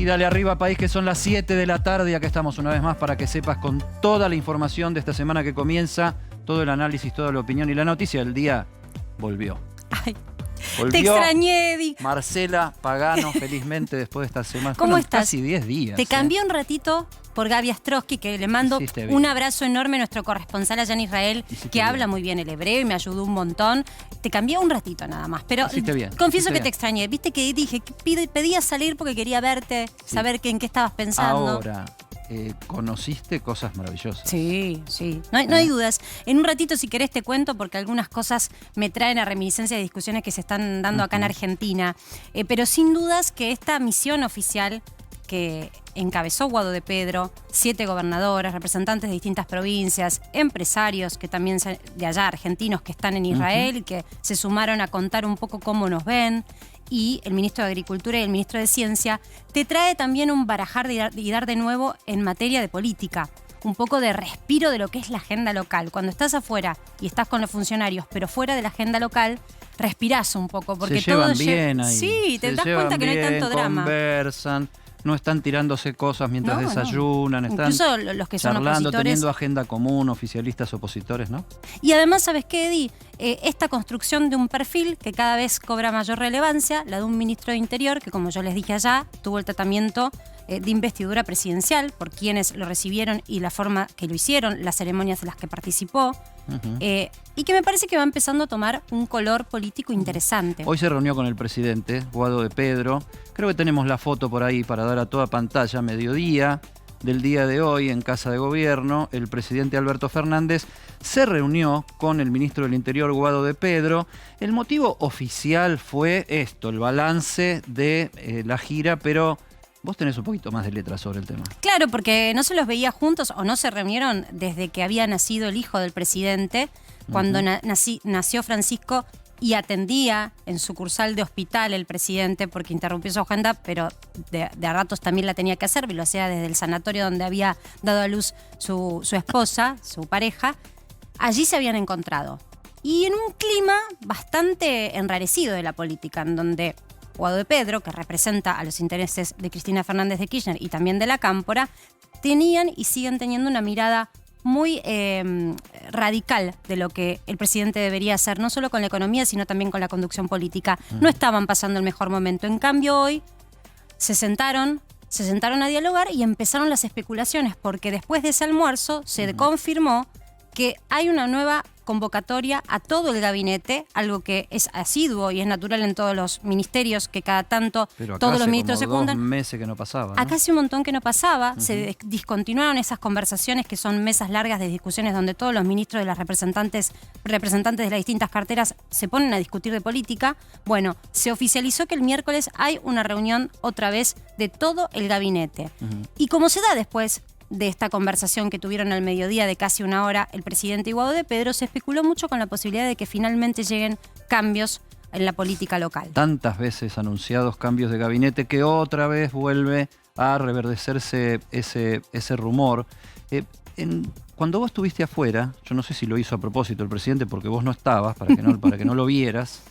Y dale arriba, país, que son las 7 de la tarde y acá estamos una vez más para que sepas con toda la información de esta semana que comienza, todo el análisis, toda la opinión y la noticia del día volvió. Ay, Volvió te extrañé, Eddie. Marcela Pagano, felizmente después de esta semana. ¿Cómo estás? Casi 10 días. Te cambié un ratito por Gaby Astrosky, que le mando un abrazo enorme a nuestro corresponsal allá en Israel, que habla muy bien el hebreo y me ayudó un montón. Te cambié un ratito nada más, pero confieso que te extrañé. Viste que dije que pedía salir porque quería verte, saber en qué estabas pensando. Ahora, conociste cosas maravillosas. Sí, sí, no hay dudas. En un ratito, si querés, te cuento, porque algunas cosas me traen a reminiscencia de discusiones que se están dando acá en Argentina. Pero sin dudas que esta misión oficial que encabezó Guado de Pedro, 7 gobernadores, representantes de distintas provincias, empresarios que también de allá, argentinos que están en Israel y que se sumaron a contar un poco cómo nos ven, y el ministro de Agricultura y el ministro de Ciencia, te trae también un barajar y dar de nuevo en materia de política. Un poco de respiro de lo que es la agenda local. Cuando estás afuera y estás con los funcionarios, pero fuera de la agenda local, respirás un poco. Porque se llevan bien ahí. Sí, te das cuenta que no hay tanto drama. Conversan. No están tirándose cosas mientras desayunan, están incluso los que son charlando, opositores, teniendo agenda común, oficialistas, opositores, ¿no? Y además, ¿sabes qué, Eddie? Esta construcción de un perfil que cada vez cobra mayor relevancia, la de un ministro de Interior, que como yo les dije allá, tuvo el tratamiento de investidura presidencial por quienes lo recibieron y la forma que lo hicieron, las ceremonias en las que participó, y que me parece que va empezando a tomar un color político interesante. Hoy se reunió con el presidente, Guado de Pedro. Creo que tenemos la foto por ahí para dar a toda pantalla, mediodía del día de hoy en Casa de Gobierno. El presidente Alberto Fernández se reunió con el ministro del Interior, Guado de Pedro. El motivo oficial fue esto, el balance de la gira, pero vos tenés un poquito más de letras sobre el tema. Claro, porque no se los veía juntos o no se reunieron desde que había nacido el hijo del presidente, cuando nació Francisco y atendía en sucursal de hospital el presidente porque interrumpió su agenda, pero de a ratos también la tenía que hacer, y lo hacía desde el sanatorio donde había dado a luz su esposa, su pareja. Allí se habían encontrado. Y en un clima bastante enrarecido de la política, en donde Guado de Pedro, que representa a los intereses de Cristina Fernández de Kirchner y también de la Cámpora, tenían y siguen teniendo una mirada muy radical de lo que el presidente debería hacer, no solo con la economía, sino también con la conducción política. No estaban pasando el mejor momento. En cambio, hoy se sentaron a dialogar y empezaron las especulaciones, porque después de ese almuerzo se confirmó que hay una nueva convocatoria a todo el gabinete, algo que es asiduo y es natural en todos los ministerios, que cada tanto todos los ministros secundan. 2 meses que no pasaba, ¿no? Acá hace un montón que no pasaba, se discontinuaron esas conversaciones que son mesas largas de discusiones donde todos los ministros de las representantes de las distintas carteras se ponen a discutir de política. Bueno, se oficializó que el miércoles hay una reunión otra vez de todo el gabinete. Y como se da después de esta conversación que tuvieron al mediodía de casi 1 hora el presidente y Guado de Pedro, se especuló mucho con la posibilidad de que finalmente lleguen cambios en la política local. Tantas veces anunciados cambios de gabinete que otra vez vuelve a reverdecerse ese rumor. Cuando vos estuviste afuera, yo no sé si lo hizo a propósito el presidente porque vos no estabas, para que no lo vieras,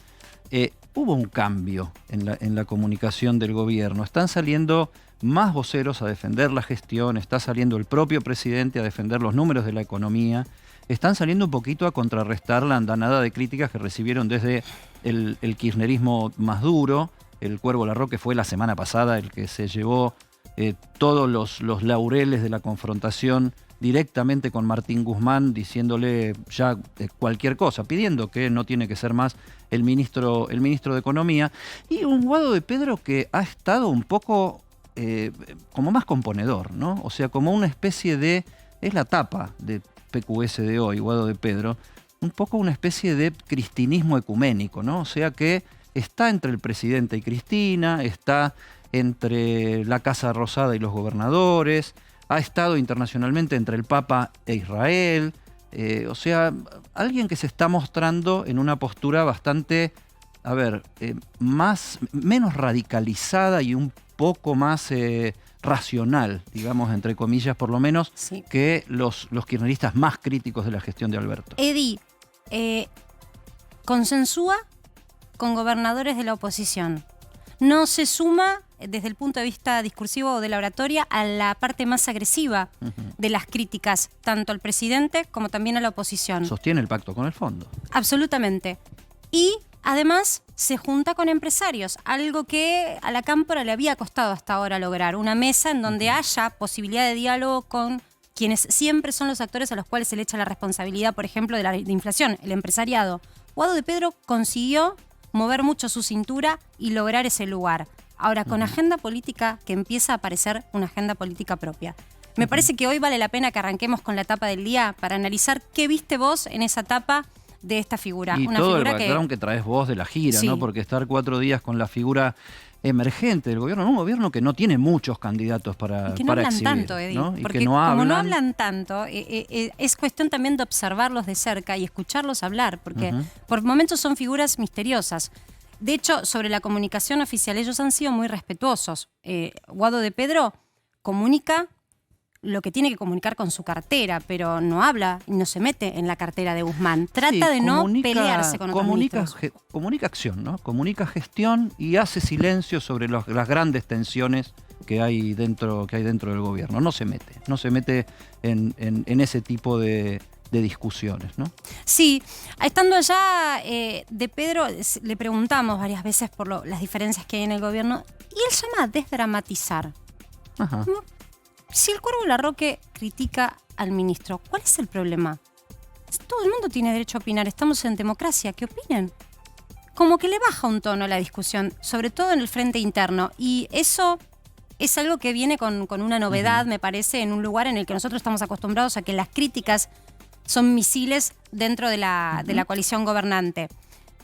hubo un cambio en la comunicación del gobierno. Están saliendo más voceros a defender la gestión, está saliendo el propio presidente a defender los números de la economía, están saliendo un poquito a contrarrestar la andanada de críticas que recibieron desde el kirchnerismo más duro. El Cuervo Larroque fue la semana pasada el que se llevó todos los laureles de la confrontación directamente con Martín Guzmán, diciéndole ya cualquier cosa, pidiendo que no tiene que ser más el ministro de Economía. Y un Guado de Pedro que ha estado un poco como más componedor, ¿no? O sea, como una especie de, es la tapa de PQS de hoy, Guado de Pedro, un poco una especie de cristinismo ecuménico, ¿no? O sea que está entre el presidente y Cristina, está entre la Casa Rosada y los gobernadores, ha estado internacionalmente entre el Papa e Israel, o sea, alguien que se está mostrando en una postura bastante, menos radicalizada y un poco más racional, digamos, entre comillas, por lo menos, que los kirchneristas más críticos de la gestión de Alberto. Eddie, consensúa con gobernadores de la oposición. No se suma desde el punto de vista discursivo o de la oratoria, a la parte más agresiva de las críticas, tanto al presidente como también a la oposición. Sostiene el pacto con el fondo. Absolutamente. Y además se junta con empresarios, algo que a la Cámpora le había costado hasta ahora lograr, una mesa en donde haya posibilidad de diálogo con quienes siempre son los actores a los cuales se le echa la responsabilidad, por ejemplo, de la inflación, el empresariado. Guado de Pedro consiguió mover mucho su cintura y lograr ese lugar. Ahora, con agenda política que empieza a aparecer una agenda política propia. Me parece que hoy vale la pena que arranquemos con la tapa del día para analizar qué viste vos en esa tapa de esta figura. Y una todo figura el background que traes vos de la gira, Sí. ¿no? Porque estar 4 días con la figura emergente del gobierno, un gobierno que no tiene muchos candidatos para que no para hablan exhibir, tanto, Eddie, ¿no? Y porque que no como hablan. no hablan tanto, es cuestión también de observarlos de cerca y escucharlos hablar, porque por momentos son figuras misteriosas. De hecho, sobre la comunicación oficial, ellos han sido muy respetuosos. Guado de Pedro comunica lo que tiene que comunicar con su cartera, pero no habla y no se mete en la cartera de Guzmán. Trata Sí, de no pelearse con otros ministros. comunica acción, ¿no? Comunica gestión y hace silencio sobre las grandes tensiones que hay dentro del gobierno. No se mete en ese tipo de discusiones, ¿no? Sí, estando allá de Pedro, le preguntamos varias veces por las diferencias que hay en el gobierno y él llama a desdramatizar. Ajá. Si el Cuervo Larroque critica al ministro, ¿cuál es el problema? Todo el mundo tiene derecho a opinar, estamos en democracia, ¿qué opinen? Como que le baja un tono a la discusión, sobre todo en el frente interno, y eso es algo que viene con una novedad, me parece, en un lugar en el que nosotros estamos acostumbrados a que las críticas son misiles dentro de la coalición gobernante.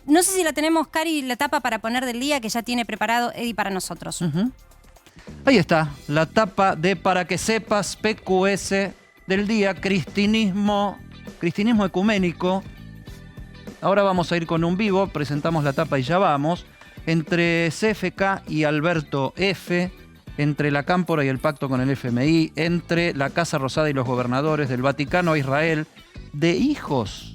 No sé si la tenemos, Cari, la tapa para poner del día que ya tiene preparado Eddie para nosotros. Ahí está, la tapa de Para que sepas, PQS del día, cristinismo ecuménico. Ahora vamos a ir con un vivo, presentamos la tapa y ya vamos. Entre CFK y Alberto F., entre la Cámpora y el pacto con el FMI, entre la Casa Rosada y los gobernadores, del Vaticano a Israel, de hijos.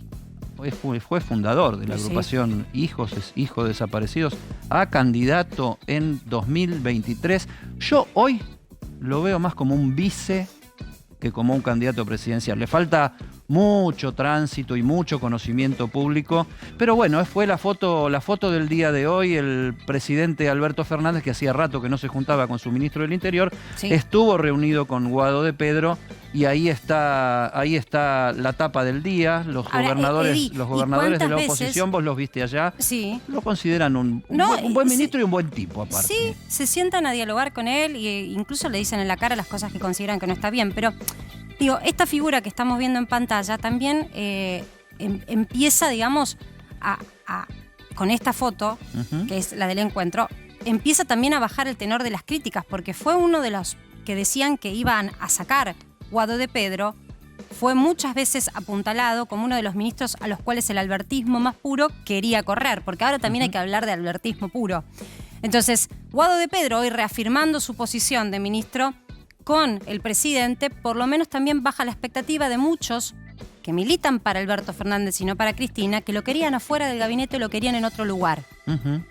Fue fundador de la agrupación Hijos, es hijo de desaparecidos, a candidato en 2023. Yo hoy lo veo más como un vice que como un candidato presidencial. Le falta mucho tránsito y mucho conocimiento público, pero bueno, fue la foto del día de hoy. El presidente Alberto Fernández, que hacía rato que no se juntaba con su ministro del Interior, estuvo reunido con Guado de Pedro y ahí está la tapa del día. Los gobernadores de la oposición, vos los viste allá, lo consideran un buen ministro y un buen tipo aparte. Sí, se sientan a dialogar con él e incluso le dicen en la cara las cosas que consideran que no está bien, pero digo, esta figura que estamos viendo en pantalla también empieza, digamos, con esta foto, que es la del encuentro, empieza también a bajar el tenor de las críticas, porque fue uno de los que decían que iban a sacar Guado de Pedro, fue muchas veces apuntalado como uno de los ministros a los cuales el albertismo más puro quería correr, porque ahora también hay que hablar de albertismo puro. Entonces, Guado de Pedro, hoy reafirmando su posición de ministro con el presidente, por lo menos también baja la expectativa de muchos que militan para Alberto Fernández y no para Cristina, que lo querían afuera del gabinete, lo querían en otro lugar.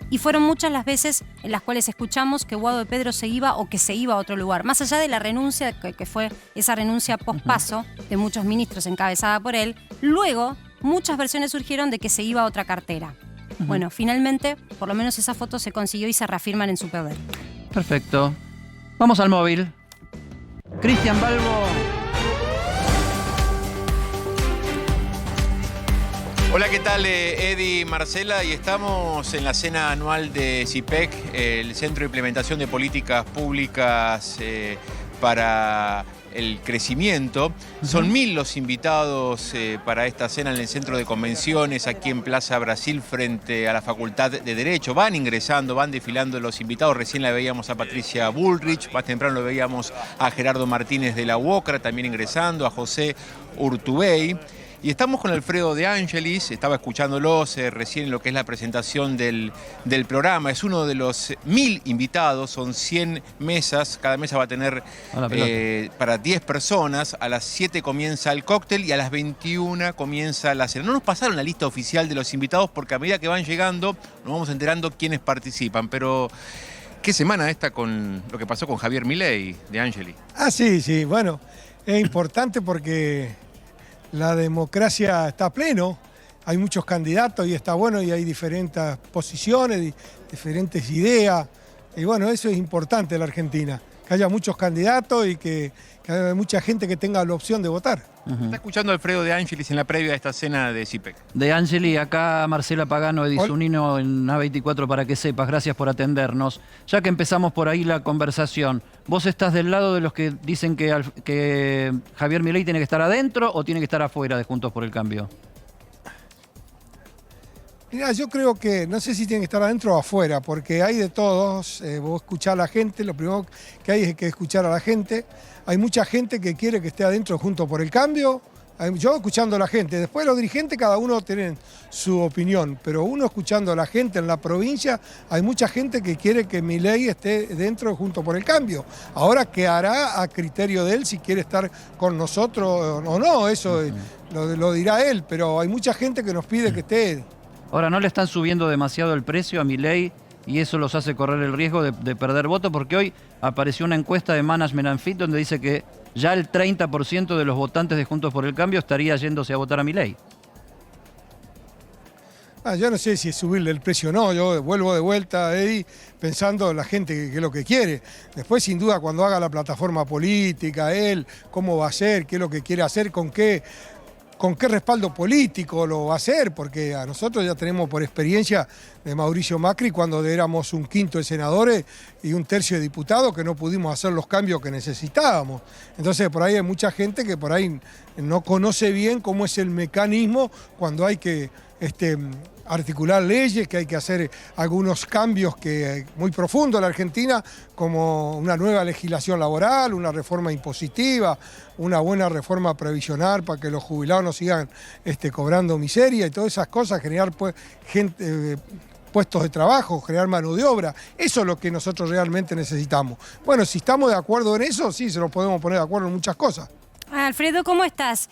Y fueron muchas las veces en las cuales escuchamos que Guado de Pedro se iba o que se iba a otro lugar. Más allá de la renuncia, que fue esa renuncia pospaso de muchos ministros encabezada por él, luego muchas versiones surgieron de que se iba a otra cartera. Bueno, finalmente, por lo menos esa foto se consiguió y se reafirman en su poder. Perfecto. Vamos al móvil. Cristian Balbo. Hola, ¿qué tal? Eddie, Marcela, y estamos en la cena anual de CIPEC, el Centro de Implementación de Políticas Públicas para el Crecimiento. Son 1000 los invitados para esta cena en el Centro de Convenciones, aquí en Plaza Brasil, frente a la Facultad de Derecho. Van ingresando, van desfilando los invitados. Recién la veíamos a Patricia Bullrich, más temprano lo veíamos a Gerardo Martínez de la UOCRA, también ingresando, a José Urtubey. Y estamos con Alfredo De Angelis, estaba escuchándolos recién en lo que es la presentación del programa. Es uno de los 1000 invitados, son 100 mesas, cada mesa va a tener para 10 personas. A las 7 comienza el cóctel y a las 21 comienza la cena. No nos pasaron la lista oficial de los invitados porque a medida que van llegando nos vamos enterando quiénes participan, pero ¿Qué semana esta con lo que pasó con Javier Milei, De Angeli? Sí, bueno, es importante porque la democracia está a pleno, hay muchos candidatos y está bueno y hay diferentes posiciones, diferentes ideas, y bueno, eso es importante en la Argentina, que haya muchos candidatos y que haya mucha gente que tenga la opción de votar. Está escuchando a Alfredo De Angelis en la previa de esta cena de CIPEC. De Angeli, acá Marcela Pagano, Edizunino en A24 para que sepas, gracias por atendernos. Ya que empezamos por ahí la conversación, ¿vos estás del lado de los que dicen que Javier Milei tiene que estar adentro o tiene que estar afuera de Juntos por el Cambio? Mirá, yo creo que, no sé si tiene que estar adentro o afuera, porque hay de todos, vos escuchás a la gente, lo primero que hay es que escuchar a la gente. Hay mucha gente que quiere que esté adentro Juntos por el Cambio, yo escuchando a la gente, después los dirigentes cada uno tienen su opinión, pero uno escuchando a la gente en la provincia, hay mucha gente que quiere que Milei esté dentro de Juntos por el Cambio. Ahora quedará a criterio de él si quiere estar con nosotros o no, eso lo dirá él, pero hay mucha gente que nos pide que esté. Ahora, ¿no le están subiendo demasiado el precio a Milei y eso los hace correr el riesgo de perder votos? Porque hoy apareció una encuesta de Management and Fit donde dice que ya el 30% de los votantes de Juntos por el Cambio estaría yéndose a votar a Milei. Yo no sé si es subirle el precio o no, yo vuelvo de vuelta, Eddie, pensando en la gente que es lo que quiere. Después, sin duda, cuando haga la plataforma política, él, cómo va a ser, qué es lo que quiere hacer, con qué respaldo político lo va a hacer, porque a nosotros ya tenemos por experiencia de Mauricio Macri cuando éramos un quinto de senadores y un tercio de diputados que no pudimos hacer los cambios que necesitábamos. Entonces por ahí hay mucha gente que por ahí no conoce bien cómo es el mecanismo cuando hay que articular leyes, que hay que hacer algunos cambios muy profundos en la Argentina, como una nueva legislación laboral, una reforma impositiva, una buena reforma previsional para que los jubilados no sigan cobrando miseria y todas esas cosas, generar puestos de trabajo, generar mano de obra. Eso es lo que nosotros realmente necesitamos. Bueno, si estamos de acuerdo en eso, sí, se nos podemos poner de acuerdo en muchas cosas. Alfredo, ¿cómo estás?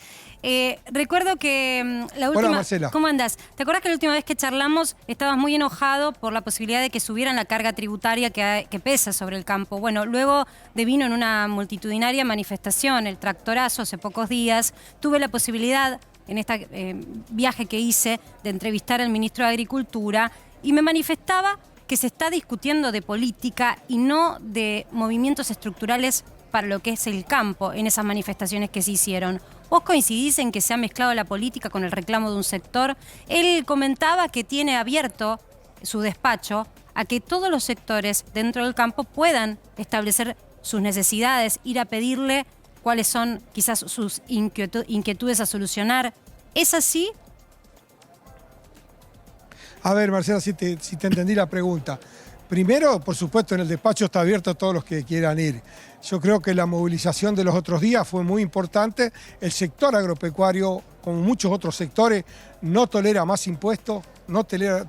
Recuerdo que la última... Hola, Marcela. ¿Cómo andás? ¿Te acuerdas que la última vez que charlamos estabas muy enojado por la posibilidad de que subieran la carga tributaria que pesa sobre el campo? Bueno, luego devino en una multitudinaria manifestación, el tractorazo, hace pocos días. Tuve la posibilidad, en este viaje que hice, de entrevistar al ministro de Agricultura y me manifestaba que se está discutiendo de política y no de movimientos estructurales para lo que es el campo en esas manifestaciones que se hicieron. ¿Vos coincidís en que se ha mezclado la política con el reclamo de un sector? Él comentaba que tiene abierto su despacho a que todos los sectores dentro del campo puedan establecer sus necesidades, ir a pedirle cuáles son quizás sus inquietudes a solucionar. ¿Es así? A ver, Marcela, si te entendí la pregunta. Primero, por supuesto, en el despacho está abierto a todos los que quieran ir. Yo creo que la movilización de los otros días fue muy importante. El sector agropecuario, como muchos otros sectores, no tolera más impuestos,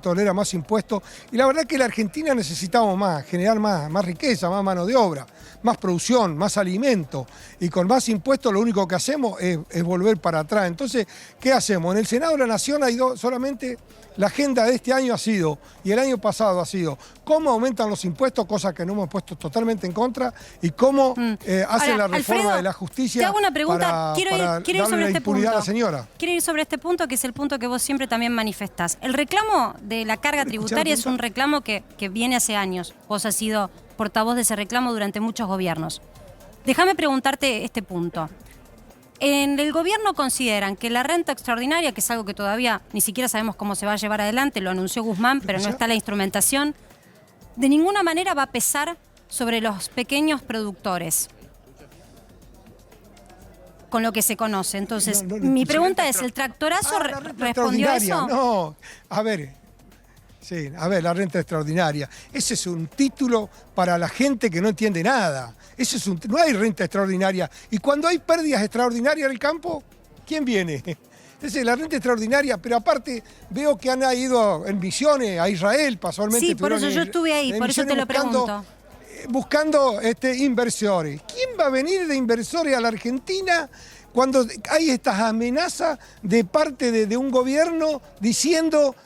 tolera más impuestos. Y la verdad es que la Argentina necesitamos más, generar más riqueza, más mano de obra, más producción, más alimento. Y con más impuestos lo único que hacemos es volver para atrás. Entonces, ¿qué hacemos? En el Senado de la Nación hay solamente... La agenda de este año ha sido, y el año pasado ha sido, cómo aumentan los impuestos, cosa que no hemos puesto totalmente en contra, y cómo hacen la reforma Alfredo, de la justicia. Te hago una pregunta, para quiero ir sobre este punto. A la señora. Quiero ir sobre este punto, que es el punto que vos siempre también manifestás. El reclamo de la carga tributaria es un reclamo que viene hace años. Vos has sido portavoz de ese reclamo durante muchos gobiernos. Déjame preguntarte este punto. En el gobierno consideran que la renta extraordinaria, que es algo que todavía ni siquiera sabemos cómo se va a llevar adelante, lo anunció Guzmán, pero no está la instrumentación, de ninguna manera va a pesar sobre los pequeños productores, con lo que se conoce. Entonces, mi pregunta es, ¿el tractorazo respondió a eso? No, a ver... Sí, a ver, la renta extraordinaria. Ese es un título para la gente que no entiende nada. No hay renta extraordinaria. Y cuando hay pérdidas extraordinarias en el campo, ¿quién viene? Entonces, la renta extraordinaria, pero aparte veo que han ido en misiones a Israel, casualmente. Sí, por eso yo estuve ahí, por eso te lo pregunto. Buscando inversores. ¿Quién va a venir de inversores a la Argentina cuando hay estas amenazas de parte de un gobierno diciendo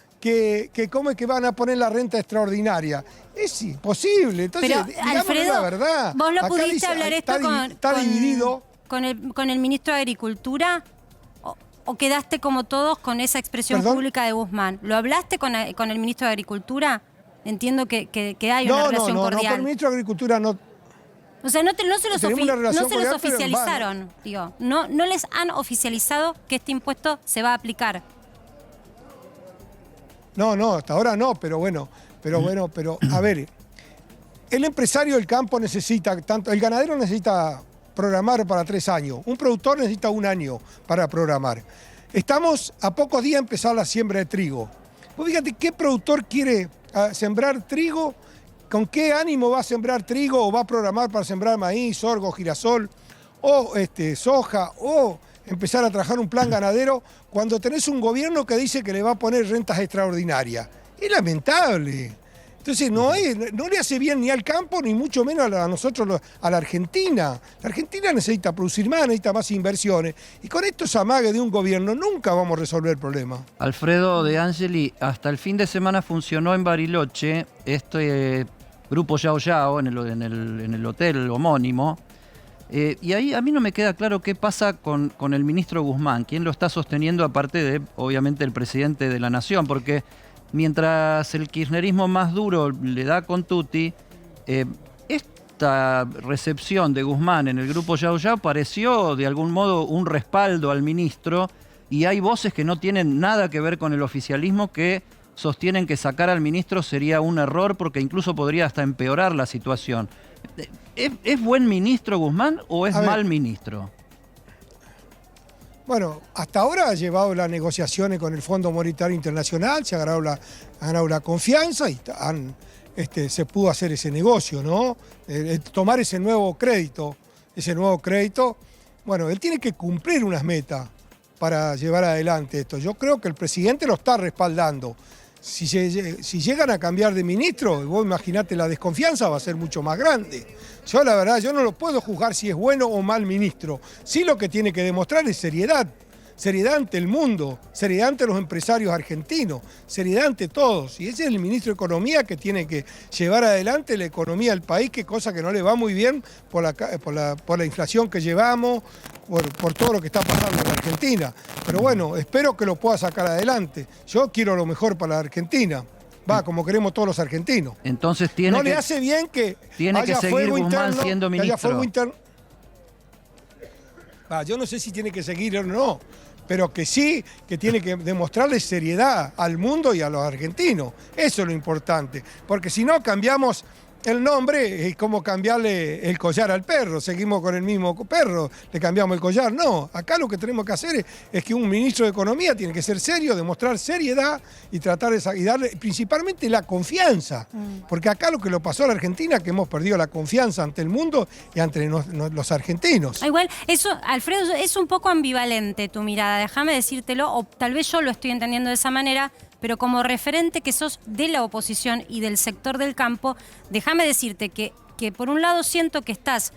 cómo es que van a poner la renta extraordinaria. Es imposible. Entonces, Pero, digamos Alfredo, la verdad. vos lo Acá pudiste dice, hablar esto está dividido. con el ministro de Agricultura, o quedaste como todos con esa expresión ¿Perdón? pública de Guzmán. ¿Lo hablaste con el ministro de Agricultura? Entiendo que hay una relación cordial. No, con el ministro de Agricultura no. O sea, no se los Tenemos una relación cordial, pero oficializaron, digo. No les han oficializado que este impuesto se va a aplicar. No, hasta ahora no, pero a ver, el empresario del campo necesita tanto, el ganadero necesita programar para 3 años, un productor necesita 1 año para programar. Estamos a pocos días de empezar la siembra de trigo. Pues fíjate, ¿qué productor quiere sembrar trigo? ¿Con qué ánimo va a sembrar trigo o va a programar para sembrar maíz, sorgo, girasol o soja o empezar a trabajar un plan ganadero cuando tenés un gobierno que dice que le va a poner rentas extraordinarias? Es lamentable. Entonces no le hace bien ni al campo ni mucho menos a nosotros, a la Argentina. La Argentina necesita producir más, necesita más inversiones. Y con estos amagues de un gobierno nunca vamos a resolver el problema. Alfredo De Angeli, hasta el fin de semana funcionó en Bariloche este grupo Yao Yao en el hotel homónimo. Y ahí a mí no me queda claro qué pasa con el ministro Guzmán, quién lo está sosteniendo aparte de, obviamente, el presidente de la Nación, porque mientras el kirchnerismo más duro le da con tutti, esta recepción de Guzmán en el grupo Yao Yao pareció de algún modo un respaldo al ministro, y hay voces que no tienen nada que ver con el oficialismo que sostienen que sacar al ministro sería un error porque incluso podría hasta empeorar la situación. ¿Es buen ministro Guzmán o es mal ministro? Bueno, hasta ahora ha llevado las negociaciones con el Fondo Monetario Internacional, se ha ganado la confianza y se pudo hacer ese negocio, ¿no? Tomar ese nuevo crédito. Bueno, él tiene que cumplir unas metas para llevar adelante esto. Yo creo que el presidente lo está respaldando. Si llegan a cambiar de ministro, vos imaginate, la desconfianza va a ser mucho más grande. Yo la verdad, yo no lo puedo juzgar si es bueno o mal ministro. Sí, lo que tiene que demostrar es seriedad. Seriedad ante el mundo, seriedad ante los empresarios argentinos, seriedad ante todos. Y ese es el ministro de Economía que tiene que llevar adelante la economía del país, que cosa que no le va muy bien por la inflación que llevamos, por todo lo que está pasando en la Argentina. Pero bueno, espero que lo pueda sacar adelante. Yo quiero lo mejor para la Argentina. Como queremos todos los argentinos. Entonces le hace bien que tiene que seguir Guzmán siendo ministro. Yo no sé si tiene que seguir o no, pero que sí, que tiene que demostrarle seriedad al mundo y a los argentinos. Eso es lo importante, porque si no cambiamos el nombre, es como cambiarle el collar al perro. Seguimos con el mismo perro, le cambiamos el collar. No, acá lo que tenemos que hacer es que un ministro de Economía tiene que ser serio, demostrar seriedad y tratar y darle principalmente la confianza. Porque acá lo que lo pasó a la Argentina es que hemos perdido la confianza ante el mundo y ante los argentinos. Igual, eso, Alfredo, es un poco ambivalente tu mirada, déjame decírtelo, o tal vez yo lo estoy entendiendo de esa manera, pero como referente que sos de la oposición y del sector del campo, déjame decirte que por un lado siento que estás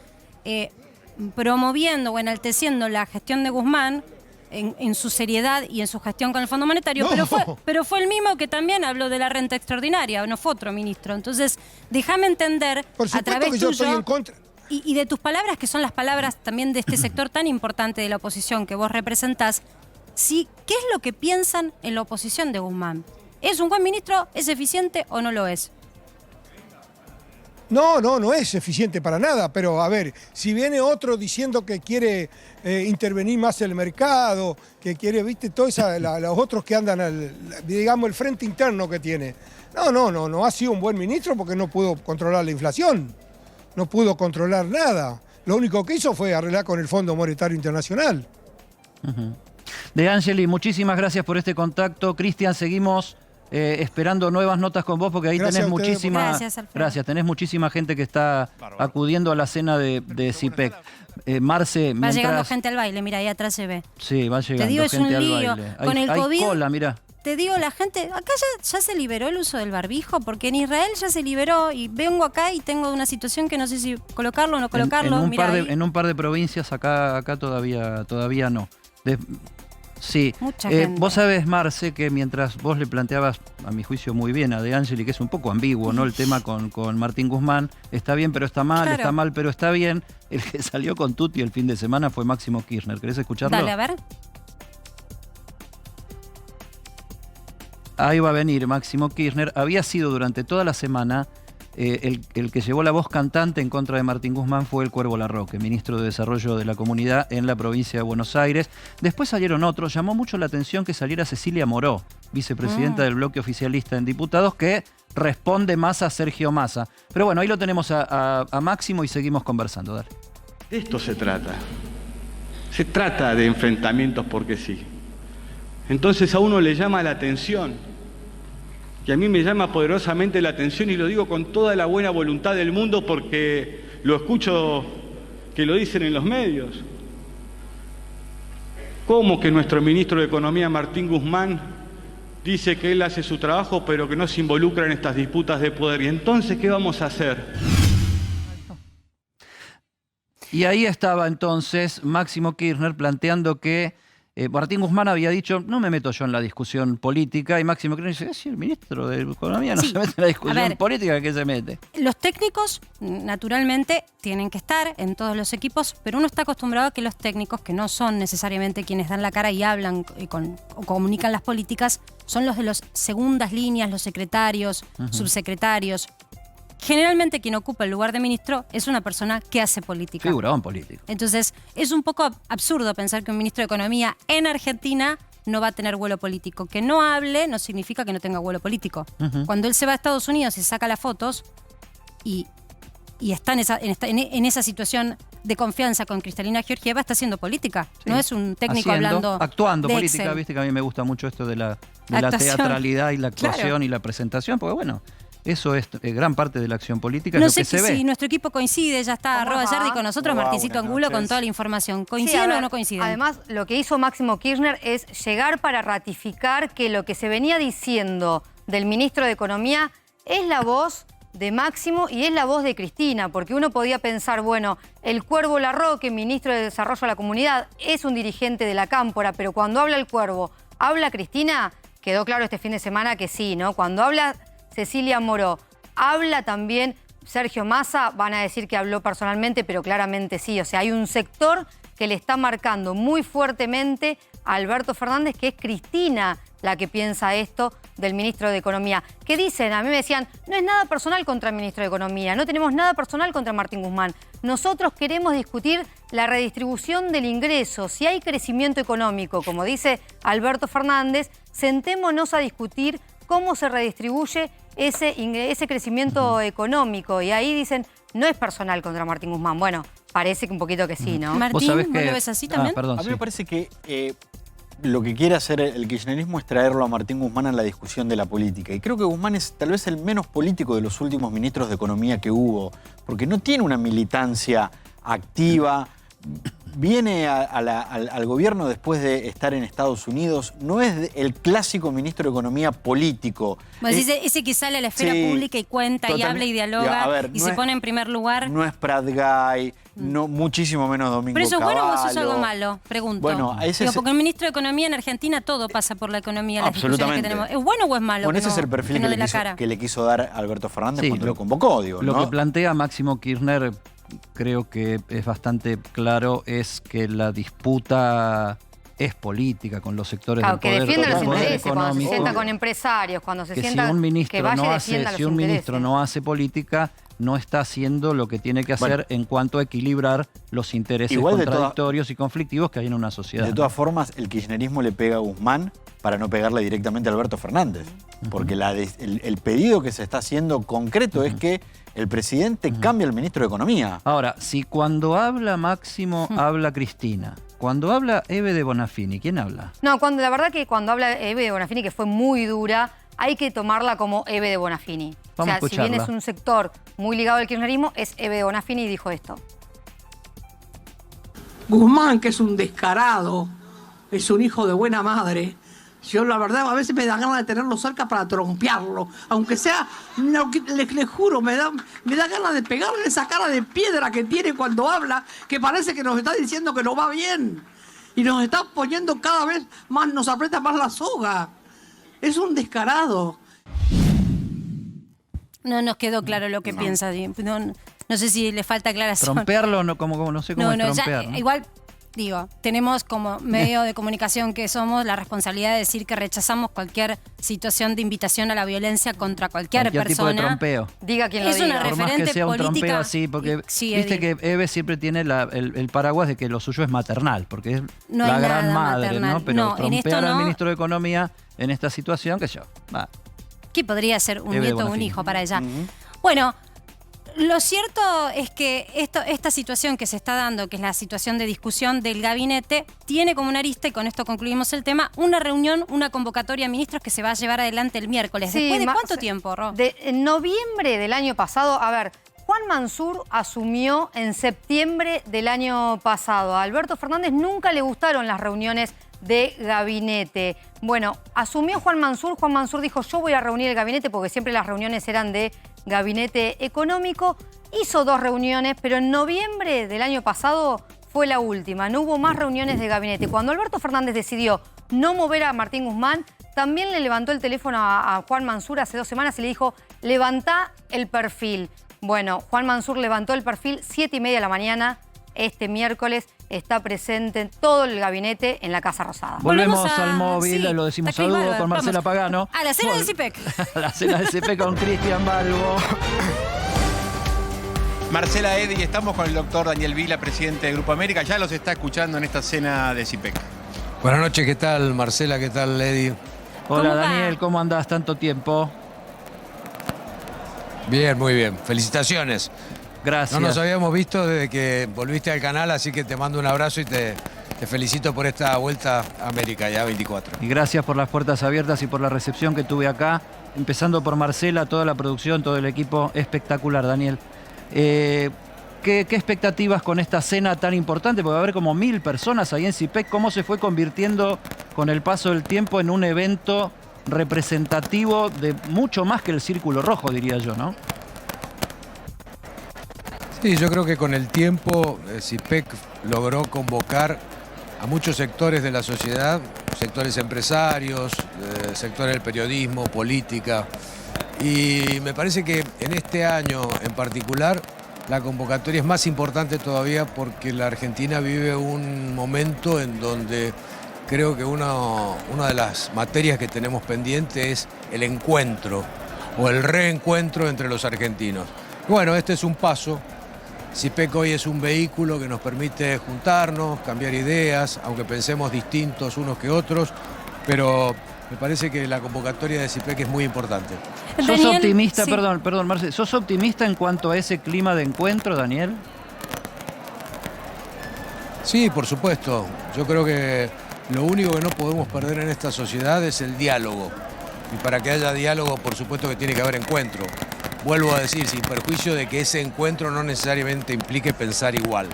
promoviendo o enalteciendo la gestión de Guzmán en su seriedad y en su gestión con el Fondo Monetario, no. pero fue el mismo que también habló de la renta extraordinaria, no fue otro ministro. Entonces, déjame entender a través que yo tuyo estoy en contra. Y de tus palabras, que son las palabras también de este sector tan importante de la oposición que vos representás, ¿sí? ¿Qué es lo que piensan en la oposición de Guzmán? ¿Es un buen ministro? ¿Es eficiente o no lo es? No es eficiente para nada, pero a ver, si viene otro diciendo que quiere intervenir más en el mercado, que quiere, viste, todos los otros que andan, digamos, el frente interno que tiene. No ha sido un buen ministro porque no pudo controlar la inflación, no pudo controlar nada. Lo único que hizo fue arreglar con el Fondo Monetario Internacional. De Angeli, muchísimas gracias por este contacto. Cristian, seguimos esperando nuevas notas con vos porque ahí tenés muchísima, tenés muchísima gente que está acudiendo a la cena de CIPEC. Marce, va llegando gente al baile, mira, ahí atrás se ve. Sí, va llegando te digo, gente es un lío. al baile. Con el COVID, cola, mirá. Te digo, la gente, acá ya se liberó el uso del barbijo, porque en Israel ya se liberó y vengo acá y tengo una situación que no sé si colocarlo o no colocarlo. En un par de provincias acá todavía no. Sí, Mucha gente. vos sabés, Marce, que mientras vos le planteabas, a mi juicio muy bien, a De Angeli, que es un poco ambiguo, ¿no? El tema con Martín Guzmán, está bien pero está mal, Claro. está mal pero está bien. El que salió con Tuti el fin de semana fue Máximo Kirchner. ¿Querés escucharlo? Dale, a ver. Ahí va a venir Máximo Kirchner. Había sido durante toda la semana el que llevó la voz cantante en contra de Martín Guzmán fue el Cuervo Larroque, ministro de Desarrollo de la Comunidad en la provincia de Buenos Aires. Después salieron otros. Llamó mucho la atención que saliera Cecilia Moró, vicepresidenta del bloque oficialista en diputados, que responde más a Sergio Massa. Pero bueno, ahí lo tenemos a Máximo y seguimos conversando. Dale. De esto se trata. Se trata de enfrentamientos porque sí. Entonces a uno le llama la atención, y a mí me llama poderosamente la atención, y lo digo con toda la buena voluntad del mundo porque lo escucho que lo dicen en los medios. ¿Cómo que nuestro ministro de Economía, Martín Guzmán, dice que él hace su trabajo pero que no se involucra en estas disputas de poder? ¿Y entonces qué vamos a hacer? Y ahí estaba entonces Máximo Kirchner planteando que Martín Guzmán había dicho, no me meto yo en la discusión política, y Máximo Kirchner dice, sí, el ministro de Economía no Sí. se mete en la discusión A ver, política, ¿qué se mete? Los técnicos, naturalmente, tienen que estar en todos los equipos, pero uno está acostumbrado a que los técnicos, que no son necesariamente quienes dan la cara y hablan o comunican las políticas, son los de las segundas líneas, los secretarios, subsecretarios. Generalmente quien ocupa el lugar de ministro es una persona que hace política. Figurón político. Entonces, es un poco absurdo pensar que un ministro de Economía en Argentina no va a tener vuelo político. Que no hable no significa que no tenga vuelo político. Cuando él se va a Estados Unidos y saca las fotos y está en esa situación de confianza con Cristalina Georgieva, está haciendo política. Sí. No es un técnico actuando de política, Excel. viste que a mí me gusta mucho esto de la Actuación. teatralidad y la actuación Claro. y la presentación, porque bueno, eso es gran parte de la acción política, No es lo sé que se ve. si nuestro equipo coincide, ya está ¿Cómo arroba va? Yardi con nosotros, ¿Cómo va? Martincito Buenas Angulo con noches. toda la información. Sí, ¿Coinciden a ver, o no coinciden? Además, lo que hizo Máximo Kirchner es llegar para ratificar que lo que se venía diciendo del ministro de Economía es la voz de Máximo y es la voz de Cristina, porque uno podía pensar, bueno, el Cuervo Larroque, ministro de Desarrollo de la Comunidad, es un dirigente de la Cámpora, pero cuando habla el Cuervo, ¿habla Cristina? Quedó claro este fin de semana que sí, ¿no? Cuando habla Cecilia Moró, habla también Sergio Massa, van a decir que habló personalmente, pero claramente sí. O sea, hay un sector que le está marcando muy fuertemente a Alberto Fernández, que es Cristina la que piensa esto del ministro de Economía. ¿Qué dicen? A mí me decían, no es nada personal contra el ministro de Economía, no tenemos nada personal contra Martín Guzmán. Nosotros queremos discutir la redistribución del ingreso. Si hay crecimiento económico, como dice Alberto Fernández, sentémonos a discutir cómo se redistribuye ese crecimiento económico. Y ahí dicen, no es personal contra Martín Guzmán. Bueno, parece que un poquito que sí, ¿no? Martín, sabés ¿vos que- lo ves así también? perdón, A mí sí. me parece que lo que quiere hacer el kirchnerismo es traerlo a Martín Guzmán a la discusión de la política. Y creo que Guzmán es tal vez el menos político de los últimos ministros de Economía que hubo, porque no tiene una militancia activa. Viene al gobierno después de estar en Estados Unidos. No es el clásico ministro de Economía político. Vos decís, ese que sale a la esfera Sí, pública y cuenta y totalmente. habla y dialoga A ver, y no se es- pone en primer lugar. No es Prat Guy, no, muchísimo menos Domingo ¿Pero eso es bueno o eso es Cavallo. algo malo? Pregunto. Bueno, ese Digo, es- porque el ministro de Economía en Argentina todo pasa por la economía, las discusiones que Absolutamente. tenemos. ¿Es bueno o es malo? Bueno, que ese no- es el perfil que no que dé la le, cara. que le quiso dar Alberto Fernández Sí, cuando lo convocó, digo, Lo ¿no? que plantea Máximo Kirchner, creo que es bastante claro, es que la disputa es política con los sectores Claro, del que poder, defienda los del poder intereses cuando se económico. sienta con empresarios, cuando se Que si sienta un ministro que vaya no y hace, defienda si los un ministro intereses. no hace política, no está haciendo lo que tiene que hacer Bueno. en cuanto a equilibrar los intereses Igual de contradictorios y conflictivos que hay en una sociedad. De todas formas, el kirchnerismo le pega a Guzmán para no pegarle directamente a Alberto Fernández. Porque el pedido que se está haciendo concreto es que el presidente cambie al ministro de Economía. Ahora, si cuando habla Máximo, habla Cristina, cuando habla Eve de Bonafini, ¿quién habla? No, la verdad que cuando habla Eve de Bonafini, que fue muy dura, hay que tomarla como Eve de Bonafini. Vamos a o sea, si bien escucharla. es un sector muy ligado al kirchnerismo, es Eve de Bonafini y dijo esto. Guzmán, que es un descarado, es un hijo de buena madre. Yo la verdad a veces me da ganas de tenerlo cerca para trompearlo. Aunque sea, no, le juro, me da ganas de pegarle esa cara de piedra que tiene cuando habla, que parece que nos está diciendo que no va bien. y nos está poniendo cada vez más, nos aprieta más la soga. Es un descarado. No nos quedó claro lo que piensa. No sé si le falta aclaración. Trompearlo, no, como no sé cómo es trompear. ¿No? Igual, digo, tenemos como medio de comunicación que somos la responsabilidad de decir que rechazamos cualquier situación de invitación a la violencia contra cualquier persona. Tipo de trompeo. Diga quien lo Es diga. una Por más referente que sea un política. trompeo así, porque Sí, viste Eddie. que Eve siempre tiene el paraguas de que lo suyo es maternal, porque es No la hay gran nada madre, maternal. ¿no? Pero No, en esto trompear al no. ministro de Economía en esta situación, que yo, va. Que podría ser un Eve nieto o un Bonafini. hijo para ella. Bueno, lo cierto es que esta situación que se está dando, que es la situación de discusión del gabinete, tiene como una arista, y con esto concluimos el tema, una reunión, una convocatoria a ministros que se va a llevar adelante el miércoles. Sí, ¿Después de cuánto tiempo, Ro? En noviembre del año pasado, a ver, Juan Mansur asumió en septiembre del año pasado. A Alberto Fernández nunca le gustaron las reuniones de gabinete. Bueno, asumió Juan Mansur dijo, yo voy a reunir el gabinete, porque siempre las reuniones eran de gabinete económico. Hizo 2 reuniones, pero en noviembre del año pasado fue la última. No hubo más reuniones de gabinete. Cuando Alberto Fernández decidió no mover a Martín Guzmán, también le levantó el teléfono a Juan Mansur hace 2 semanas y le dijo, levantá el perfil. Bueno, Juan Mansur levantó el perfil 7:30 de la mañana. Este miércoles está presente todo el gabinete en la Casa Rosada. Volvemos Volvemos al móvil, sí, lo decimos está aquí saludo Bárbara, con Marcela vamos. Pagano. A la cena del CIPEC. A la cena del CIPEC con Cristian Balbo. Marcela, Eddie, estamos con el doctor Daniel Vila, presidente de Grupo América. Ya los está escuchando en esta cena de CIPEC. Buenas noches, ¿qué tal Marcela? ¿Qué tal Eddie? ¿Cómo Hola va? Daniel, ¿cómo andás? Tanto tiempo. Bien, muy bien. Felicitaciones. Gracias. No nos habíamos visto desde que volviste al canal, así que te mando un abrazo y te felicito por esta vuelta a América, ya 24. Y gracias por las puertas abiertas y por la recepción que tuve acá. Empezando por Marcela, toda la producción, todo el equipo. Espectacular, Daniel. ¿Qué expectativas con esta cena tan importante? Porque va a haber como 1000 personas ahí en CIPEC. ¿Cómo se fue convirtiendo con el paso del tiempo en un evento representativo de mucho más que el Círculo Rojo, diría yo, ¿no? Sí, yo creo que con el tiempo CIPEC logró convocar a muchos sectores de la sociedad, sectores empresarios, sectores del periodismo, política. Y me parece que en este año en particular la convocatoria es más importante todavía porque la Argentina vive un momento en donde creo que una de las materias que tenemos pendiente es el encuentro o el reencuentro entre los argentinos. Bueno, este es un paso. CIPEC hoy es un vehículo que nos permite juntarnos, cambiar ideas, aunque pensemos distintos unos que otros, pero me parece que la convocatoria de CIPEC es muy importante. ¿Sos Daniel, optimista, sí. perdón, Marce, ¿sos optimista en cuanto a ese clima de encuentro, Daniel? Sí, por supuesto. Yo creo que lo único que no podemos perder en esta sociedad es el diálogo. Y para que haya diálogo, por supuesto que tiene que haber encuentro. Vuelvo a decir, sin perjuicio de que ese encuentro no necesariamente implique pensar igual.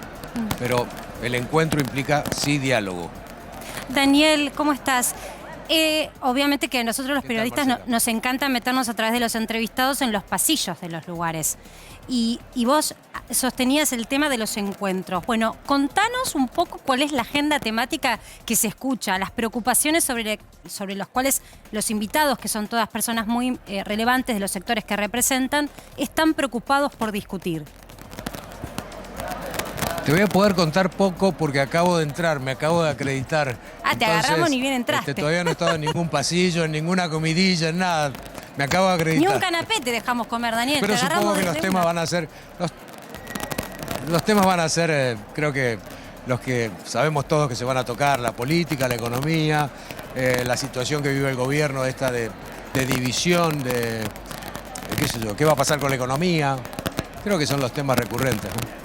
Pero el encuentro implica sí diálogo. Daniel, ¿cómo estás? Obviamente que a nosotros los ¿Qué tal, periodistas Marcela? nos encanta meternos a través de los entrevistados en los pasillos de los lugares. Y vos sostenías el tema de los encuentros. Bueno, contanos un poco cuál es la agenda temática que se escucha, las preocupaciones sobre las cuales los invitados, que son todas personas muy relevantes de los sectores que representan, están preocupados por discutir. Te voy a poder contar poco porque acabo de entrar, me acabo de acreditar. Ah, te agarramos ni bien entraste. Todavía no he estado en ningún pasillo, en ninguna comidilla, en nada. Me acabo de acreditar. Ni un canapé te dejamos comer, Daniel. Pero te supongo agarramos que los desde temas una. van a ser... Los temas van a ser, creo que los que sabemos todos que se van a tocar, la política, la economía, la situación que vive el gobierno, esta de división, qué sé yo, qué va a pasar con la economía. Creo que son los temas recurrentes, ¿no?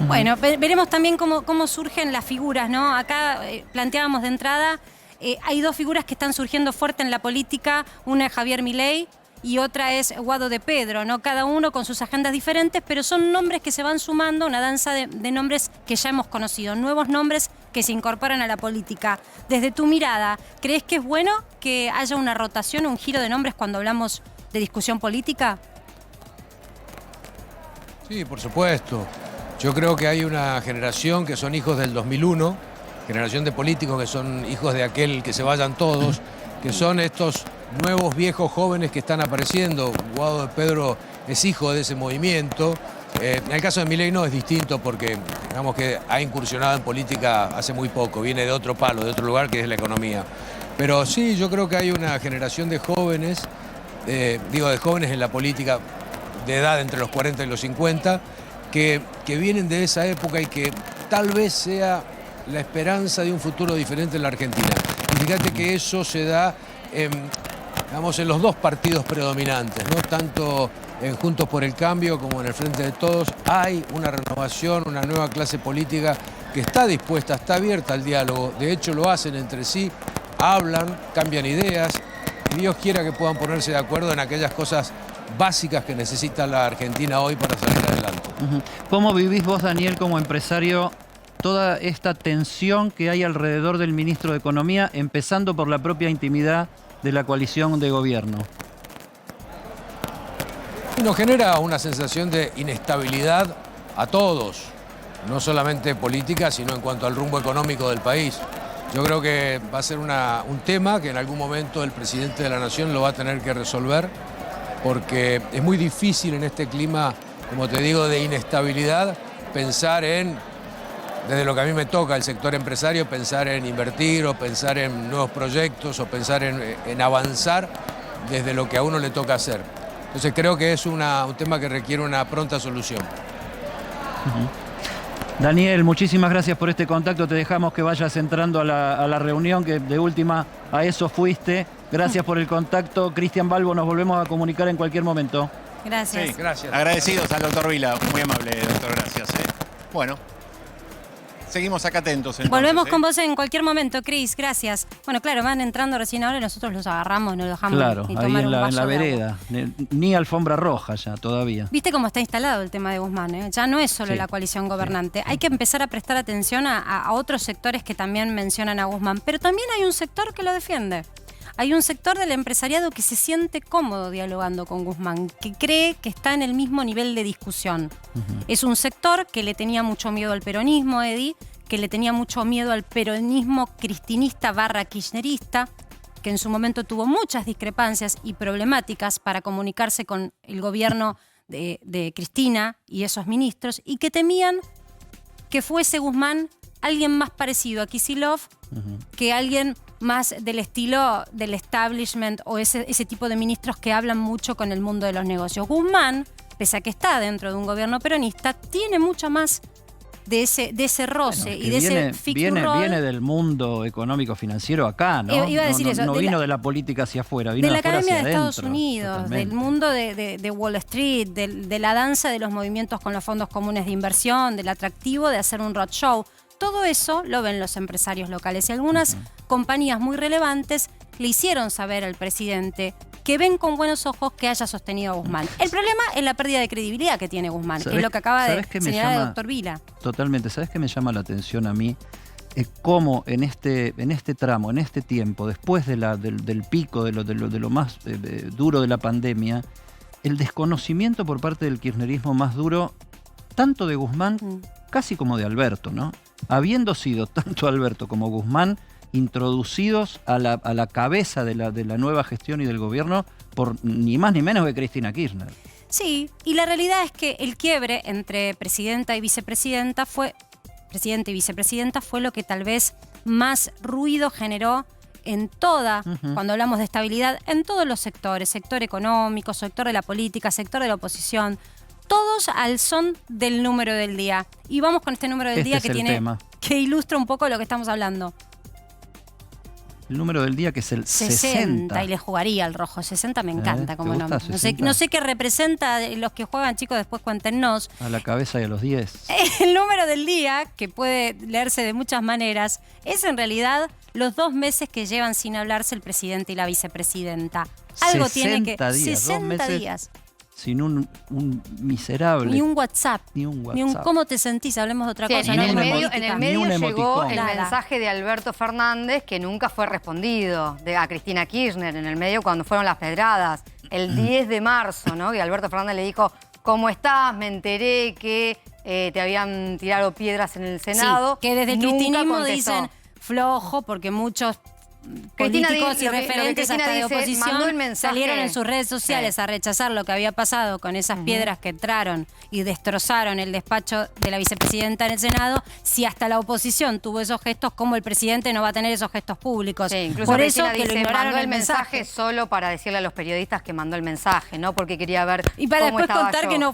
Bueno, veremos también cómo surgen las figuras, ¿no? Acá planteábamos de entrada, hay 2 figuras que están surgiendo fuerte en la política, una es Javier Milei y otra es Guado de Pedro, ¿no? Cada uno con sus agendas diferentes, pero son nombres que se van sumando, una danza de nombres que ya hemos conocido, nuevos nombres que se incorporan a la política. Desde tu mirada, ¿crees que es bueno que haya una rotación, un giro de nombres cuando hablamos de discusión política? Sí, por supuesto. Yo creo que hay una generación que son hijos del 2001 generación de políticos que son hijos de aquel que se vayan todos, que son estos nuevos viejos jóvenes que están apareciendo. Guado de Pedro es hijo de ese movimiento. En el caso de Milei no es distinto porque, digamos que ha incursionado en política hace muy poco, viene de otro palo, de otro lugar que es la economía. Pero sí, yo creo que hay una generación de jóvenes, de jóvenes en la política de edad entre los 40 y los 50, que vienen de esa época y que tal vez sea la esperanza de un futuro diferente en la Argentina. Y fíjate que eso se da en los dos partidos predominantes, ¿no? Tanto en Juntos por el Cambio como en el Frente de Todos. Hay una renovación, una nueva clase política que está dispuesta, está abierta al diálogo. De hecho, lo hacen entre sí, hablan, cambian ideas. Y Dios quiera que puedan ponerse de acuerdo en aquellas cosas básicas que necesita la Argentina hoy para salir adelante. ¿Cómo vivís vos, Daniel, como empresario, toda esta tensión que hay alrededor del ministro de Economía, empezando por la propia intimidad de la coalición de gobierno? Y nos genera una sensación de inestabilidad a todos, no solamente política, sino en cuanto al rumbo económico del país. Yo creo que va a ser un tema que en algún momento el presidente de la Nación lo va a tener que resolver, porque es muy difícil en este clima, como te digo, de inestabilidad, pensar desde lo que a mí me toca, el sector empresario, pensar en invertir o pensar en nuevos proyectos o pensar en avanzar desde lo que a uno le toca hacer. Entonces creo que es un tema que requiere una pronta solución. Daniel, muchísimas gracias por este contacto. Te dejamos que vayas entrando a la reunión, que de última a eso fuiste. Gracias por el contacto. Cristian Balbo, nos volvemos a comunicar en cualquier momento. Gracias. Sí, gracias. Agradecidos al doctor Vila. Muy amable, doctor. Gracias. Bueno. Seguimos acá atentos. Entonces, volvemos con vos en cualquier momento, Cris. Gracias. Bueno, claro, van entrando recién ahora y nosotros los agarramos, no los dejamos ni tomar ahí un vaso en la de vereda. Ni alfombra roja ya todavía. ¿Viste cómo está instalado el tema de Guzmán? Ya no es solo la coalición gobernante. Hay que empezar a prestar atención a otros sectores que también mencionan a Guzmán. Pero también hay un sector que lo defiende. Hay un sector del empresariado que se siente cómodo dialogando con Guzmán, que cree que está en el mismo nivel de discusión. Es un sector que le tenía mucho miedo al peronismo, Eddie, que le tenía mucho miedo al peronismo cristinista / kirchnerista, que en su momento tuvo muchas discrepancias y problemáticas para comunicarse con el gobierno de Cristina y esos ministros, y que temían que fuese Guzmán alguien más parecido a Kicillof que alguien más del estilo del establishment o ese tipo de ministros que hablan mucho con el mundo de los negocios. Guzmán, pese a que está dentro de un gobierno peronista, tiene mucho más de ese roce y de ese viene del mundo económico financiero acá, ¿no? Iba a decir eso. No vino de la política hacia afuera, vino de la afuera Academia hacia de Estados adentro, Unidos, totalmente. del mundo de Wall Street, de la danza de los movimientos con los fondos comunes de inversión, del atractivo de hacer un roadshow. Todo eso lo ven los empresarios locales y algunas compañías muy relevantes le hicieron saber al presidente que ven con buenos ojos que haya sostenido a Guzmán. El problema es la pérdida de credibilidad que tiene Guzmán, que es lo que acaba de señalar el doctor Vila. Totalmente. ¿Sabes qué me llama la atención a mí? Cómo en este tramo, en este tiempo, después del pico, de lo más duro de la pandemia, el desconocimiento por parte del kirchnerismo más duro, tanto de Guzmán casi como de Alberto, ¿no? Habiendo sido tanto Alberto como Guzmán introducidos a la cabeza de la nueva gestión y del gobierno por ni más ni menos que Cristina Kirchner. Sí, y la realidad es que el quiebre entre presidenta y vicepresidenta presidente y vicepresidenta fue lo que tal vez más ruido generó en cuando hablamos de estabilidad, en todos los sectores, sector económico, sector de la política, sector de la oposición, todos al son del número del día. Y vamos con este número del día que ilustra un poco lo que estamos hablando. El número del día que es el 60. Y le jugaría al rojo. 60 me encanta como nombre. No sé qué representa. Los que juegan, chicos, después cuéntenos. A la cabeza y a los 10. El número del día, que puede leerse de muchas maneras, es en realidad los 2 meses que llevan sin hablarse el presidente y la vicepresidenta. Algo tiene que... 60 días. Sin un miserable... Ni un WhatsApp. Ni un ¿cómo te sentís? Hablemos de otra cosa. En el medio llegó emoticón. el mensaje de Alberto Fernández que nunca fue respondido a Cristina Kirchner. En el medio cuando fueron las pedradas. El 10 de marzo, ¿no? Y Alberto Fernández le dijo, ¿cómo estás? Me enteré que te habían tirado piedras en el Senado. Sí, que desde el Nunca cristinismo contestó. dicen flojo porque muchos Cristina políticos y lo que referentes Cristina hasta de dice, oposición mandó el mensaje. salieron en sus redes sociales a rechazar lo que había pasado con esas piedras que entraron y destrozaron el despacho de la vicepresidenta en el Senado. Si hasta la oposición tuvo esos gestos, ¿cómo el presidente no va a tener esos gestos públicos? Sí, incluso por eso Cristina que lo dice, ignoraron mandó el mensaje solo para decirle a los periodistas que mandó el mensaje, no porque quería ver Y para cómo después estaba contar yo. que no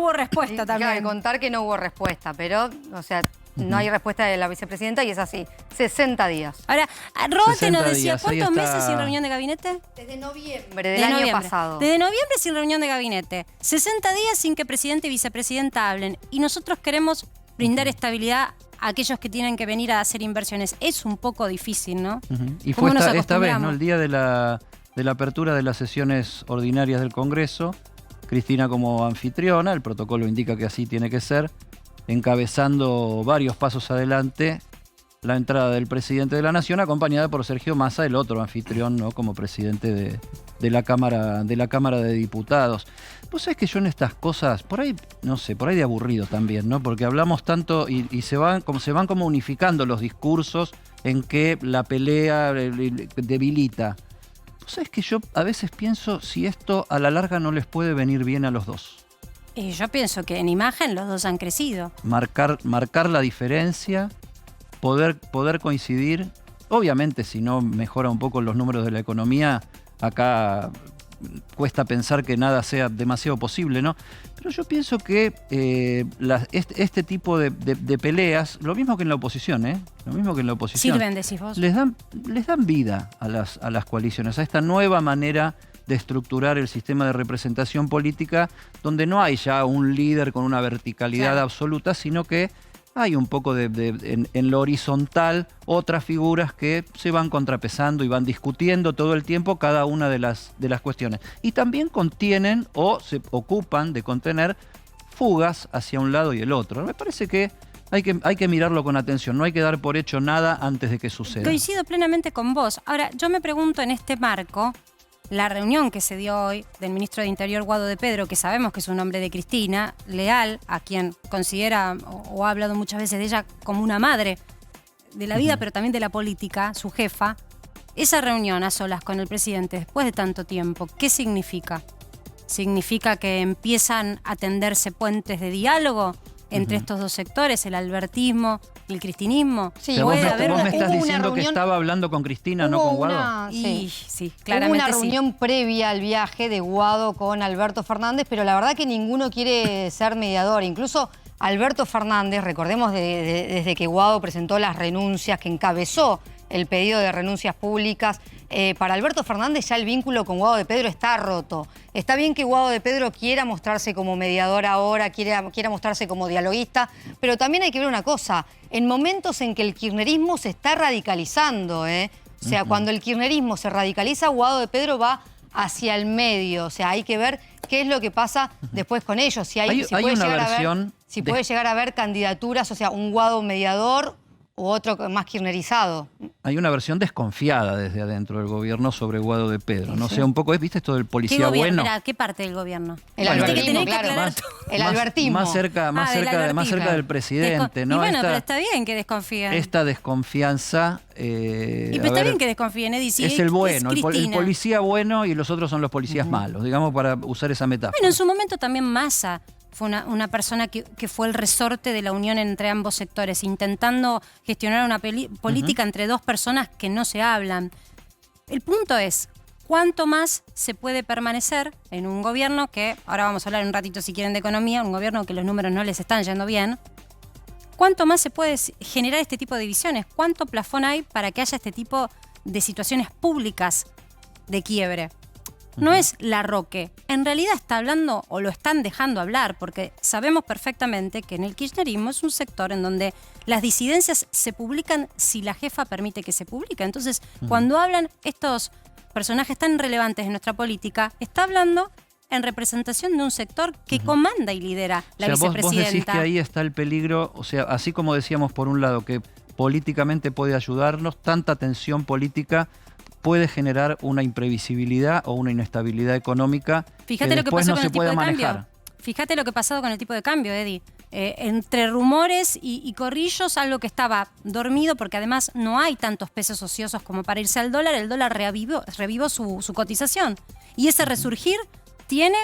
hubo respuesta Y, también. Claro, contar que no hubo respuesta, pero, o sea, no hay respuesta de la vicepresidenta y es así, 60 días. Ahora, Rote 60 nos decía, días, ahí ¿cuántos está. meses sin reunión de gabinete? Desde noviembre del De año noviembre. pasado. Desde noviembre sin reunión de gabinete. 60 días sin que presidente y vicepresidenta hablen. Y nosotros queremos brindar estabilidad a aquellos que tienen que venir a hacer inversiones. Es un poco difícil, ¿no? Y ¿Cómo fue nos esta vez, ¿no? acostumbramos? El día de la apertura de las sesiones ordinarias del Congreso, Cristina como anfitriona, el protocolo indica que así tiene que ser, encabezando varios pasos adelante la entrada del presidente de la Nación, acompañada por Sergio Massa, el otro anfitrión, ¿no? Como presidente de la Cámara de Diputados. Vos sabés que yo en estas cosas, por ahí, no sé, por ahí de aburrido también, ¿no? Porque hablamos tanto y se van como unificando los discursos en que la pelea debilita. Vos sabés que yo a veces pienso si esto a la larga no les puede venir bien a los dos. Y yo pienso que en imagen los dos han crecido. Marcar la diferencia, poder coincidir. Obviamente, si no mejora un poco los números de la economía, acá cuesta pensar que nada sea demasiado posible, ¿no? Pero yo pienso que este tipo de peleas, lo mismo que en la oposición, Lo mismo que en la oposición. Sirven, decís vos. Les dan vida a las coaliciones, a esta nueva manera de estructurar el sistema de representación política, donde no hay ya un líder con una verticalidad absoluta, sino que hay un poco en lo horizontal otras figuras que se van contrapesando y van discutiendo todo el tiempo cada una de las cuestiones. Y también contienen o se ocupan de contener fugas hacia un lado y el otro. Me parece que hay que mirarlo con atención, no hay que dar por hecho nada antes de que suceda. Coincido plenamente con vos. Ahora, yo me pregunto en este marco, la reunión que se dio hoy del ministro de Interior, Guado de Pedro, que sabemos que es un hombre de Cristina, leal, a quien considera o ha hablado muchas veces de ella como una madre de la vida, pero también de la política, su jefa. Esa reunión a solas con el presidente después de tanto tiempo, ¿qué significa? ¿Significa que empiezan a tenderse puentes de diálogo entre estos dos sectores, el albertismo y el cristinismo? Sí, O sea, vos me estás hubo una diciendo que reunión- estaba hablando con Cristina, no con Guado. Sí, Hubo claramente una reunión previa al viaje de Guado con Alberto Fernández, pero la verdad que ninguno quiere ser mediador. Incluso Alberto Fernández, recordemos desde que Guado presentó las renuncias, que encabezó el pedido de renuncias públicas, para Alberto Fernández ya el vínculo con Guado de Pedro está roto. Está bien que Guado de Pedro quiera mostrarse como mediador ahora, quiera mostrarse como dialoguista, pero también hay que ver una cosa, en momentos en que el kirchnerismo se está radicalizando, O sea, cuando el kirchnerismo se radicaliza, Guado de Pedro va hacia el medio. O sea, hay que ver qué es lo que pasa después con ellos. Si Hay puede una llegar versión puede llegar a haber candidaturas, o sea, un Guado mediador u otro más kirchnerizado. Hay una versión desconfiada desde adentro del gobierno sobre Guado de Pedro. No sé, un poco, ¿viste esto del ¿Qué policía gobierno? bueno? Mirá, ¿qué parte del gobierno? El Bueno, albertismo, tenés que claro. aclarar El albertismo. Más cerca del más albertismo. cerca del presidente, ¿no? Y bueno, pero está bien que desconfíen. Esta desconfianza. Y pero está bien que desconfíen, Edi. Si es el bueno, el Cristina. policía bueno y los otros son los policías malos, digamos, para usar esa metáfora. Bueno, en su momento también Massa fue una persona que fue el resorte de la unión entre ambos sectores, intentando gestionar una política entre dos personas que no se hablan. El punto es, ¿cuánto más se puede permanecer en un gobierno que, ahora vamos a hablar un ratito si quieren de economía, un gobierno que los números no les están yendo bien? ¿Cuánto más se puede generar este tipo de divisiones? ¿Cuánto plafón hay para que haya este tipo de situaciones públicas de quiebre? No es Larroque. En realidad está hablando o lo están dejando hablar porque sabemos perfectamente que en el kirchnerismo es un sector en donde las disidencias se publican si la jefa permite que se publique. Entonces, cuando hablan estos personajes tan relevantes en nuestra política, está hablando en representación de un sector que comanda y lidera la vicepresidenta. Vos decís que ahí está el peligro, o sea, así como decíamos por un lado que políticamente puede ayudarnos, tanta tensión política puede generar una imprevisibilidad o una inestabilidad económica Fíjate que lo que después pasó no con se el tipo puede de manejar. cambio. Fíjate lo que ha pasado con el tipo de cambio, Edi. entre rumores y corrillos, algo que estaba dormido, porque además no hay tantos pesos ociosos como para irse al dólar. El dólar revivó su cotización. Y ese resurgir tiene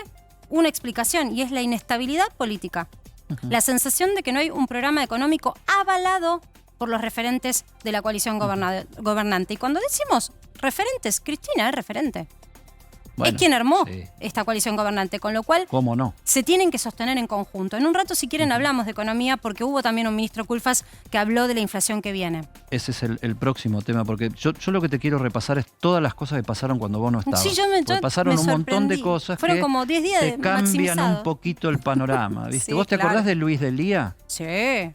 una explicación, y es la inestabilidad política. La sensación de que no hay un programa económico avalado por los referentes de la coalición gobernante. Y cuando decimos referentes, Cristina es referente. Bueno, es quien armó sí. esta coalición gobernante, con lo cual ¿Cómo no? se tienen que sostener en conjunto. En un rato, si quieren, hablamos de economía, porque hubo también un ministro Culfas que habló de la inflación que viene. Ese es el próximo tema, porque yo lo que te quiero repasar es todas las cosas que pasaron cuando vos no estabas. Sí, Porque pasaron me un montón de sorprendí. cosas Fueron que como 10 días te de cambian maximizado. un poquito el panorama, ¿viste? Sí, ¿Vos te claro. acordás de Luis Delía? Sí.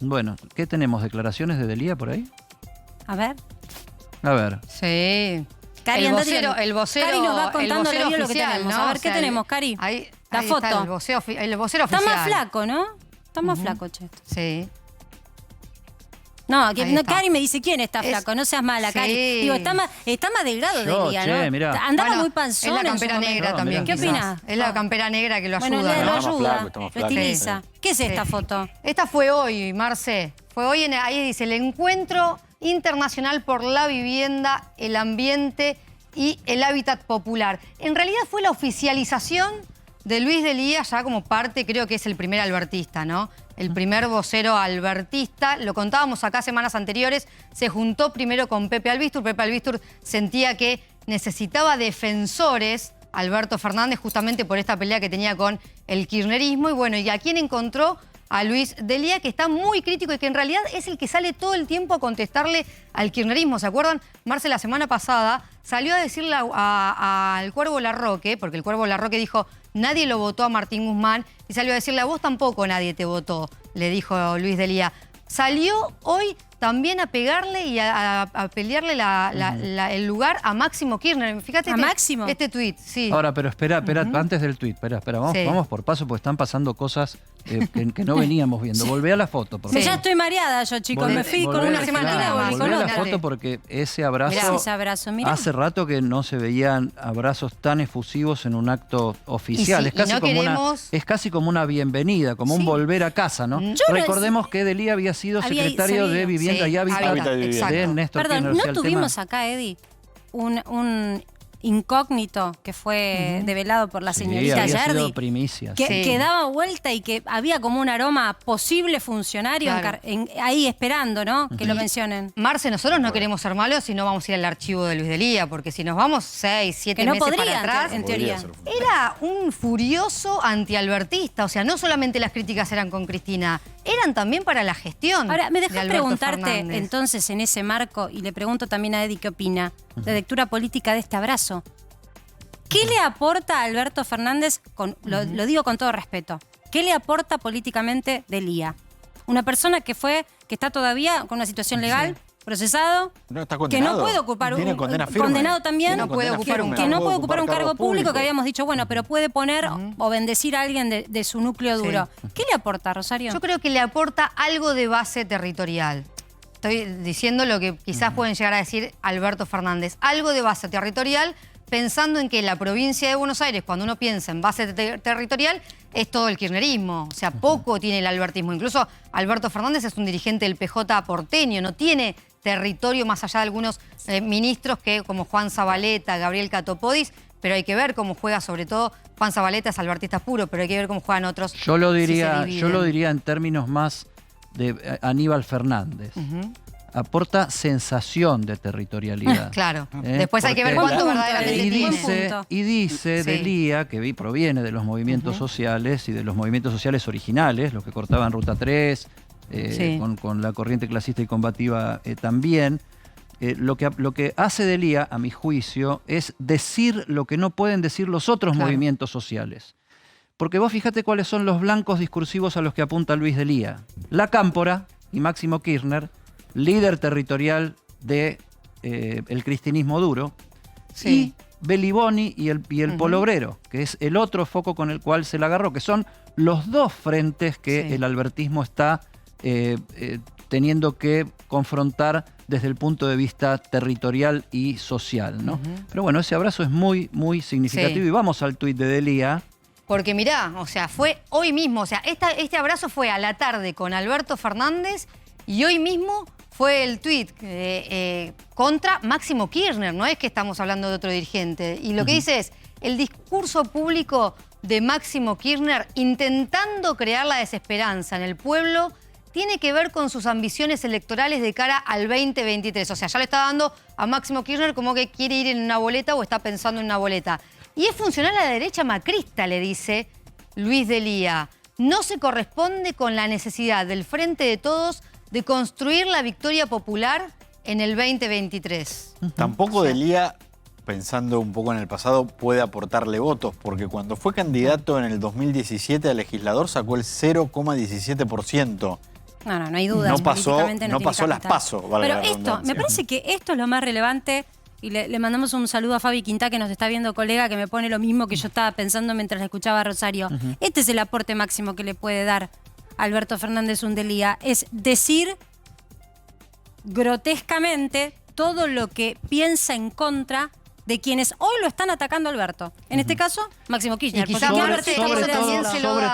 Bueno, ¿qué tenemos? ¿Declaraciones de Delía por ahí? A ver. A ver. Sí. Cari, el andá vocero, tirando. el vocero, Cari nos va el contando vocero lo que oficial, tenemos. ¿no? A ver, O ¿qué sea, tenemos, Cari? Ahí La está foto. el vocero oficial. Está más flaco, ¿no? Está más flaco, che. Sí. No, Ahí está. Cari me dice quién está Es- flaco, no seas mala, Sí. Cari. Digo, está más delgado Yo, de día, che, ¿no? mirá. Andaba Bueno, muy panzón es la en su campera momento. negra No, también. mirá. ¿Qué quizás. opinás? Es la campera negra que lo Bueno, ayuda, lo ¿no? Estamos ayuda, flacos, estamos lo flacos. estiliza. ¿Qué es esta foto? Esta fue hoy, Marce. Fue hoy, ahí dice, el Encuentro Internacional por la Vivienda, el Ambiente y el Hábitat Popular. En realidad fue la oficialización de Luis Delía ya como parte, creo que es el primer albertista, ¿no? El primer vocero albertista. Lo contábamos acá semanas anteriores. Se juntó primero con Pepe Albistur. Pepe Albistur sentía que necesitaba defensores, Alberto Fernández, justamente por esta pelea que tenía con el kirchnerismo. Y bueno, ¿y a quién encontró? A Luis Delía, que está muy crítico y que en realidad es el que sale todo el tiempo a contestarle al kirchnerismo. ¿Se acuerdan? Marce, la semana pasada salió a decirle al Cuervo Larroque, porque el Cuervo Larroque dijo, nadie lo votó a Martín Guzmán, y salió a decirle, a vos tampoco nadie te votó, le dijo Luis Delía. Salió hoy también a pegarle y a pelearle el lugar a Máximo Kirchner. Fíjate ¿A Máximo? este tuit, sí. Ahora, pero espera, antes del tuit, espera, Sí. vamos por paso, porque están pasando cosas que no veníamos viendo. Volvé a la foto, por favor. Ya estoy mareada yo, chicos. Volvé- Me fui con volvé- una semana claro, y volví volvé con a la otra. foto porque ese Mirá abrazo... ese abrazo, mirá. Hace rato que no se veían abrazos tan efusivos en un acto oficial. Y Es casi, no como queremos- es casi como una bienvenida, como un Sí. volver a casa, ¿no? Yo no- Recordemos que Delía había sido Había secretario de salido. Vivienda Sí, y Hábitat Hábitat, de exacto. Néstor Perdón, Kirchner. O ¿no sea, el tuvimos tema- acá, Eddie, un incógnito que fue develado por la Sí, señorita había sido Yardi? primicia. Que, Sí. que daba vuelta y que había como un aroma posible funcionario Claro. ahí esperando, ¿no? Que lo mencionen. Marce, nosotros no queremos ser malos y no vamos a ir al archivo de Luis Delía, porque si nos vamos 6, 7 Que no meses para podría, atrás, en teoría. era un furioso antialbertista. O sea, no solamente las críticas eran con Cristina, eran también para la gestión. Ahora, me de dejas Alberto preguntarte Fernández. entonces en ese marco, y le pregunto también a Eddie qué opina, de lectura política de este abrazo. ¿Qué le aporta a Alberto Fernández, lo digo con todo respeto, qué le aporta políticamente Delía? Una persona que está todavía con una situación legal, procesado, No está que condenado. no puede ocupar Tiene condena firme. condenado también, Que no puede ocupar un que no puede ocupar un cargo público, que habíamos dicho, bueno, pero puede poner o bendecir a alguien de su núcleo duro. ¿Qué le aporta, Rosario? Yo creo que le aporta algo de base territorial. Estoy diciendo lo que quizás pueden llegar a decir Alberto Fernández. Algo de base territorial, pensando en que la provincia de Buenos Aires, cuando uno piensa en base territorial, es todo el kirchnerismo. O sea, poco tiene el albertismo. Incluso Alberto Fernández es un dirigente del PJ porteño, no tiene territorio más allá de algunos ministros como Juan Zabaleta, Gabriel Catopodis, pero hay que ver cómo juega, sobre todo Juan Zabaleta es albertista puro, pero hay que ver cómo juegan otros. Yo lo si se diría, dividen. en términos más de Aníbal Fernández. Aporta sensación de territorialidad. Claro. ¿Eh? Después hay que ver Porque- cuánto Buen punto, verdaderamente Y Buen tiene. dice, punto. y dice Sí. Delía, que proviene de los movimientos sociales y de los movimientos sociales originales, los que cortaban Ruta 3, Sí. con la corriente clasista y combativa también. Lo que hace Delía, a mi juicio, es decir lo que no pueden decir los otros Claro. movimientos sociales. Porque vos fíjate cuáles son los blancos discursivos a los que apunta Luis Delía. La Cámpora y Máximo Kirchner, líder territorial de el cristinismo duro, Sí. y Beliboni y el Polo Obrero, que es el otro foco con el cual se la agarró, que son los dos frentes que Sí. el albertismo está teniendo que confrontar desde el punto de vista territorial y social, ¿no? Pero bueno, ese abrazo es muy, muy significativo. Sí. Y vamos al tuit de Delía, Porque mirá, o sea, fue hoy mismo, o sea, este abrazo fue a la tarde con Alberto Fernández y hoy mismo fue el tuit contra Máximo Kirchner, no es que estamos hablando de otro dirigente. Y lo que dice es, el discurso público de Máximo Kirchner intentando crear la desesperanza en el pueblo tiene que ver con sus ambiciones electorales de cara al 2023. O sea, ya le está dando a Máximo Kirchner como que quiere ir en una boleta o está pensando en una boleta. Y es funcional a la derecha macrista, le dice Luis Delía. No se corresponde con la necesidad del Frente de Todos de construir la victoria popular en el 2023. Tampoco Delía, pensando un poco en el pasado, puede aportarle votos, porque cuando fue candidato en el 2017 a legislador sacó el 0,17%. No hay duda. No pasó las PASO. Pero esto, me parece que esto es lo más relevante. Y le mandamos un saludo a Fabi Quintá, que nos está viendo, colega, que me pone lo mismo que yo estaba pensando mientras la escuchaba a Rosario. Este es el aporte máximo que le puede dar Alberto Fernández Undelía. Es decir grotescamente todo lo que piensa en contra de quienes hoy lo están atacando a Alberto. En este caso, Máximo Kirchner. Y quizá sobre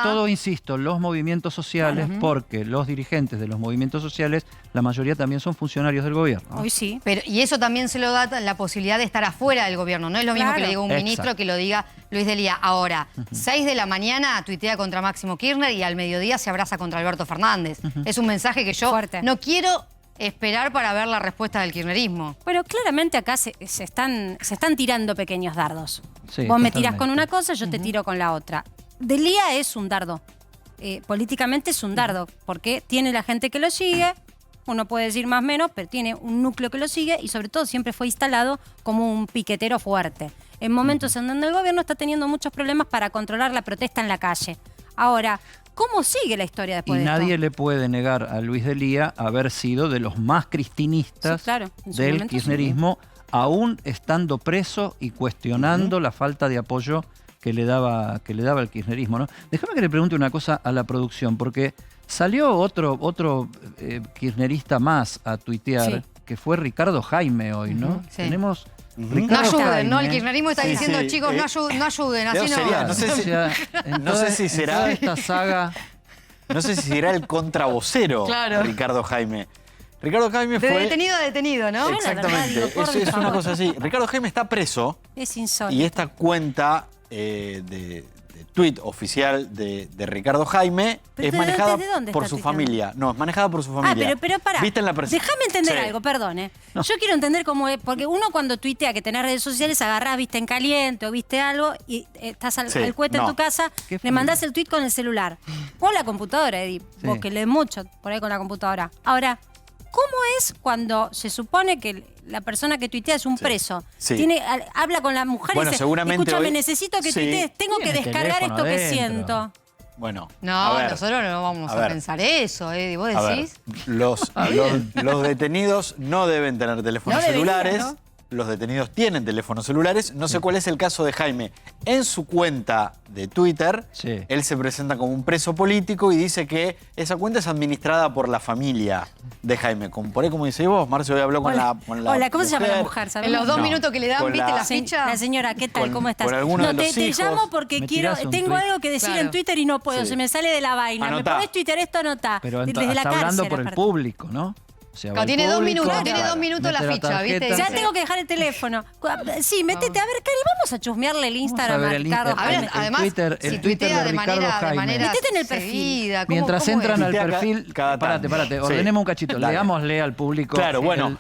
todo, insisto, los movimientos sociales, porque los dirigentes de los movimientos sociales, la mayoría también son funcionarios del gobierno. Hoy sí. Y eso también se lo da la posibilidad de estar afuera del gobierno. No es lo mismo que le diga un ministro que lo diga Luis Delía. Ahora, 6 de la mañana tuitea contra Máximo Kirchner y al mediodía se abraza contra Alberto Fernández. Es un mensaje que yo no quiero esperar para ver la respuesta del kirchnerismo. Pero claramente acá se están tirando pequeños dardos. Sí, vos me tirás con una cosa, yo te tiro con la otra. Delía es un dardo. Políticamente es un dardo, porque tiene la gente que lo sigue, uno puede decir más o menos, pero tiene un núcleo que lo sigue y sobre todo siempre fue instalado como un piquetero fuerte. En momentos en donde el gobierno está teniendo muchos problemas para controlar la protesta en la calle. Ahora, ¿cómo sigue la historia después de esto? Y nadie le puede negar a Luis Delía haber sido de los más cristinistas del kirchnerismo, aún estando preso y cuestionando la falta de apoyo que le daba el kirchnerismo, ¿no? Déjame que le pregunte una cosa a la producción, porque salió otro kirchnerista más a tuitear, que fue Ricardo Jaime hoy, ¿no? Sí. Tenemos... No ayuden, ¿no? El kirchnerismo está diciendo, chicos, no ayuden, así no. No sé si será esta saga. No sé si será el contravocero Ricardo Jaime. Ricardo Jaime fue... De detenido a detenido, ¿no? Exactamente, es una cosa así. Ricardo Jaime está preso. Es insólito. Y esta cuenta de tuit oficial de Ricardo Jaime es manejada por su familia. No, es manejada por su familia. Pero pará, ¿Viste en la déjame entender algo, perdón. No. Yo quiero entender cómo es, porque uno cuando tuitea que tenés redes sociales, agarrás, viste en caliente o viste algo y estás al cohete en tu casa, le mandás el tuit con el celular. O la computadora, Eddie, vos que lees mucho por ahí con la computadora. Ahora, ¿cómo es cuando se supone que la persona que tuitea es un preso? Habla con la mujer y dice, escúchame, necesito que tuitees, tengo que descargar esto que siento. Bueno, no, nosotros no vamos a pensar eso, Eddie. ¿Vos decís? Los detenidos no deben tener teléfonos celulares. ¿No? Los detenidos tienen teléfonos celulares. No sé cuál es el caso de Jaime. En su cuenta de Twitter, él se presenta como un preso político y dice que esa cuenta es administrada por la familia de Jaime. Por ahí, como dice vos, Marcio hoy habló con la Hola, ¿cómo se llama la mujer? En los 2 minutos que le dan, ¿viste la ficha? La señora, ¿qué tal? ¿Cómo estás? Te llamo porque tengo algo que decir en Twitter y no puedo, se me sale de la vaina. Anotá. ¿Me podés tuitear esto? Anotá. Pero desde la está cárcel, hablando por el público, ¿no? O sea, tiene 2 minutos, tiene 2 minutos la ficha, ¿viste? Ya tengo que dejar el teléfono. Sí, métete. A ver, Cari, vamos a chusmearle el Instagram a Ricardo. A ver, además, el Twitter de Ricardo Jaime. Métete en el perfil. Mientras entran al perfil, párate, ordenemos un cachito. Leámosle al público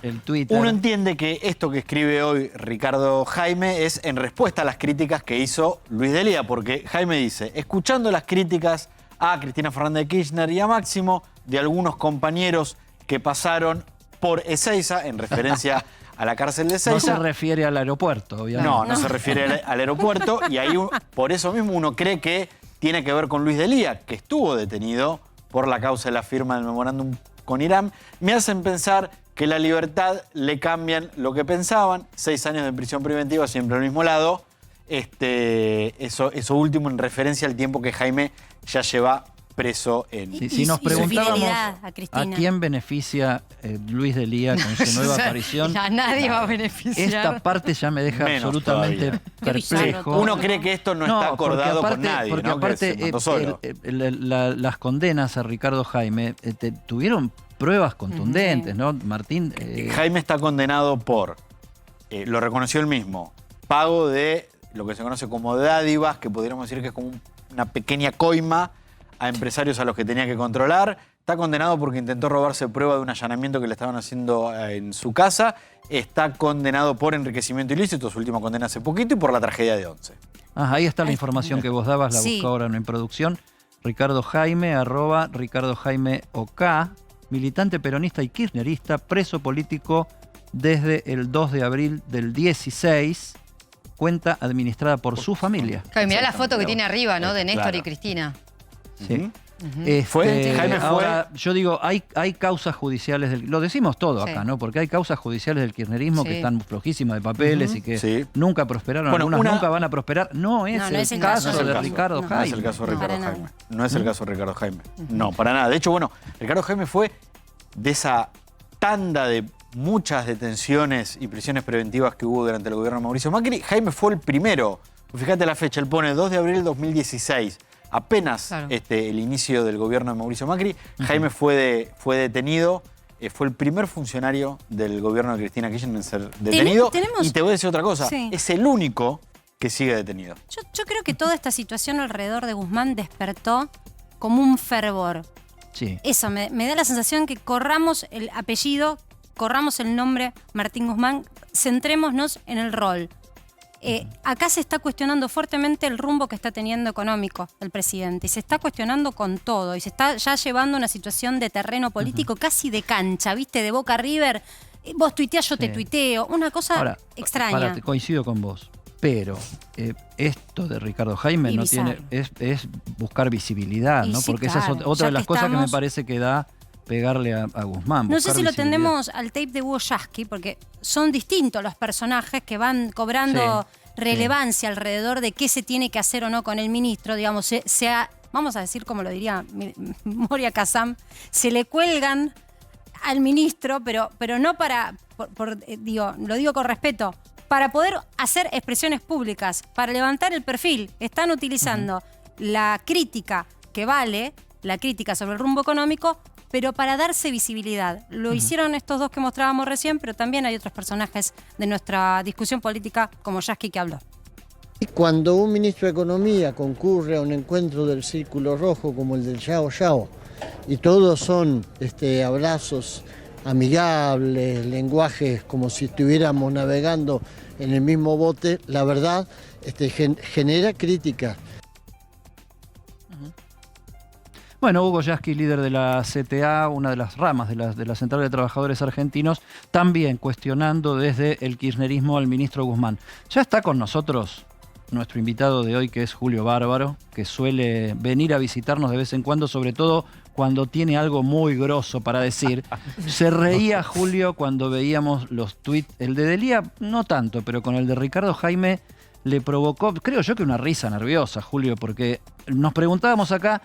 el Twitter. Uno entiende que esto que escribe hoy Ricardo Jaime es en respuesta a las críticas que hizo Luis Delía, porque Jaime dice, escuchando las críticas a Cristina Fernández de Kirchner y a Máximo de algunos compañeros que pasaron por Ezeiza, en referencia a la cárcel de Ezeiza. No se refiere al aeropuerto, obviamente. No se refiere al aeropuerto, y ahí por eso mismo uno cree que tiene que ver con Luis Delía, que estuvo detenido por la causa de la firma del memorándum con Irán. Me hacen pensar que la libertad le cambian lo que pensaban. 6 años de prisión preventiva, siempre al mismo lado. Eso último en referencia al tiempo que Jaime ya lleva preso en... Si nos y su preguntábamos fidelidad a a Cristina. quién beneficia Luis de Lía con su nueva aparición, A nadie va a beneficiar. esta parte ya me deja Menos absolutamente todavía. Qué bizarro perplejo. todo. Uno cree que esto no está acordado con nadie, porque ¿no? Que aparte se mató solo. las condenas a Ricardo Jaime tuvieron pruebas contundentes, ¿no? Martín... Jaime está condenado por, lo reconoció él mismo, pago de lo que se conoce como dádivas, que podríamos decir que es como una pequeña coima a empresarios a los que tenía que controlar. Está condenado porque intentó robarse prueba de un allanamiento que le estaban haciendo en su casa. Está condenado por enriquecimiento ilícito, su última condena hace poquito, y por la tragedia de Once. ahí está la información que vos dabas, la Sí. busco ahora en producción. Ricardo Jaime, @Ricardo Jaime OK, militante peronista y kirchnerista, preso político desde el 2 de abril del 16, cuenta administrada por su familia. Claro, mirá la foto que tiene arriba, ¿no? De Néstor Claro. y Cristina. Sí. Jaime fue- Ahora, yo digo, hay causas judiciales, lo decimos todo Sí. acá, ¿no? Porque hay causas judiciales del kirchnerismo Sí. que están flojísimas de papeles y que Sí. nunca prosperaron, Bueno, algunas nunca van a prosperar. No es, No, el, no es el caso caso. de No, Ricardo no. Jaime. No es el caso de No, Ricardo para Jaime. nada. No es el caso de Ricardo Jaime. No, para nada. De hecho, bueno, Ricardo Jaime fue de esa tanda de muchas detenciones y prisiones preventivas que hubo durante el gobierno de Mauricio Macri. Jaime fue el primero. Fíjate la fecha, él pone 2 de abril de 2016. Apenas Claro. el inicio del gobierno de Mauricio Macri, Jaime fue detenido. Fue el primer funcionario del gobierno de Cristina Kirchner en ser detenido. tenemos- Y te voy a decir otra cosa. Sí. Es el único que sigue detenido. Yo creo que toda esta situación alrededor de Guzmán despertó como un fervor. Sí. Eso, me da la sensación que corramos el apellido, corramos el nombre Martín Guzmán, centrémonos en el rol. Acá se está cuestionando fuertemente el rumbo que está teniendo económico el presidente y se está cuestionando con todo y se está ya llevando una situación de terreno político casi de cancha, ¿viste? De Boca River, vos tuiteás, yo te Sí. tuiteo, una cosa Ahora, extraña. parate, coincido con vos. Pero esto de Ricardo Jaime Y no bizarro. tiene, es buscar visibilidad, Y ¿no? sí, Porque esa claro. es otra Ya de las que cosas que me estamos- parece que da pegarle a Guzmán. No sé buscar si lo visibilidad. tendremos al tape de Hugo Yasky, porque son distintos los personajes que van cobrando Sí, relevancia alrededor de qué se tiene que hacer o no con el ministro. Digamos, vamos a decir como lo diría Moria Kazam, se le cuelgan al ministro, pero no lo digo con respeto, para poder hacer expresiones públicas, para levantar el perfil. Están utilizando la crítica que vale, la crítica sobre el rumbo económico, pero para darse visibilidad. Lo hicieron estos dos que mostrábamos recién, pero también hay otros personajes de nuestra discusión política, como Yasky, que habló. Cuando un ministro de Economía concurre a un encuentro del Círculo Rojo como el del Yao Yao, y todos son abrazos amigables, lenguajes como si estuviéramos navegando en el mismo bote, la verdad genera críticas. Bueno, Hugo Yasky, líder de la CTA, una de las ramas de la Central de Trabajadores Argentinos, también cuestionando desde el kirchnerismo al ministro Guzmán. Ya está con nosotros nuestro invitado de hoy, que es Julio Bárbaro, que suele venir a visitarnos de vez en cuando, sobre todo cuando tiene algo muy grosso para decir. Se reía Julio cuando veíamos los tuits. El de Delía no tanto, pero con el de Ricardo Jaime le provocó, creo yo, que una risa nerviosa, Julio, porque nos preguntábamos acá...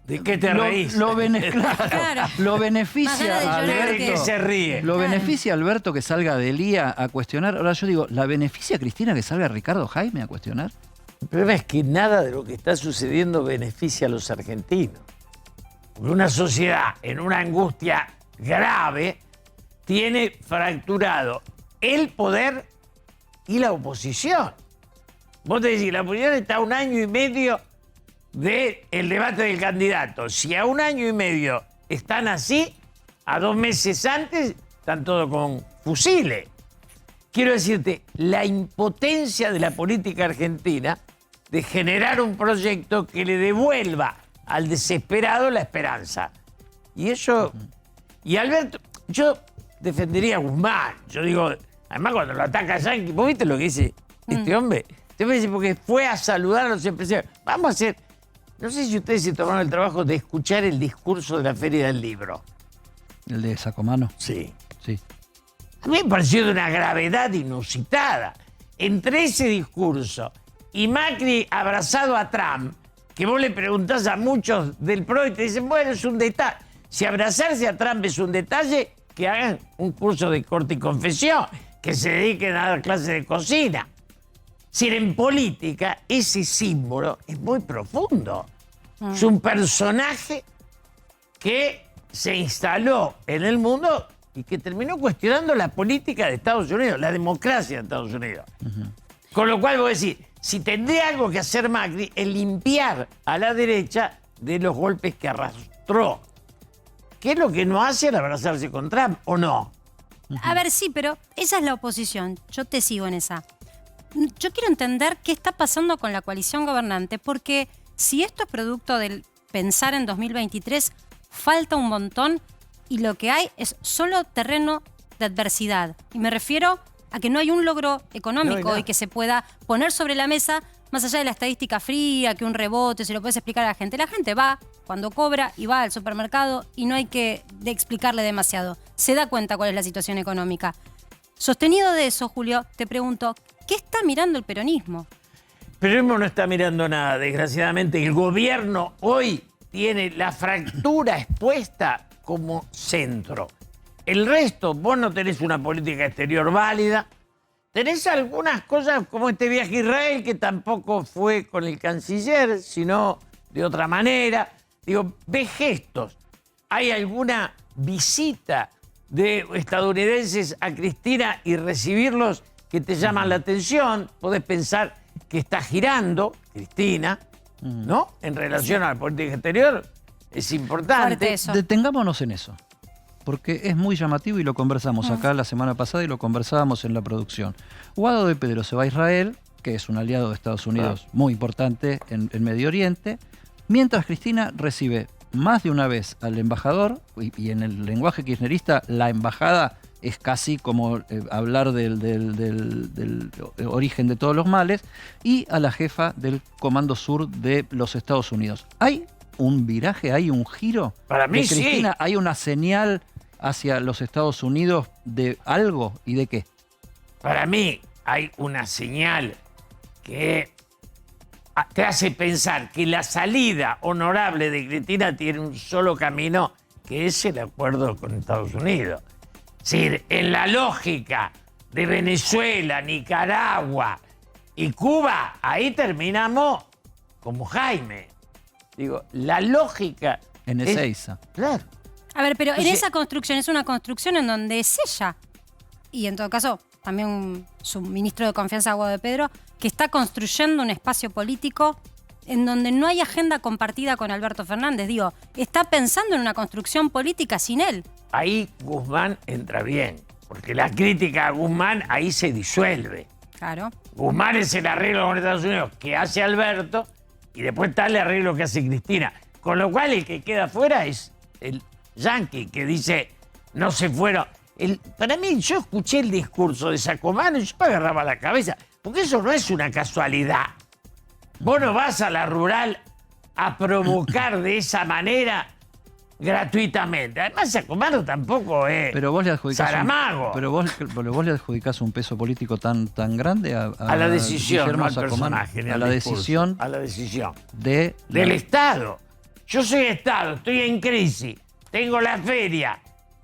¿De qué te reís? Lo Claro. Más beneficia ganas de a llorar ¿De que- qué se ríe? Lo beneficia a Alberto que salga de Lía a cuestionar. Ahora yo digo, ¿la beneficia a Cristina que salga Ricardo Jaime a cuestionar? El problema es que nada de lo que está sucediendo beneficia a los argentinos. Porque una sociedad en una angustia grave tiene fracturado el poder y la oposición. Vos te decís, la oposición está a 1 año y medio del debate del candidato. Si a 1 año y medio están así, a 2 meses antes están todos con fusiles. Quiero decirte, la impotencia de la política argentina de generar un proyecto que le devuelva al desesperado la esperanza. Y eso... Y Alberto, yo defendería a Guzmán. Yo digo, además cuando lo ataca Yankee, ¿vos viste lo que dice este hombre? Te voy a decir, porque fue a saludar a los empresarios. Vamos a hacer... No sé si ustedes se tomaron el trabajo de escuchar el discurso de la Feria del Libro. El de Sacomano. Sí. Sí. A mí me pareció de una gravedad inusitada. Entre ese discurso y Macri abrazado a Trump, que vos le preguntás a muchos del PRO y te dicen, bueno, es un detalle. Si abrazarse a Trump es un detalle, que hagan un curso de corte y confesión, que se dediquen a dar clases de cocina. Si en política, ese símbolo es muy profundo. Es un personaje que se instaló en el mundo y que terminó cuestionando la política de Estados Unidos, la democracia de Estados Unidos. Con lo cual, vos decís, si tendría algo que hacer Macri, es limpiar a la derecha de los golpes que arrastró. ¿Qué es lo que no hace al abrazarse con Trump, o no? A ver, sí, pero esa es la oposición. Yo te sigo en esa. Yo quiero entender qué está pasando con la coalición gobernante, porque si esto es producto del pensar en 2023, falta un montón y lo que hay es solo terreno de adversidad. Y me refiero a que no hay un logro económico y que se pueda poner sobre la mesa, más allá de la estadística fría, que un rebote, se lo puedes explicar a la gente. La gente va cuando cobra y va al supermercado y no hay que explicarle demasiado. Se da cuenta cuál es la situación económica. Sostenido de eso, Julio, te pregunto, ¿qué está mirando el peronismo? El peronismo no está mirando nada, desgraciadamente. El gobierno hoy tiene la fractura expuesta como centro. El resto, vos no tenés una política exterior válida. Tenés algunas cosas como este viaje a Israel, que tampoco fue con el canciller, sino de otra manera. Digo, ves gestos. ¿Hay alguna visita de estadounidenses a Cristina y recibirlos que te llaman la atención? Podés pensar que está girando Cristina, ¿no? En relación a la política exterior. Es importante. Detengámonos en eso, porque es muy llamativo y lo conversamos acá la semana pasada y lo conversábamos en la producción. Guado de Pedro se va a Israel, que es un aliado de Estados Unidos muy importante en Medio Oriente, mientras Cristina recibe más de una vez al embajador, y en el lenguaje kirchnerista la embajada es casi como hablar del origen de todos los males, y a la jefa del Comando Sur de los Estados Unidos. ¿Hay un viraje, hay un giro? Para mí de Cristina, sí. ¿Hay una señal hacia los Estados Unidos de algo y de qué? Para mí hay una señal que te hace pensar que la salida honorable de Cristina tiene un solo camino, que es el acuerdo con Estados Unidos. Es decir, en la lógica de Venezuela, Nicaragua y Cuba, ahí terminamos como Jaime. Digo, la lógica... En Ezeiza. Claro. A ver, pero en esa construcción es una construcción en donde es ella, y en todo caso también su ministro de Confianza, Guado de Pedro, que está construyendo un espacio político en donde no hay agenda compartida con Alberto Fernández. Digo, está pensando en una construcción política sin él. Ahí Guzmán entra bien, porque la crítica a Guzmán ahí se disuelve. Claro. Guzmán es el arreglo con Estados Unidos que hace Alberto y después está el arreglo que hace Cristina. Con lo cual el que queda fuera es el yanqui que dice no se fueron. Para mí, yo escuché el discurso de Sacomano y yo me agarraba la cabeza, porque eso no es una casualidad. Vos no vas a la rural a provocar de esa manera gratuitamente. Además, Sacomano tampoco es Saramago. Pero vos le adjudicás un peso político tan grande a la decisión, Guillermo no al Sacomano, personaje, a la decisión del Estado. Yo soy Estado, estoy en crisis, tengo la feria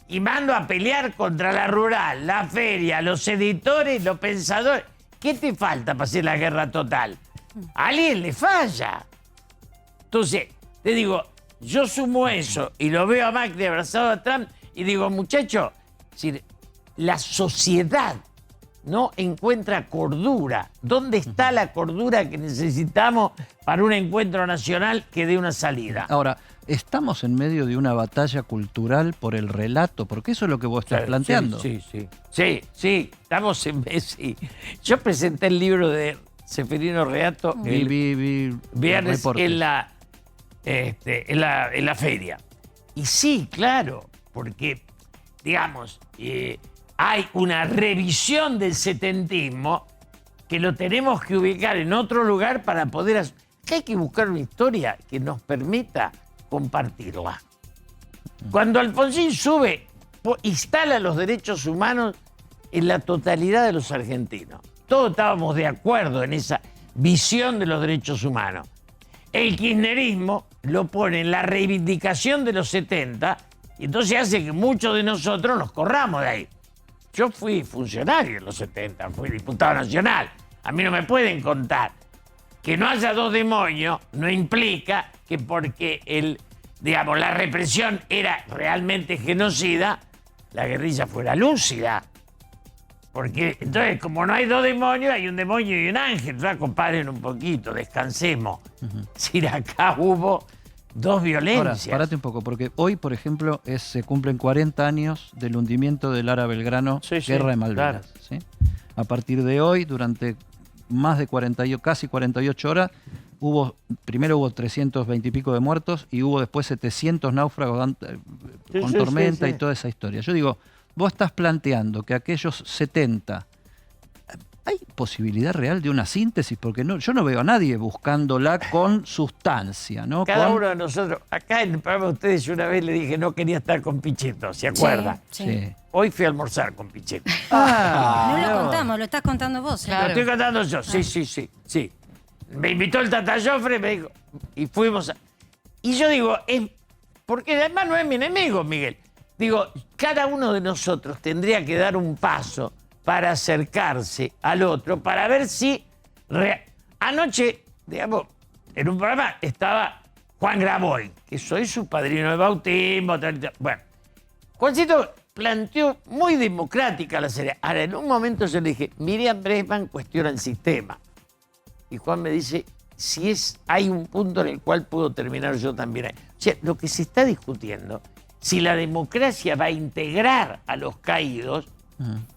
y mando a pelear contra la rural, la feria, los editores, los pensadores. ¿Qué te falta para hacer la guerra total? A alguien le falla. Entonces, te digo, yo sumo eso y lo veo a Macri abrazado a Trump y digo, muchacho, la sociedad no encuentra cordura. ¿Dónde está la cordura que necesitamos para un encuentro nacional que dé una salida? Ahora, estamos en medio de una batalla cultural por el relato, porque eso es lo que vos estás planteando. Sí, estamos en... Sí. Yo presenté el libro de Seferino Reato el viernes en la feria. Y sí, claro, porque, digamos, hay una revisión del setentismo que lo tenemos que ubicar en otro lugar para poder... Que hay que buscar una historia que nos permita compartirla. Cuando Alfonsín sube, instala los derechos humanos en la totalidad de los argentinos. Todos estábamos de acuerdo en esa visión de los derechos humanos. el kirchnerismo lo pone en la reivindicación de los 70 y entonces hace que muchos de nosotros nos corramos de ahí. Yo fui funcionario en los 70, fui diputado nacional. A mí no me pueden contar. Que no haya dos demonios no implica que porque la represión era realmente genocida, la guerrilla fuera lúcida. Porque entonces, como no hay dos demonios, hay un demonio y un ángel. Ya comparen un poquito, descansemos. Si acá hubo dos violencias. Ahora, parate un poco, porque hoy, por ejemplo, se cumplen 40 años del hundimiento del Lara Belgrano, Guerra de Malvinas. Claro. ¿Sí? A partir de hoy, durante más de casi 48 horas, primero hubo 320 y pico de muertos y hubo después 700 náufragos con tormenta y toda esa historia. Yo digo, vos estás planteando que aquellos 70, ¿hay posibilidad real de una síntesis? Porque yo no veo a nadie buscándola con sustancia, ¿no? Cada uno de nosotros, acá en el programa de ustedes, yo una vez le dije no quería estar con Pichetto, ¿se acuerdan? Sí. Hoy fui a almorzar con Pichetto. No lo contamos, lo estás contando vos. Lo estoy contando yo, sí. Me invitó el Tata Joffre, me dijo, y fuimos a... Y yo digo, porque además no es mi enemigo, Miguel. Digo, cada uno de nosotros tendría que dar un paso para acercarse al otro, para ver si... Anoche, digamos, en un programa estaba Juan Graboy, que soy su padrino de bautismo. Bueno, Juancito planteó muy democrática la serie. Ahora, en un momento yo le dije, Miriam Bregman cuestiona el sistema. Y Juan me dice, hay un punto en el cual puedo terminar yo también ahí. O sea, lo que se está discutiendo, si la democracia va a integrar a los caídos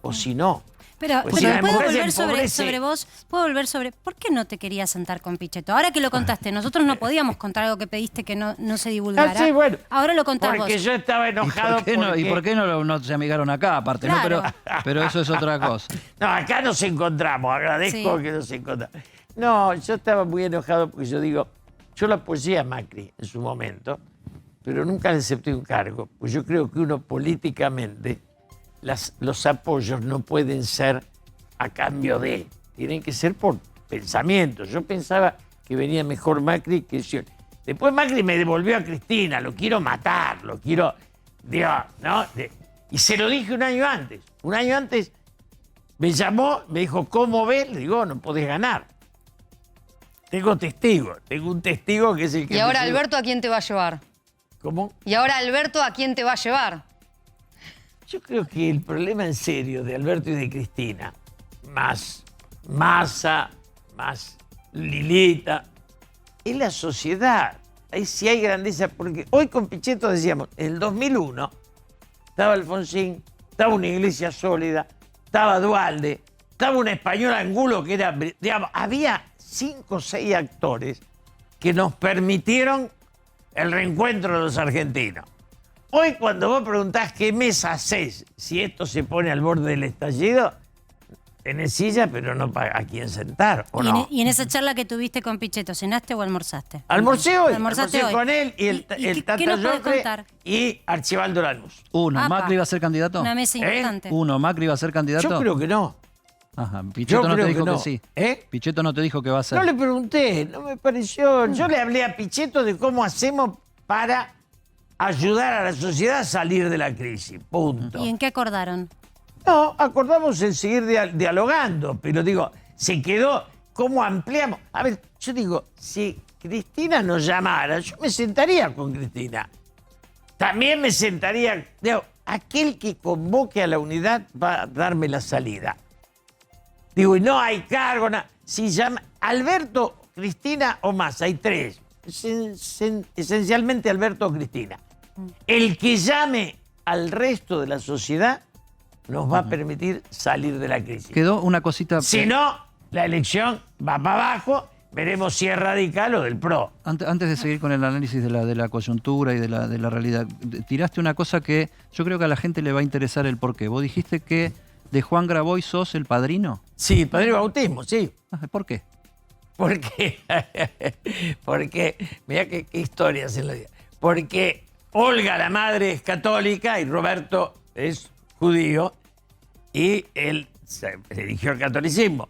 o si no. Pero Pues si la ¿puedo democracia volver sobre vos? ¿Puedo volver sobre por qué no te querías sentar con Pichetto? Ahora que lo contaste, nosotros no podíamos contar algo que pediste que no se divulgara. Sí, bueno. Ahora lo contás Porque vos. yo estaba enojado ¿Y por qué no se amigaron acá, aparte? Claro. ¿No? Pero eso es otra cosa. No, acá nos encontramos, agradezco que nos encontramos. No, yo estaba muy enojado porque yo digo, yo lo apoyé a Macri en su momento, pero nunca le acepté un cargo, pues yo creo que uno políticamente, los apoyos no pueden ser a cambio de, tienen que ser por pensamiento. Yo pensaba que venía mejor Macri que yo. Después Macri me devolvió a Cristina, lo quiero matar, lo quiero, Dios, ¿no? Y se lo dije un año antes. Un año antes me llamó, me dijo, ¿cómo ves? Le digo, no podés ganar. Tengo un testigo que es el que... ¿Y ahora Alberto a quién te va a llevar? ¿Cómo? ¿Y ahora Alberto a quién te va a llevar? Yo creo que el problema en serio de Alberto y de Cristina, más Massa, más Lilita, es la sociedad. Ahí sí hay grandeza, porque hoy con Pichetto decíamos, en el 2001 estaba Alfonsín, estaba una iglesia sólida, estaba Duhalde, estaba un español Angulo que era, digamos, había 5 o 6 actores que nos permitieron el reencuentro de los argentinos. Hoy cuando vos preguntás qué mes hacés, si esto se pone al borde del estallido, tenés silla, pero no a quién sentar, ¿o no? Y en esa charla que tuviste con Pichetto, ¿cenaste o almorzaste? Almorcé hoy. Almorzaste Almorcé hoy. con él y el ¿qué Tata nos podés Joffre contar? y Archibaldo Lanús. Apa. ¿Macri va a ser candidato? Una mesa importante. ¿Macri va a ser candidato? Yo creo que no. Ajá, Pichetto no te dijo que sí. ¿Eh? Pichetto no te dijo que va a ser. No le pregunté, no me pareció. Yo le hablé a Pichetto de cómo hacemos para ayudar a la sociedad a salir de la crisis. Punto. ¿Y en qué acordaron? No, acordamos en seguir dialogando, pero digo, se quedó, ¿cómo ampliamos? A ver, yo digo, si Cristina nos llamara, yo me sentaría con Cristina. También me sentaría, digo, aquel que convoque a la unidad va a darme la salida. Digo, y no hay cargo, nada. Si llama Alberto, Cristina o más, hay 3. Esencialmente Alberto o Cristina. El que llame al resto de la sociedad nos va a permitir salir de la crisis. Quedó una cosita... Si no, la elección va para abajo, veremos si es radical o del PRO. Antes de seguir con el análisis de la coyuntura y de la realidad, tiraste una cosa que yo creo que a la gente le va a interesar el porqué. Vos dijiste que de Juan Graboy sos el padrino. Sí, el padrino de bautismo, sí. ¿Por qué? Porque, mirá qué historias en la vida. Porque Olga, la madre, es católica y Roberto es judío y él eligió el catolicismo.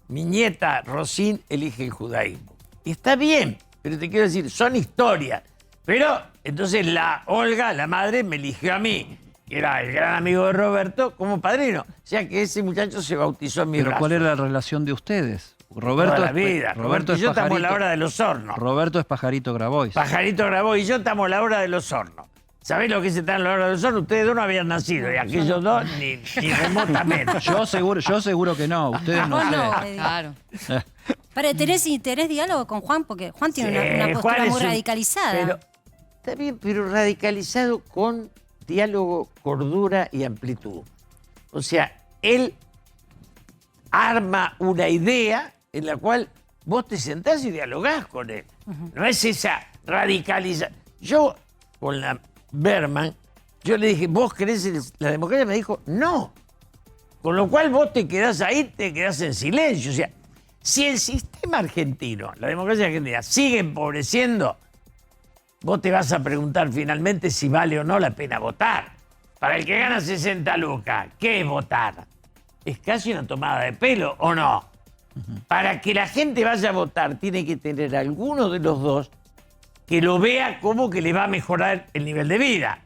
Mi nieta Rosín elige el judaísmo. Y está bien, Pero te quiero decir, son historias. Pero entonces la Olga, la madre, me eligió a mí, que era el gran amigo de Roberto, como padrino. O sea que ese muchacho se bautizó en mi Pero brazo. ¿cuál era la relación de ustedes? Toda la vida. Roberto y yo estamos a la hora de los hornos. Roberto es Pajarito Grabois. Pajarito Grabois y yo estamos a la hora de los hornos. ¿Sabés lo que es estar a la hora de los hornos? Ustedes dos no habían nacido y aquellos dos ni remotamente. Yo seguro que no, ustedes no Vos no, sé. Eddie. Claro. ¿Tenés diálogo con Juan? Porque Juan tiene Sí, una postura Juan es muy un- radicalizada. Pero, está bien, pero radicalizado con diálogo, cordura y amplitud. O sea, él arma una idea en la cual vos te sentás y dialogás con él. No es esa radicalización. Yo, con la Berman, yo le dije, ¿vos querés la democracia? Me dijo, no. Con lo cual vos te quedás ahí, te quedás en silencio. O sea, si el sistema argentino, la democracia argentina, sigue empobreciendo, vos te vas a preguntar finalmente si vale o no la pena votar. Para el que gana 60 lucas, ¿qué es votar? ¿Es casi una tomada de pelo o no? Para que la gente vaya a votar, tiene que tener alguno de los dos que lo vea como que le va a mejorar el nivel de vida.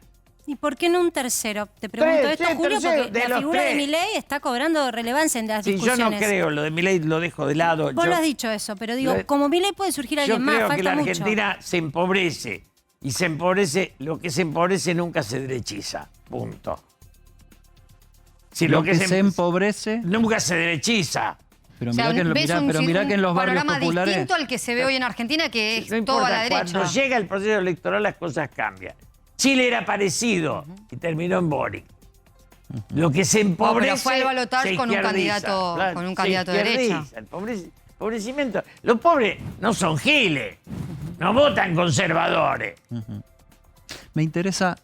¿Y por qué no un tercero? Te pregunto Tres, esto, sí, Julio, tercero, porque de la los figura de tres. Milei está cobrando relevancia en las Sí, yo discusiones. no creo, lo de Milei lo dejo de lado. Vos Yo- lo has dicho eso, pero digo, Lo- como Milei puede surgir Yo alguien más, creo que falta la mucho. Argentina se empobrece. Y se empobrece, lo que se empobrece nunca se derechiza. Punto. Si Lo que se empobrece, nunca se derechiza. pero O sea, mirá ves que en los barrios panorama populares... distinto al que se ve hoy en Argentina, que es No todo a la importa, derecha. cuando llega el proceso electoral las cosas cambian. Chile era parecido y terminó en Boric. Lo que se empobrece. pero fue al balotaje se con un izquierdiza. candidato- Claro, con un se candidato de derecha. izquierdiza. El empobrecimiento. Los pobres no son giles. No votan conservadores. Me interesa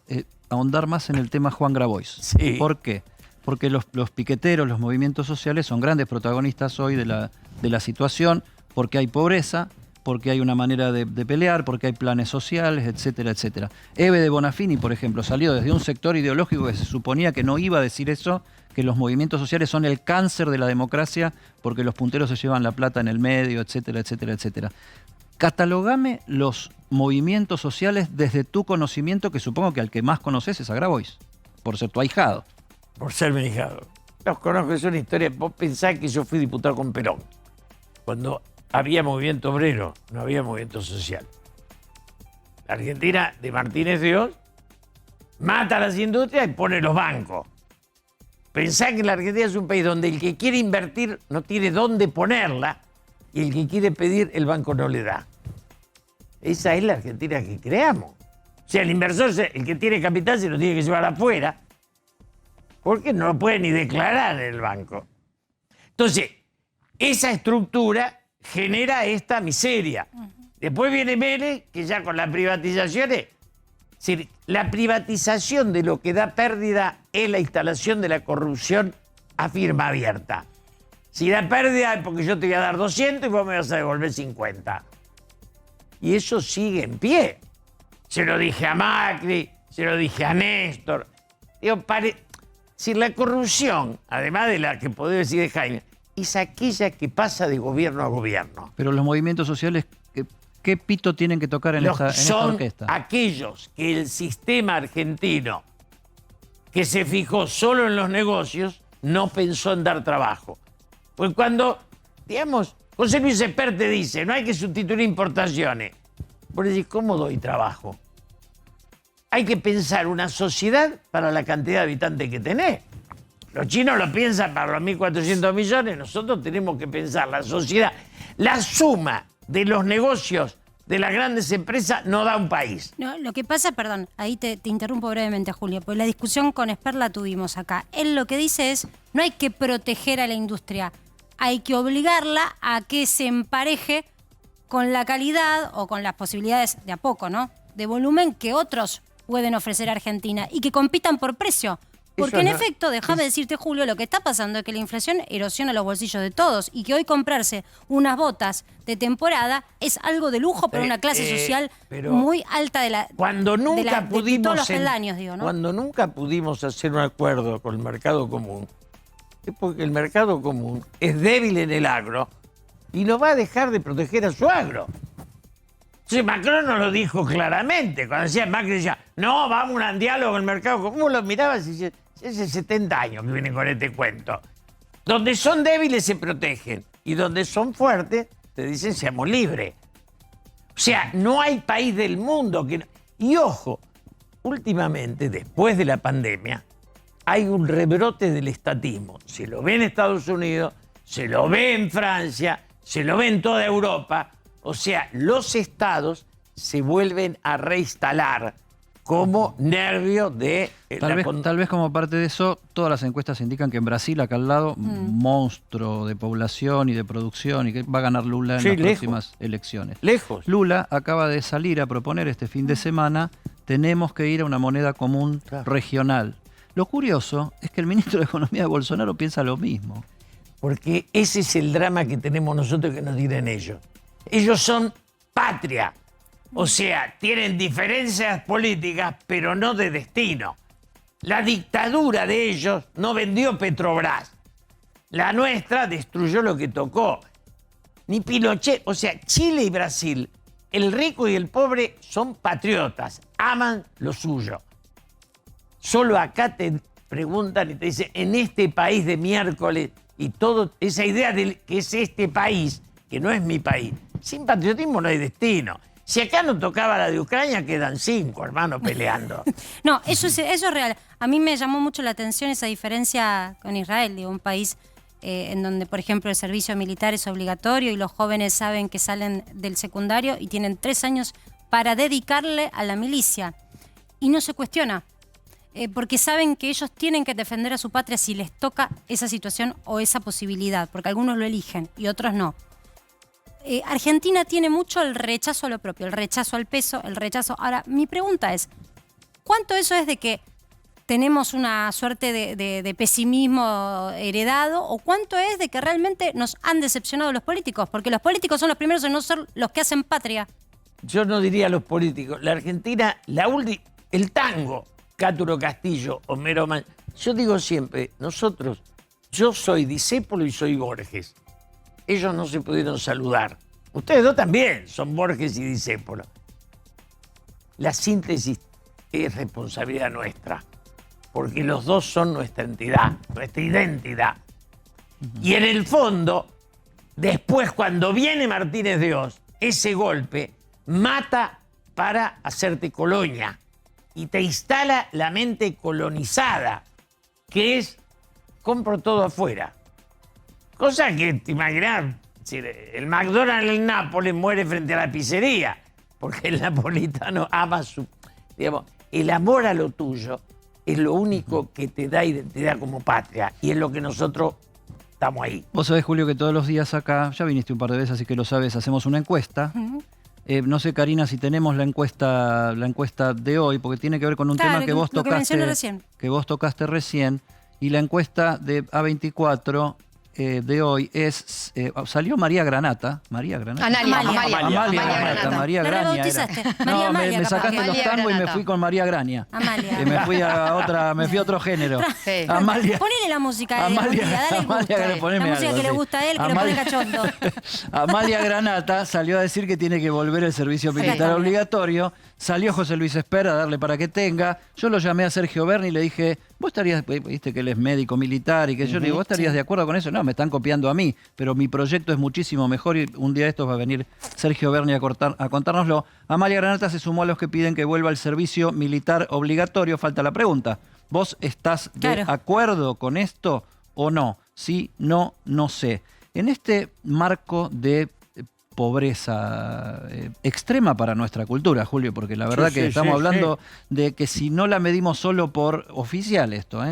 ahondar más en el tema Juan Grabois. Sí. ¿Por qué? Porque los piqueteros, los movimientos sociales son grandes protagonistas hoy de la situación, porque hay pobreza, porque hay una manera de pelear, porque hay planes sociales, etcétera, etcétera. Eve de Bonafini, por ejemplo, salió desde un sector ideológico que se suponía que no iba a decir eso, que los movimientos sociales son el cáncer de la democracia porque los punteros se llevan la plata en el medio, etcétera, etcétera, etcétera. Catalogame los movimientos sociales desde tu conocimiento, que supongo que al que más conoces es a Grabois, por ser tu ahijado. Por ser mi hijado. Los conozco, es una historia. Vos pensás que yo fui diputado con Perón. Cuando había movimiento obrero, no había movimiento social. La Argentina de Martínez Dios mata las industrias y pone los bancos. Pensá que la Argentina es un país donde el que quiere invertir no tiene dónde ponerla y el que quiere pedir, el banco no le da. Esa es la Argentina que creamos. O sea, el inversor, el que tiene capital, se lo tiene que llevar afuera porque no lo puede ni declarar en el banco. Entonces, esa estructura genera esta miseria. Después viene Vélez, que ya con las privatizaciones, es decir, la privatización de lo que da pérdida es la instalación de la corrupción a firma abierta. Si da pérdida es porque yo te voy a dar 200 y vos me vas a devolver 50. Y eso sigue en pie. Se lo dije a Macri, se lo dije a Néstor. Digo, si la corrupción, además de la que podés decir de Jaime, es aquella que pasa de gobierno a gobierno. Pero los movimientos sociales, ¿qué pito tienen que tocar en esta Son orquesta? aquellos que el sistema argentino, que se fijó solo en los negocios, no pensó en dar trabajo. Pues cuando, digamos, José Luis Esper te dice, no hay que sustituir importaciones. Vos decís, ¿cómo doy trabajo? Hay que pensar una sociedad para la cantidad de habitantes que tenés. Los chinos lo piensan para los 1.400 millones, nosotros tenemos que pensar la sociedad. La suma de los negocios de las grandes empresas no da un país. No, lo que pasa, perdón, ahí te interrumpo brevemente, Julio, porque la discusión con Esper la tuvimos acá. Él lo que dice es, no hay que proteger a la industria, hay que obligarla a que se empareje con la calidad o con las posibilidades de a poco, ¿no?, de volumen que otros pueden ofrecer a Argentina y que compitan por precio. Porque en efecto, déjame decirte, Julio, lo que está pasando es que la inflación erosiona los bolsillos de todos y que hoy comprarse unas botas de temporada es algo de lujo para una clase social pero muy alta de la Cuando nunca de pudimos todos los peldaños, digo, ¿no? Cuando nunca pudimos hacer un acuerdo con el mercado común, es porque el mercado común es débil en el agro y no va a dejar de proteger a su agro. Sí, Macron nos lo dijo claramente. Cuando decía Macron, decía, no, vamos a un diálogo con el mercado. ¿Cómo lo mirabas? Y decía, hace 70 años que vienen con este cuento. Donde son débiles se protegen. Y donde son fuertes, te dicen, seamos libres. O sea, no hay país del mundo que... Y ojo, últimamente, después de la pandemia, hay un rebrote del estatismo. Se lo ve en Estados Unidos, se lo ve en Francia, se lo ve en toda Europa. O sea, los estados se vuelven a reinstalar como nervio de... Tal vez como parte de eso, todas las encuestas indican que en Brasil, acá al lado, monstruo de población y de producción, y que va a ganar Lula en las próximas elecciones. Lejos. Lula acaba de salir a proponer este fin de semana, tenemos que ir a una moneda común regional. Lo curioso es que el ministro de Economía de Bolsonaro piensa lo mismo. Porque ese es el drama que tenemos nosotros que nos dirán ellos. Ellos son patria. O sea, tienen diferencias políticas, pero no de destino. La dictadura de ellos no vendió Petrobras. La nuestra destruyó lo que tocó. Ni Pinochet. O sea, Chile y Brasil, el rico y el pobre son patriotas. Aman lo suyo. Solo acá te preguntan y te dicen, en este país de miércoles, y todo, esa idea de que es este país, que no es mi país. Sin patriotismo no hay destino. Si acá no tocaba la de Ucrania, quedan 5 hermanos peleando. No, eso es real. A mí me llamó mucho la atención esa diferencia con Israel, digo, un país en donde, por ejemplo, el servicio militar es obligatorio y los jóvenes saben que salen del secundario y tienen 3 años para dedicarle a la milicia. Y no se cuestiona, porque saben que ellos tienen que defender a su patria si les toca esa situación o esa posibilidad, porque algunos lo eligen y otros no. Argentina tiene mucho el rechazo a lo propio, el rechazo al peso, el rechazo... Ahora, mi pregunta es, ¿cuánto eso es de que tenemos una suerte de pesimismo heredado o cuánto es de que realmente nos han decepcionado los políticos? Porque los políticos son los primeros en no ser los que hacen patria. Yo no diría los políticos. La Argentina, el tango, Cáturo Castillo, Homero Mann. Yo digo siempre, nosotros, yo soy Discépolo y soy Borges. Ellos no se pudieron saludar. Ustedes dos también son Borges y Discépolo. La síntesis es responsabilidad nuestra, porque los dos son nuestra entidad, nuestra identidad. Y en el fondo, después cuando viene Martínez de Oz, ese golpe mata para hacerte colonia y te instala la mente colonizada, que es compro todo afuera. Cosa que, te imaginas, el McDonald's en Nápoles muere frente a la pizzería, porque el napolitano ama su... Digamos, el amor a lo tuyo es lo único que te da identidad como patria, y es lo que nosotros estamos ahí. Vos sabés, Julio, que todos los días acá, ya viniste un par de veces, así que lo sabes, hacemos una encuesta. No sé, Karina, si tenemos la encuesta de hoy, porque tiene que ver con un tema que vos tocaste recién, y la encuesta de A24... de hoy es... salió María Granata. María Granata. María Grania era. No, me sacaste los tangos y me fui con María Grania. Amalia. Me fui a otro género. Sí. Amalia. Ponele la música de Amalia, dale el gusto. La música que le gusta a él, que lo pone cachondo. Amalia Granata salió a decir que tiene que volver el servicio militar obligatorio. Salió José Luis Esper a darle para que tenga. Yo lo llamé a Sergio Berni y le dije, vos estarías, viste que él es médico militar y que yo le digo, ¿vos estarías de acuerdo con eso? No, me están copiando a mí, pero mi proyecto es muchísimo mejor y un día de estos va a venir Sergio Berni a contárnoslo. Amalia Granata se sumó a los que piden que vuelva el servicio militar obligatorio. Falta la pregunta. ¿Vos estás de acuerdo con esto o no? Sí, no, no sé. En este marco de pobreza extrema para nuestra cultura, Julio, porque la verdad que estamos hablando de que si no la medimos solo por oficial esto,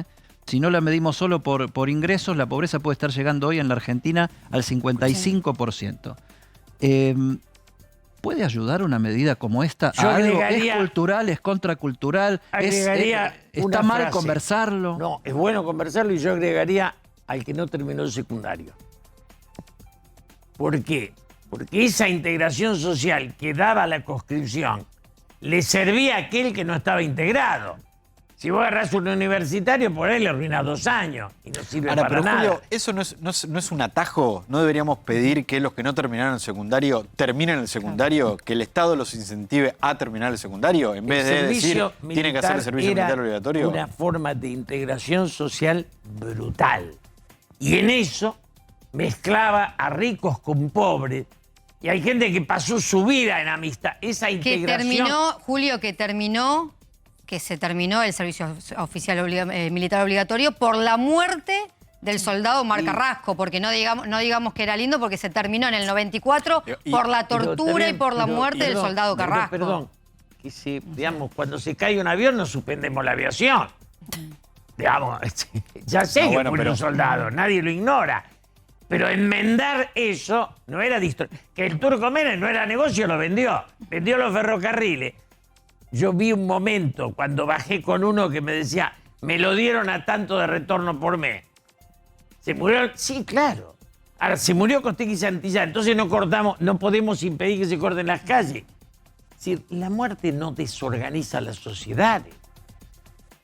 si no la medimos solo por ingresos, la pobreza puede estar llegando hoy en la Argentina al 55%. ¿Puede ayudar una medida como esta a algo? ¿Es cultural, es contracultural? ¿Está mal conversarlo? No, es bueno conversarlo y yo agregaría al que no terminó el secundario. ¿Por qué? Porque esa integración social que daba la conscripción le servía a aquel que no estaba integrado. Si vos agarrás un universitario, por él le arruinás 2 años y no sirve Ahora, para pero nada. Julio, ¿eso no es un atajo? ¿No deberíamos pedir que los que no terminaron el secundario terminen el secundario? ¿Que el Estado los incentive a terminar el secundario? En vez de decir, tienen que hacer el servicio militar obligatorio. Una forma de integración social brutal. Y en eso mezclaba a ricos con pobres. Y hay gente que pasó su vida en amistad. Esa integración... Que se terminó el servicio oficial militar obligatorio por la muerte del soldado Omar Carrasco, porque no digamos que era lindo, porque se terminó en el 94 por la tortura y por la muerte del soldado Carrasco. Perdón, que si, digamos, cuando se cae un avión no suspendemos la aviación. Digamos, ya sé que murió un soldado, nadie lo ignora. Pero enmendar eso no era que el Turco Menem no era negocio, lo vendió. Vendió los ferrocarriles. Yo vi un momento cuando bajé con uno que me decía, me lo dieron a tanto de retorno por mes. ¿Se murió? Sí, claro. Ahora, se murió Costegui y Santillán, entonces no podemos impedir que se corten las calles. Es decir, la muerte no desorganiza las sociedades.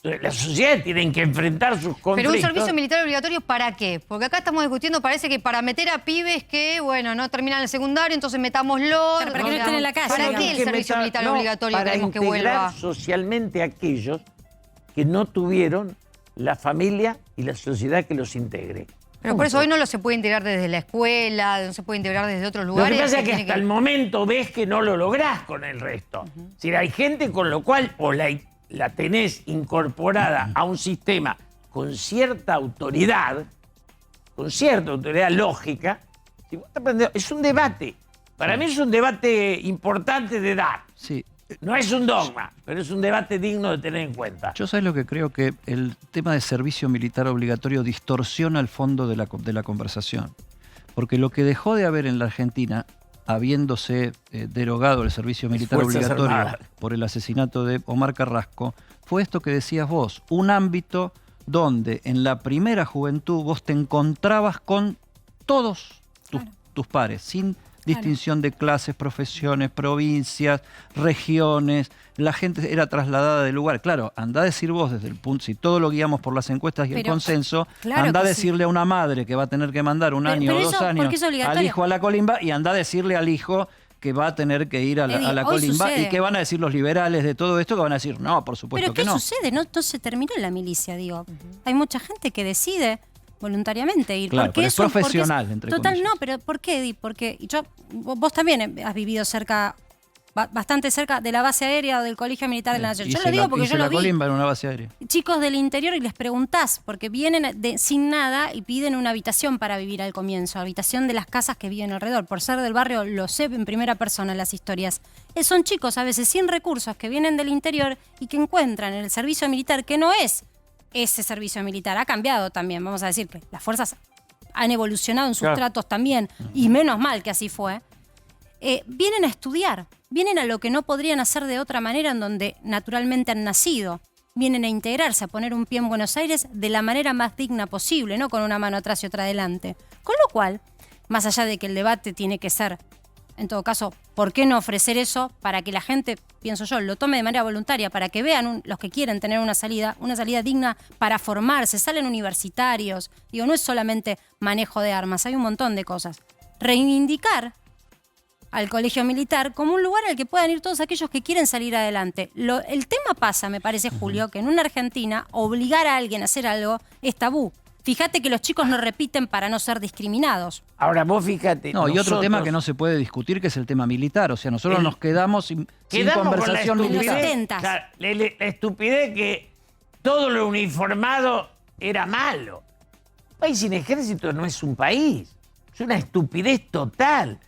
Entonces, las sociedades tienen que enfrentar sus conflictos. Pero un servicio militar obligatorio, ¿para qué? Porque acá estamos discutiendo, parece que para meter a pibes que, bueno, no terminan el secundario, entonces metámoslo. Pero para que no estén en la calle. ¿Para qué el servicio militar obligatorio queremos que vuelva? Para integrar socialmente a aquellos que no tuvieron la familia y la sociedad que los integre. Pero por eso hoy no se puede integrar desde la escuela, no se puede integrar desde otros lugares. Lo que pasa es que hasta el momento ves que no lo lográs con el resto. Si hay gente con lo cual la tenés incorporada a un sistema con cierta autoridad lógica, si vos te aprendés, es un debate. Para mí es un debate importante de dar. Sí. No es un dogma, pero es un debate digno de tener en cuenta. Yo sabes lo que creo, que el tema de servicio militar obligatorio distorsiona el fondo de la conversación. Porque lo que dejó de haber en la Argentina, habiéndose derogado el servicio militar obligatorio por el asesinato de Omar Carrasco, fue esto que decías vos, un ámbito donde en la primera juventud vos te encontrabas con todos tus pares, sin distinción de clases, profesiones, provincias, regiones. La gente era trasladada del lugar. Claro, andá a decir vos desde el punto, si todo lo guiamos por las encuestas y el consenso, andá a decirle a una madre que va a tener que mandar un año o 2 años al hijo a la colimba, y andá a decirle al hijo que va a tener que ir a la colimba. ¿Y qué van a decir los liberales de todo esto? Que van a decir, no, por supuesto que no. ¿Pero qué sucede? No se terminó la milicia, digo. Hay mucha gente que decide voluntariamente ir. Claro, porque pero es profesional, entre comillas. No, pero ¿por qué, Edi? Porque vos también has vivido bastante cerca de la base aérea o del Colegio Militar de la Nación. Yo lo digo porque yo lo vi. Colimba en una base aérea. Chicos del interior, y les preguntás, porque vienen sin nada y piden una habitación para vivir al comienzo, habitación de las casas que viven alrededor. Por ser del barrio, lo sé en primera persona las historias. Son chicos a veces sin recursos que vienen del interior y que encuentran en el servicio militar, que no es ese servicio militar. Ha cambiado también, vamos a decir que las fuerzas han evolucionado en sus tratos también, y menos mal que así fue. Vienen a estudiar, vienen a lo que no podrían hacer de otra manera en donde naturalmente han nacido. Vienen a integrarse, a poner un pie en Buenos Aires de la manera más digna posible, no con una mano atrás y otra adelante. Con lo cual, más allá de que el debate tiene que ser, en todo caso, ¿por qué no ofrecer eso para que la gente, pienso yo, lo tome de manera voluntaria, para que vean los que quieren tener una salida digna para formarse, salen universitarios? Digo, no es solamente manejo de armas, hay un montón de cosas. Reivindicar al colegio militar como un lugar al que puedan ir todos aquellos que quieren salir adelante. El tema pasa, me parece, Julio, que en una Argentina obligar a alguien a hacer algo es tabú. Fíjate que los chicos no repiten para no ser discriminados. Ahora vos fíjate. No, y otro tema que no se puede discutir, que es el tema militar. O sea, nosotros nos quedamos sin conversación militar. La estupidez que todo lo uniformado era malo. Un país sin ejército no es un país. Es una estupidez total.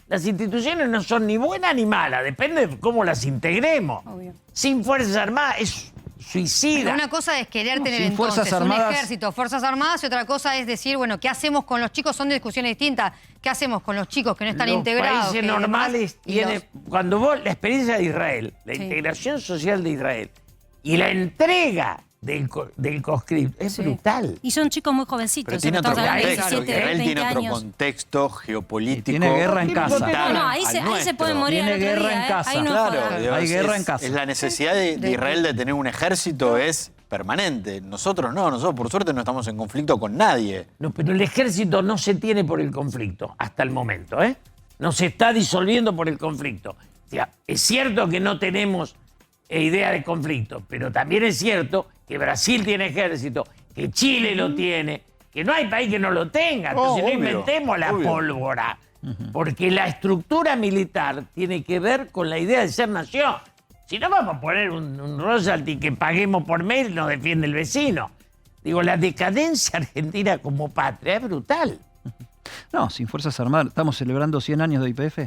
Las instituciones no son ni buenas ni malas, depende de cómo las integremos. Obvio. Sin Fuerzas Armadas es suicida. Pero una cosa es querer tener sin entonces un ejército, Fuerzas Armadas, y otra cosa es decir, bueno, ¿qué hacemos con los chicos? Son discusiones distintas. ¿Qué hacemos con los chicos que no están integrados? Los países normales tienen... Cuando vos, la experiencia de Israel, la integración social de Israel y la entrega del conscripto. Es brutal. Y son chicos muy jovencitos. Pero tiene otro estamos hablando de contexto. 17, Israel 20 tiene otro años. contexto geopolítico. Y tiene guerra en casa. No, ahí se puede morir Tiene al otro guerra día, en casa. Ahí no Claro, jodan. digo, Hay guerra en casa. Es la necesidad de Israel de tener un ejército es permanente. Nosotros no, nosotros por suerte no estamos en conflicto con nadie. No, pero el ejército no se tiene por el conflicto hasta el momento, ¿eh? No se está disolviendo por el conflicto. O sea, es cierto que no tenemos idea de conflicto, pero también es cierto que Brasil tiene ejército, que Chile lo tiene, que no hay país que no lo tenga. Entonces no obvio, inventemos la obvio. pólvora. Porque la estructura militar tiene que ver con la idea de ser nación. Si no vamos a poner un royalty que paguemos por mes, nos defiende el vecino. Digo, la decadencia argentina como patria es brutal. No, sin Fuerzas Armadas. Estamos celebrando 100 años de IPF.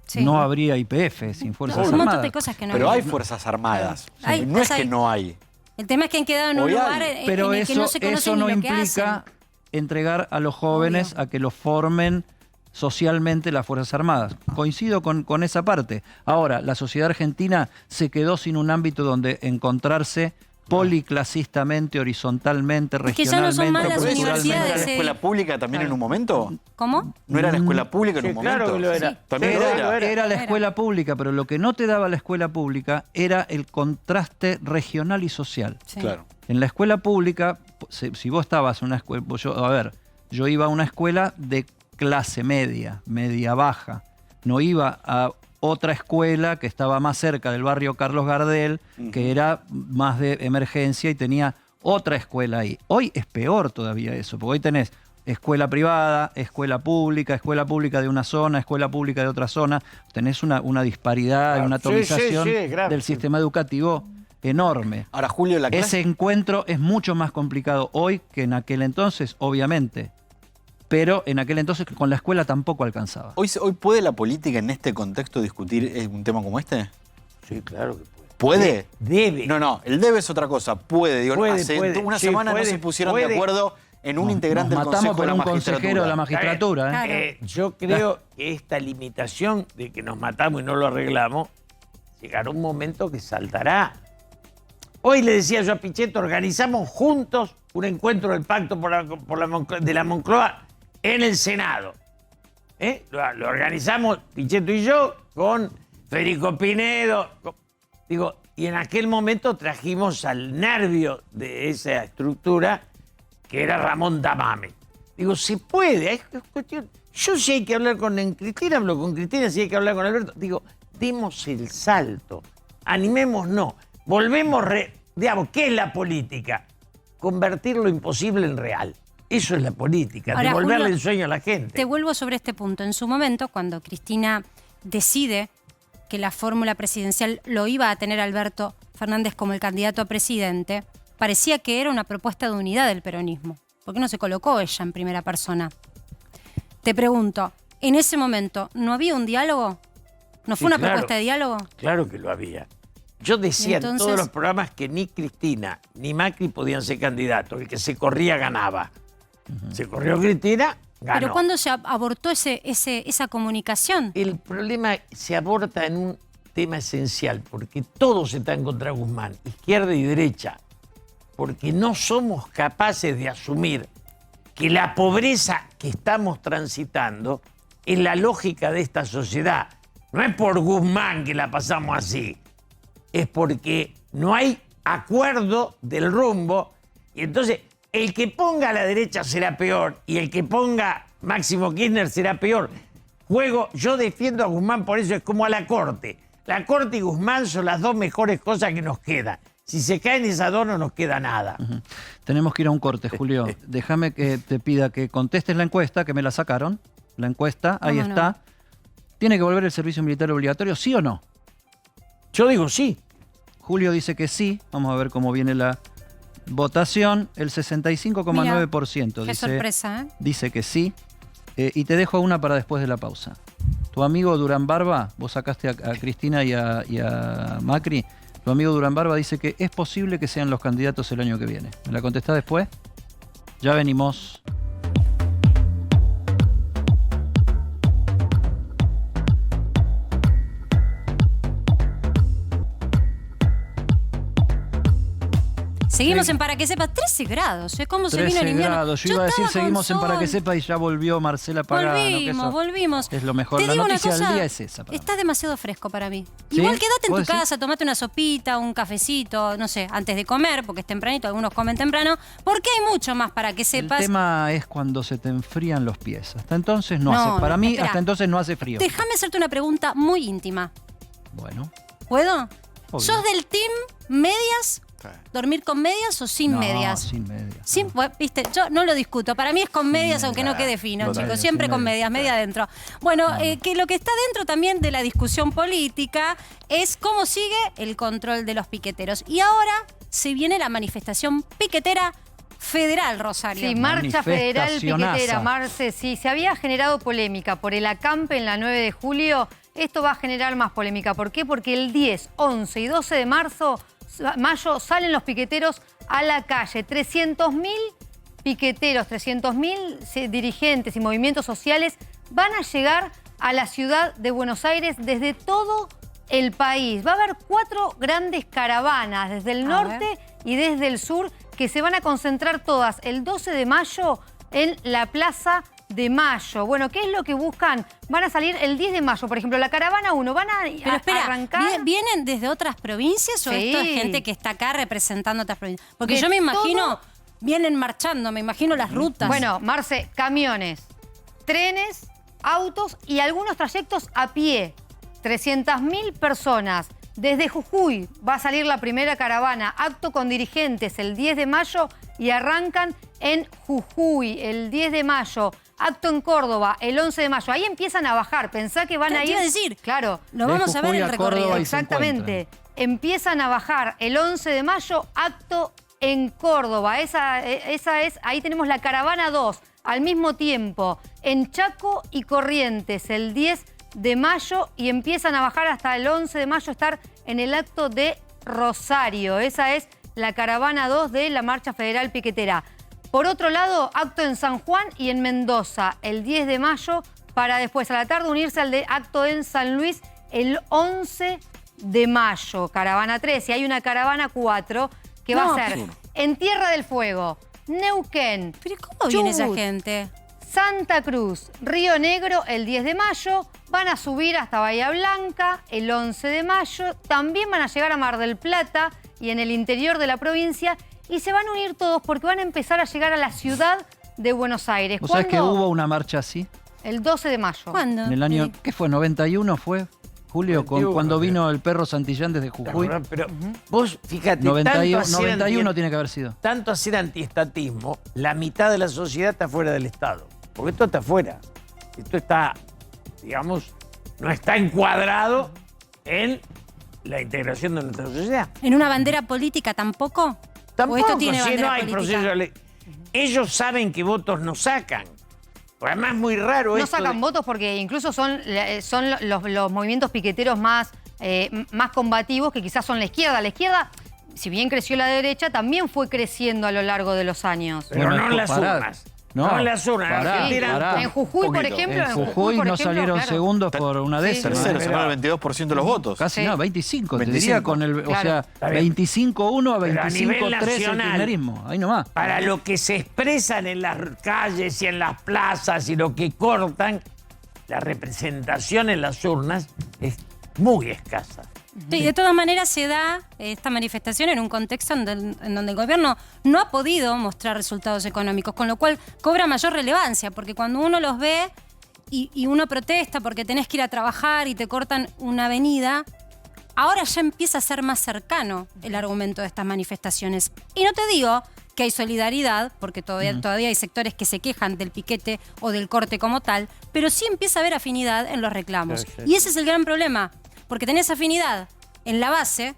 Sí. No habría IPF sin Fuerzas Un montón Armadas. de cosas que no Pero hay. hay Fuerzas Armadas. Hay, no es las que hay. no hay. El tema es que han quedado en un Hoy hay. lugar Pero en el que eso, no se conoce eso ni no lo que implica hacen. entregar a los jóvenes Obvio. a que los formen socialmente las Fuerzas Armadas. Coincido con esa parte. Ahora, la sociedad argentina se quedó sin un ámbito donde encontrarse policlasistamente, horizontalmente, Es que ya no son regionalmente, más las ¿Pero eso ¿No universidades, era la escuela pública también en un momento? ¿Cómo? ¿No era la escuela pública en Sí, un momento? claro que lo era. Sí. También lo era. Era la escuela pública, pero lo que no te daba la escuela pública era el contraste regional y social. Sí. Claro. En la escuela pública, si vos estabas en una escuela, yo iba a una escuela de clase media, media baja. No iba a otra escuela que estaba más cerca del barrio Carlos Gardel, que era más de emergencia y tenía otra escuela ahí. Hoy es peor todavía eso, porque hoy tenés escuela privada, escuela pública de una zona, escuela pública de otra zona. Tenés una disparidad, Claro. una Sí, atomización sí, sí, grave. del sistema educativo enorme. Ahora, Julio, la clase... Ese encuentro es mucho más complicado hoy que en aquel entonces, obviamente. Pero en aquel entonces con la escuela tampoco alcanzaba. ¿Hoy puede la política en este contexto discutir un tema como este? Sí, claro que puede. ¿Puede? Debe. No, el debe es otra cosa. Puede. Digo, Puede, hace puede. una Sí, semana puede, no se pusieron puede. de acuerdo en un integrante Nos del matamos Consejo por de un la consejero de la Magistratura. magistratura. Claro. Yo creo que esta limitación de que nos matamos y no lo arreglamos, llegará un momento que saltará. Hoy le decía yo a Pichetto, organizamos juntos un encuentro del Pacto de la Moncloa en el Senado. Lo organizamos Pichetto y yo con Federico Pinedo. Digo, y en aquel momento trajimos al nervio de esa estructura, que era Ramón Damame. Digo, se puede, es cuestión. Yo si hay que hablar con Cristina, hablo con Cristina, si hay que hablar con Alberto. Digo, demos el salto, animémonos, volvemos, digamos, ¿qué es la política? Convertir lo imposible en real. Eso es la política, Ahora, devolverle Julio, el sueño a la gente. Te vuelvo sobre este punto. En su momento, cuando Cristina decide que la fórmula presidencial lo iba a tener Alberto Fernández como el candidato a presidente, parecía que era una propuesta de unidad del peronismo. ¿Por qué no se colocó ella en primera persona? Te pregunto, ¿en ese momento no había un diálogo? ¿No fue Sí, una claro. propuesta de diálogo? Claro que lo había. Yo decía en Entonces- todos los programas que ni Cristina ni Macri podían ser candidatos. El que se corría ganaba. Se corrió Cristina, ganó. Pero ¿cuándo se abortó esa comunicación? El problema se aborta en un tema esencial, porque todos están contra Guzmán, izquierda y derecha, porque no somos capaces de asumir que la pobreza que estamos transitando es la lógica de esta sociedad. No es por Guzmán que la pasamos así, es porque no hay acuerdo del rumbo y entonces el que ponga a la derecha será peor y el que ponga Máximo Kirchner será peor. Yo defiendo a Guzmán, por eso es como a la Corte. La Corte y Guzmán son las dos mejores cosas que nos quedan. Si se caen esas dos no nos queda nada. Tenemos que ir a un corte, Julio. Déjame que te pida que contestes la encuesta, que me la sacaron. La encuesta, ahí ¿Cómo no? está. ¿Tiene que volver el servicio militar obligatorio, sí o no? Yo digo sí. Julio dice que sí. Vamos a ver cómo viene la votación. El 65,9% Qué sorpresa, ¿eh? dice que sí. Y te dejo una para después de la pausa. Tu amigo Durán Barba, vos sacaste a Cristina y a Macri. Tu amigo Durán Barba dice que es posible que sean los candidatos el año que viene. ¿Me la contestás después? Ya venimos. Seguimos en Para que Sepas, 13 grados, ¿eh? ¿Cómo se vino el 13 invierno? grados. Yo iba a decir estaba con seguimos en Para que sol. Sepa y ya volvió Marcela Pagano. Volvimos. Es lo mejor. Te La digo una noticia del cosa, día es esa. para mí. está demasiado fresco para mí. ¿Sí? Igual quédate en ¿Vos tu decís? casa, tomate una sopita, un cafecito, no sé, antes de comer, porque es tempranito, algunos comen temprano, porque hay mucho más para que sepas. El tema es cuando se te enfrían los pies. Hasta entonces no, No, hace. Para no, mí, espera. hasta entonces no hace frío. Déjame hacerte una pregunta muy íntima. Bueno. ¿Puedo? Obvio. ¿Sos del team medias? ¿Dormir con medias o sin No, medias? sin medias. Sin, bueno, viste, yo no lo discuto. Para mí es con medias, aunque no quede fino, Total, chicos. sin Siempre con medias, medias, media adentro. Bueno, que lo que está dentro también de la discusión política es cómo sigue el control de los piqueteros. Y ahora se viene la manifestación piquetera federal, Rosario. Sí, marcha federal Manifestacionaza. piquetera, Marce. Sí, se había generado polémica por el acampe en la 9 de julio. Esto va a generar más polémica. ¿Por qué? Porque el 10, 11 y 12 de mayo salen los piqueteros a la calle. 300.000 piqueteros, 300.000 dirigentes y movimientos sociales van a llegar a la ciudad de Buenos Aires desde todo el país. Va a haber 4 grandes caravanas desde el norte y desde el sur que se van a concentrar todas el 12 de mayo en la Plaza de Mayo. Bueno, ¿qué es lo que buscan? Van a salir el 10 de mayo, por ejemplo, la caravana 1. Van a, Pero espera, arrancar... ¿vienen desde otras provincias o Sí. esto es gente que está acá representando otras provincias? Porque De yo me imagino, todo- vienen marchando, me imagino las rutas. Bueno, Marce, camiones, trenes, autos y algunos trayectos a pie. 300.000 personas. Desde Jujuy va a salir la primera caravana, acto con dirigentes el 10 de mayo y arrancan en Jujuy el 10 de mayo. Acto en Córdoba el 11 de mayo. Ahí empiezan a bajar. Pensá que van Te a ir... iba a decir, Claro. lo De vamos a ver Jujuy el a recorrido. Córdoba y se Exactamente. Empiezan a bajar el 11 de mayo, acto en Córdoba. Esa es, ahí tenemos la caravana 2, al mismo tiempo, en Chaco y Corrientes, el 10 de mayo, y empiezan a bajar hasta el 11 de mayo, estar en el acto de Rosario. Esa es la caravana 2 de la Marcha Federal Piquetera. Por otro lado, acto en San Juan y en Mendoza, el 10 de mayo, para después a la tarde unirse al acto en San Luis el 11 de mayo. Caravana 3, y hay una caravana 4 que va a ser en Tierra del Fuego, Neuquén, ¿Pero cómo viene esa Chubut, gente? Santa Cruz, Río Negro el 10 de mayo, van a subir hasta Bahía Blanca el 11 de mayo, también van a llegar a Mar del Plata y en el interior de la provincia, y se van a unir todos porque van a empezar a llegar a la ciudad de Buenos Aires. ¿Vos sabés que ¿Cuándo? hubo una marcha así? El 12 de mayo. ¿Cuándo? En el año, ¿qué fue? ¿91 fue? Julio, 91, cuando creo. vino el perro Santillán desde Jujuy. Pero vos, fíjate, 91 tanto hacer 91 tiene que haber sido. tanto hacer antiestatismo, la mitad de la sociedad está fuera del Estado. Porque esto está fuera. Esto está, digamos, no está encuadrado en la integración de nuestra sociedad. ¿En una bandera política tampoco? Tampoco, ¿O esto tiene si bandera no hay política? proceso de ley. Ellos saben que votos no sacan. Porque además es muy raro No esto sacan de- votos porque incluso son los movimientos piqueteros más combativos, que quizás son la izquierda. La izquierda, si bien creció la derecha, también fue creciendo a lo largo de los años. Pero no en las pará. urnas. No en las urnas. Pará, Argentina- pará. En Jujuy, por ejemplo, En Jujuy por no ejemplo, salieron claro. segundos por una décima. Tercero, pero- sacaron el 22% de los votos. Casi Sí. no, 25, te 25. diría con el, Claro. o sea, Está bien. 25-1 a Pero a nivel 25-3 el nacional, kirchnerismo, ahí nomás. Para lo que se expresan en las calles y en las plazas y lo que cortan, la representación en las urnas es muy escasa. Sí, de todas maneras se da esta manifestación en un contexto en donde el gobierno no ha podido mostrar resultados económicos, con lo cual cobra mayor relevancia, porque cuando uno los ve y uno protesta porque tenés que ir a trabajar y te cortan una avenida, ahora ya empieza a ser más cercano el argumento de estas manifestaciones. Y no te digo que hay solidaridad, porque todavía hay sectores que se quejan del piquete o del corte como tal, pero sí empieza a haber afinidad en los reclamos. Y ese es el gran problema, porque tenés afinidad en la base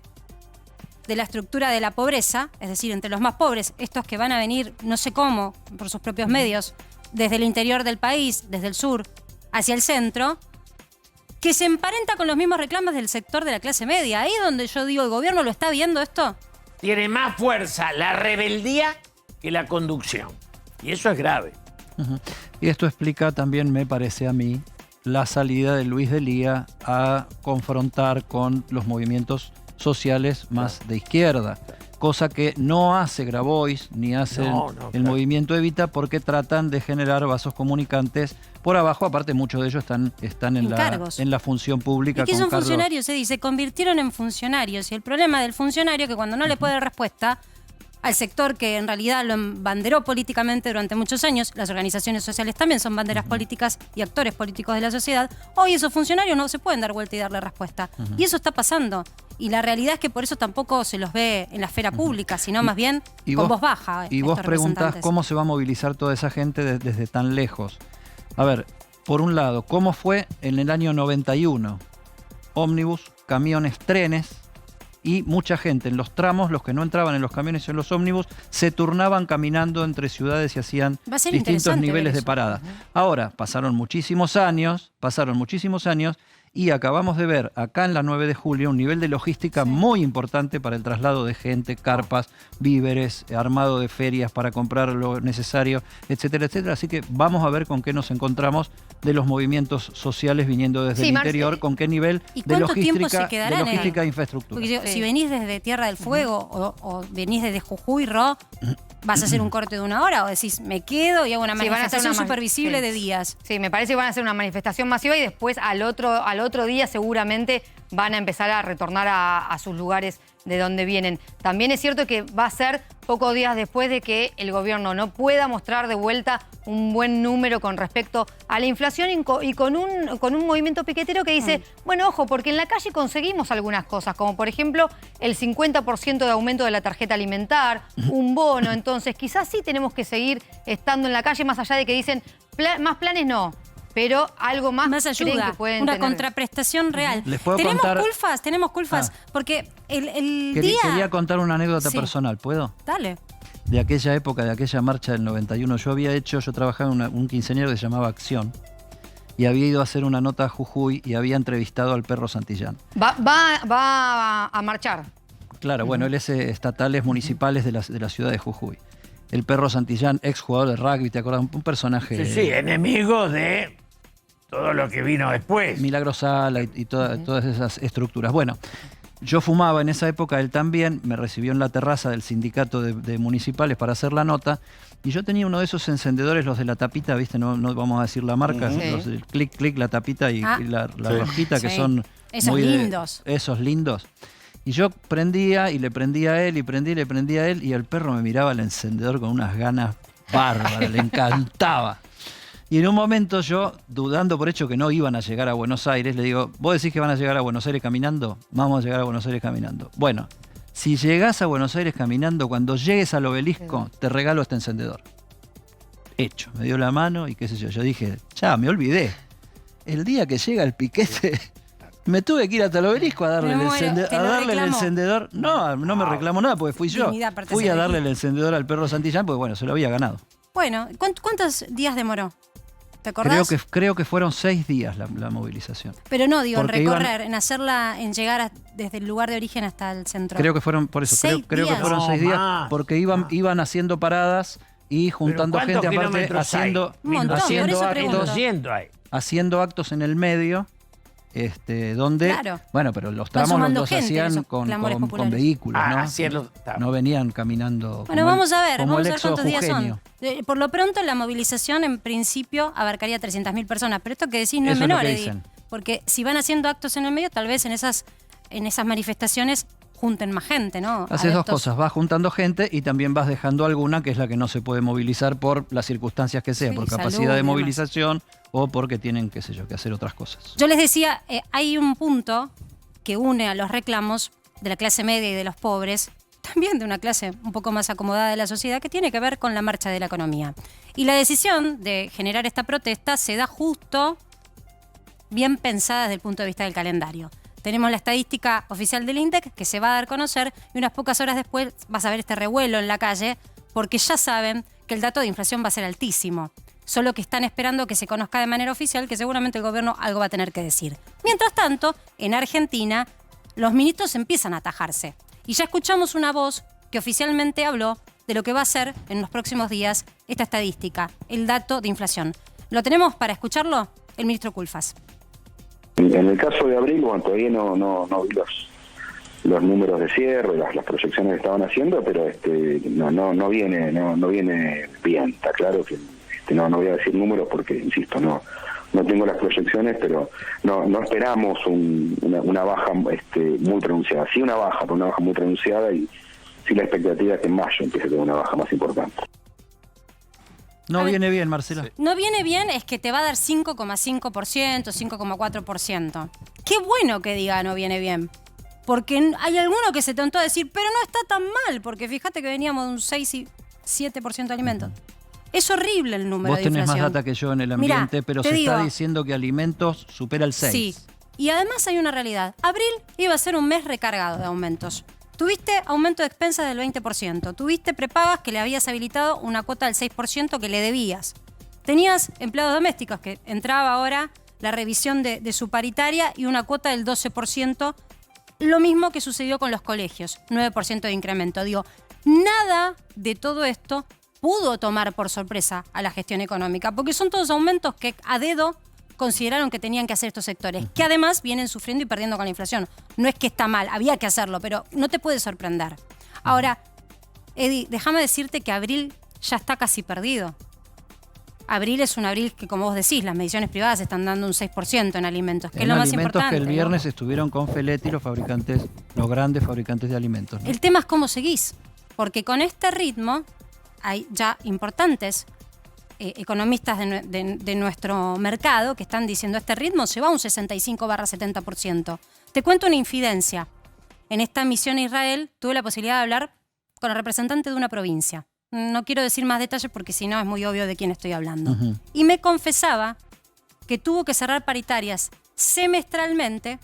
de la estructura de la pobreza, es decir, entre los más pobres, estos que van a venir no sé cómo, por sus propios medios, desde el interior del país, desde el sur hacia el centro, que se emparenta con los mismos reclamos del sector de la clase media. Ahí es donde yo digo, ¿el gobierno lo está viendo esto? Tiene más fuerza la rebeldía que la conducción. Y eso es grave. Ujú. Y esto explica también, me parece a mí, la salida de Luis Delía a confrontar con los movimientos sociales más de izquierda. cosa que no hace Grabois ni hace el movimiento Evita, porque tratan de generar vasos comunicantes por abajo. Aparte, muchos de ellos están en la función pública. ¿Y qué son funcionarios? Se convirtieron en funcionarios. Y el problema del funcionario es que cuando no le puede dar respuesta al sector que en realidad lo embanderó políticamente durante muchos años, las organizaciones sociales también son banderas políticas y actores políticos de la sociedad, hoy esos funcionarios no se pueden dar vuelta y darle respuesta. Y eso está pasando. Y la realidad es que por eso tampoco se los ve en la esfera pública, sino más bien con voz baja. Y vos preguntás cómo se va a movilizar toda esa gente desde tan lejos. A ver, por un lado, ¿cómo fue en el año 91? Ómnibus, camiones, trenes, y mucha gente en los tramos, los que no entraban en los camiones y en los ómnibus, se turnaban caminando entre ciudades y hacían distintos niveles de parada. Ahora, pasaron muchísimos años, y acabamos de ver acá en la 9 de julio un nivel de logística muy importante para el traslado de gente, carpas, víveres, armado de ferias para comprar lo necesario, etcétera, etcétera. Así que vamos a ver con qué nos encontramos de los movimientos sociales viniendo desde el interior, con qué nivel de logística e infraestructura. Porque si venís desde Tierra del Fuego o venís desde Jujuy, ¿vas a hacer un corte de 1 hora o decís me quedo y hago una manifestación supervisible de días? Sí, me parece que van a hacer una manifestación masiva y después al otro día seguramente van a empezar a retornar a sus lugares de donde vienen. También es cierto que va a ser pocos días después de que el gobierno no pueda mostrar de vuelta un buen número con respecto a la inflación y con un movimiento piquetero que dice, bueno, ojo, porque en la calle conseguimos algunas cosas, como por ejemplo el 50% de aumento de la tarjeta alimentar, un bono, entonces quizás sí tenemos que seguir estando en la calle, más allá de que dicen, más planes no. Pero algo más ayuda, que pueden una tener. Contraprestación real. ¿Les puedo ¿Tenemos contar? Tenemos culpas, porque el día... Quería contar una anécdota personal, ¿puedo? Dale. De aquella época, de aquella marcha del 91, yo trabajaba en un quinceañero que se llamaba Acción, y había ido a hacer una nota a Jujuy y había entrevistado al Perro Santillán. Va a marchar. Claro, bueno, él es estatales municipales de la ciudad de Jujuy. El Perro Santillán, ex jugador de rugby, ¿te acuerdas? Un personaje... Sí, enemigo de todo lo que vino después. Milagro Sala y todas esas estructuras. Bueno, yo fumaba en esa época, él también, me recibió en la terraza del sindicato de municipales para hacer la nota, y yo tenía uno de esos encendedores, los de la tapita, ¿viste? No vamos a decir la marca, los del clic, clic, la tapita y la rojita, que son esos muy lindos. Esos lindos. Y yo prendía y le prendía a él, y prendía y le prendía a él, y el perro me miraba el encendedor con unas ganas bárbaras, le encantaba. Y en un momento yo, dudando por hecho que no iban a llegar a Buenos Aires, le digo, ¿vos decís que van a llegar a Buenos Aires caminando? Vamos a llegar a Buenos Aires caminando. Bueno, si llegás a Buenos Aires caminando, cuando llegues al obelisco, te regalo este encendedor. Hecho, me dio la mano y qué sé yo. Yo dije, ya, me olvidé. El día que llega el piquete... Me tuve que ir hasta el obelisco a darle, el encendedor. No me reclamó nada porque fui yo. Fui a darle el encendedor al Perro Santillán porque, bueno, se lo había ganado. Bueno, ¿cuántos días demoró? ¿Te acordás? Creo que fueron 6 días la movilización. Pero no, digo, porque en recorrer, en llegar desde el lugar de origen hasta el centro. Creo que fueron, por eso, creo que fueron 6 días porque iban haciendo paradas y juntando gente aparte, haciendo actos en el medio. Donde, bueno, pero los tramos los hacían con vehículos, ¿no? No venían caminando. Bueno, vamos a ver cuántos días son. Por lo pronto, la movilización en principio abarcaría 300.000 personas, pero esto que decís no es menor, Eddie, porque si van haciendo actos en el medio, tal vez en esas manifestaciones junten más gente, ¿no? Haces dos cosas, vas juntando gente y también vas dejando alguna que es la que no se puede movilizar por las circunstancias que sea, por capacidad de movilización o porque tienen, qué sé yo, que hacer otras cosas. Yo les decía, hay un punto que une a los reclamos de la clase media y de los pobres, también de una clase un poco más acomodada de la sociedad, que tiene que ver con la marcha de la economía. Y la decisión de generar esta protesta se da justo bien pensada desde el punto de vista del calendario. Tenemos la estadística oficial del INDEC que se va a dar a conocer y unas pocas horas después vas a ver este revuelo en la calle porque ya saben que el dato de inflación va a ser altísimo. Solo que están esperando que se conozca de manera oficial, que seguramente el gobierno algo va a tener que decir. Mientras tanto, en Argentina, los ministros empiezan a atajarse. Y ya escuchamos una voz que oficialmente habló de lo que va a ser en los próximos días esta estadística, el dato de inflación. ¿Lo tenemos para escucharlo? El ministro Culfas. En el caso de abril, bueno, todavía no vi los números de cierre, las proyecciones que estaban haciendo, pero no viene bien. Está claro que no voy a decir números porque, insisto, no tengo las proyecciones, pero no esperamos una baja muy pronunciada. Sí una baja, pero una baja muy pronunciada, y sí la expectativa es que en mayo empiece a tener una baja más importante. No viene bien, Marcela. Sí. No viene bien es que te va a dar 5,5%, 5,4%. Qué bueno que diga no viene bien. Porque hay alguno que se tentó a decir, pero no está tan mal, porque fíjate que veníamos de un 6 y 7% de alimentos. Es horrible el número de inflación. Vos tenés más data que yo en el ambiente, Mirá, pero se está diciendo que alimentos supera el 6. Sí, y además hay una realidad. Abril iba a ser un mes recargado de aumentos. Tuviste aumento de expensas del 20%. Tuviste prepagas que le habías habilitado una cuota del 6% que le debías. Tenías empleados domésticos que entraba ahora la revisión de su paritaria y una cuota del 12%. Lo mismo que sucedió con los colegios, 9% de incremento. Digo, nada de todo esto pudo tomar por sorpresa a la gestión económica, porque son todos aumentos que a dedo consideraron que tenían que hacer estos sectores, que además vienen sufriendo y perdiendo con la inflación. No es que está mal, había que hacerlo, pero no te puede sorprender. Ahora, Edi, déjame decirte que abril ya está casi perdido. Abril es un abril que, como vos decís, las mediciones privadas están dando un 6% en alimentos, que es lo más importante. Que el viernes estuvieron con Feletti los grandes fabricantes de alimentos, ¿no? El tema es cómo seguís, porque con este ritmo hay ya importantes economistas de nuestro mercado que están diciendo este ritmo se va a un 65-70%. Te cuento una infidencia. En esta misión a Israel tuve la posibilidad de hablar con el representante de una provincia. No quiero decir más detalles porque si no es muy obvio de quién estoy hablando. Y me confesaba que tuvo que cerrar paritarias semestralmente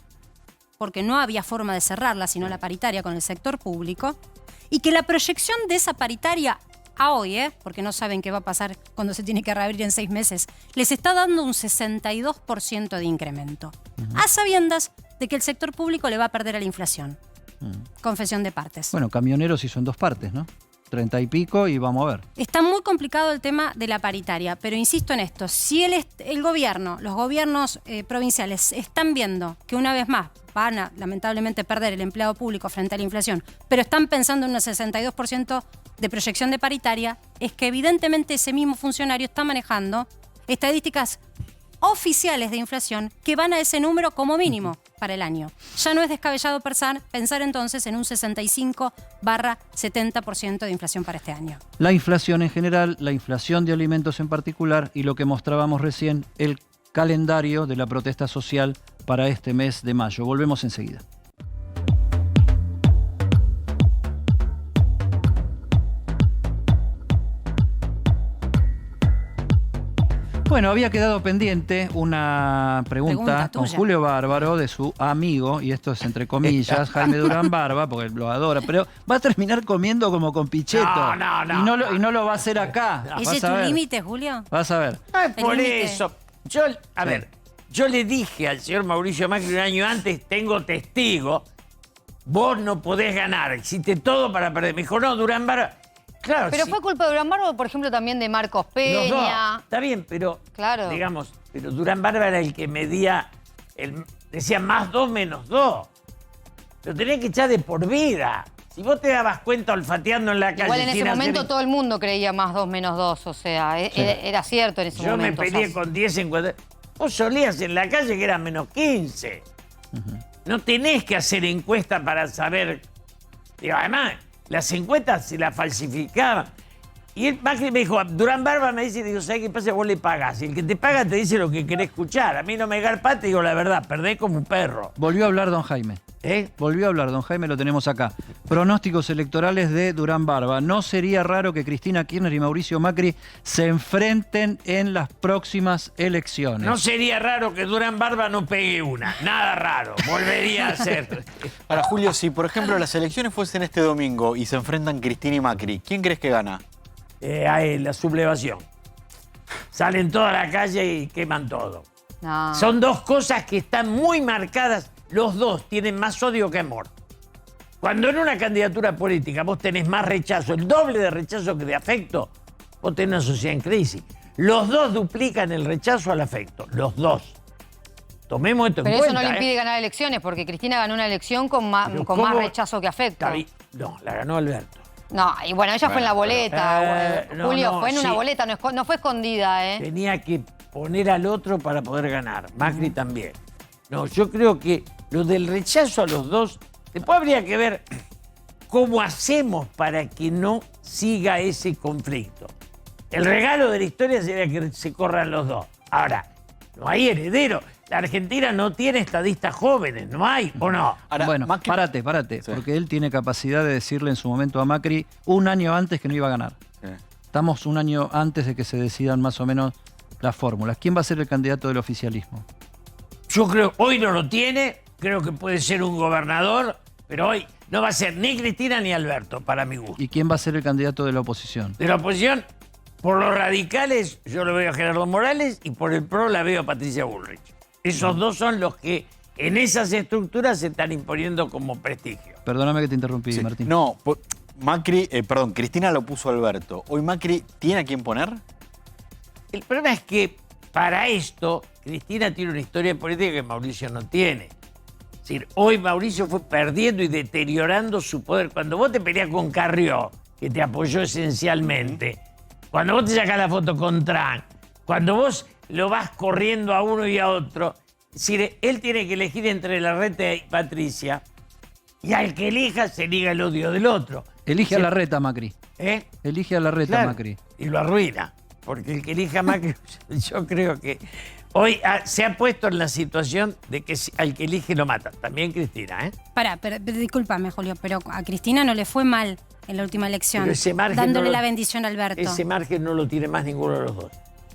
porque no había forma de cerrarla sino la paritaria con el sector público, y que la proyección de esa paritaria a hoy, porque no saben qué va a pasar cuando se tiene que reabrir en 6 meses, les está dando un 62% de incremento. A sabiendas de que el sector público le va a perder a la inflación. Confesión de partes. Bueno, camioneros hizo en 2 partes, ¿no? 30 y pico y vamos a ver. Está muy complicado el tema de la paritaria, pero insisto en esto, si el gobierno, los gobiernos provinciales están viendo que una vez más van a lamentablemente perder el empleado público frente a la inflación, pero están pensando en un 62% de proyección de paritaria, es que evidentemente ese mismo funcionario está manejando estadísticas oficiales de inflación que van a ese número como mínimo para el año. Ya no es descabellado pensar entonces en un 65-70% de inflación para este año. La inflación en general, la inflación de alimentos en particular y lo que mostrábamos recién, el calendario de la protesta social para este mes de mayo. Volvemos enseguida. Bueno, había quedado pendiente una pregunta con Julio Bárbaro de su amigo, y esto es entre comillas, Jaime Durán Barba, porque lo adora, pero va a terminar comiendo como con Pichetto. Y no lo va a hacer acá. ¿Ese es tu límite, Julio? Vas a ver. No es por eso. Yo le dije al señor Mauricio Macri un año antes, tengo testigo, vos no podés ganar, hiciste todo para perder. Me dijo, no, Durán Barba... Claro, pero fue culpa de Durán Barba, por ejemplo, también de Marcos Peña. Los dos. Está bien, pero digamos, pero Durán Barba era el que medía, decía más 2 menos 2. Lo tenés que echar de por vida. Si vos te dabas cuenta olfateando en la calle... Igual en ese momento todo el mundo creía más 2 menos 2, o sea, era cierto en ese momento. Yo me peleé con 10 en cuanto... Vos solías en la calle que era menos 15. No tenés que hacer encuesta para saber... Digo, además... Las encuestas se las falsificaban. Y el Macri me dijo, Durán Barba me dice, digo, ¿sabés qué pasa? Vos le pagás. Y el que te paga te dice lo que querés escuchar. A mí no me garpa, te digo la verdad, perdés como un perro. Volvió a hablar don Jaime. Volvió a hablar, don Jaime, lo tenemos acá. Pronósticos electorales de Durán Barba. No sería raro que Cristina Kirchner y Mauricio Macri se enfrenten en las próximas elecciones. No sería raro que Durán Barba no pegue una. Nada raro. Volvería a ser. Ahora, Julio, si por ejemplo las elecciones fuesen este domingo y se enfrentan Cristina y Macri, ¿quién crees que gana? Hay la sublevación. Salen toda la calle y queman todo. No. Son dos cosas que están muy marcadas. Los dos tienen más odio que amor. Cuando en una candidatura política vos tenés más rechazo, el doble de rechazo que de afecto, vos tenés una sociedad en crisis. Los dos duplican el rechazo al afecto, los dos. Tomemos esto en Pero cuenta. eso no le impide ganar elecciones, porque Cristina ganó una elección con más rechazo que afecto. No, la ganó Alberto. No, y bueno, ella fue en la boleta, Julio, fue en una sí. boleta, no fue escondida, ¿eh? Tenía que poner al otro para poder ganar. Macri también. No, yo creo que lo del rechazo a los dos, después habría que ver cómo hacemos para que no siga ese conflicto. El regalo de la historia sería que se corran los dos. Ahora, no hay heredero. La Argentina no tiene estadistas jóvenes, ¿no hay? ¿O no? Ahora, Bueno, Macri- párate, Sí. porque él tiene capacidad de decirle en su momento a Macri un año antes que no iba a ganar. Sí. Estamos un año antes de que se decidan más o menos las fórmulas. ¿Quién va a ser el candidato del oficialismo? Yo creo, hoy no lo tiene, creo que puede ser un gobernador, pero hoy no va a ser ni Cristina ni Alberto, para mi gusto. ¿Y quién va a ser el candidato de la oposición? De la oposición, por los radicales, yo lo veo a Gerardo Morales y por el PRO la veo a Patricia Bullrich. Esos dos son los que en esas estructuras se están imponiendo como prestigio. Perdóname que te interrumpí, Sí. Martín. No, Cristina lo puso Alberto. ¿Hoy Macri tiene a quién poner? El problema es que para esto, Cristina tiene una historia política que Mauricio no tiene. Es decir, hoy Mauricio fue perdiendo y deteriorando su poder. Cuando vos te peleás con Carrió, que te apoyó esencialmente, cuando vos te sacás la foto con Trump, cuando vos lo vas corriendo a uno y a otro, es decir, él tiene que elegir entre Larreta y Patricia, y al que elija se liga el odio del otro. Elige a Larreta, Macri. ¿Eh? Elige a Larreta, Claro, Macri. y lo arruina. Porque el que elija a Macri, yo creo que hoy se ha puesto en la situación de que al que elige lo mata. También Cristina, ¿eh? Pero discúlpame, Julio, pero a Cristina no le fue mal en la última elección, Pero ese margen dándole no lo- la bendición a Alberto. Ese margen no lo tiene más ninguno de los dos.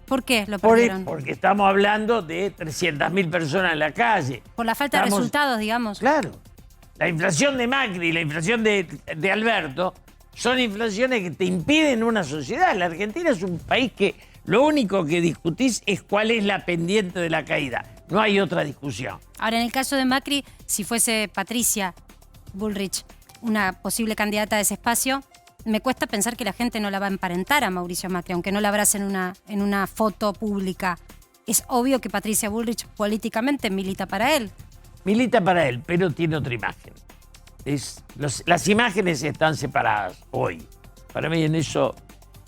¿Por qué lo perdieron? Porque estamos hablando de 300.000 personas en la calle. Por la falta de Estamos- resultados, digamos. Claro. La inflación de Macri y la inflación de Alberto son inflaciones que te impiden una sociedad. La Argentina es un país que lo único que discutís es cuál es la pendiente de la caída. No hay otra discusión. Ahora, en el caso de Macri, si fuese Patricia Bullrich una posible candidata a ese espacio, me cuesta pensar que la gente no la va a emparentar a Mauricio Macri, aunque no la abrace en una foto pública. Es obvio que Patricia Bullrich políticamente milita para él. Milita para él, pero tiene otra imagen. Las imágenes están separadas hoy. Para mí en eso...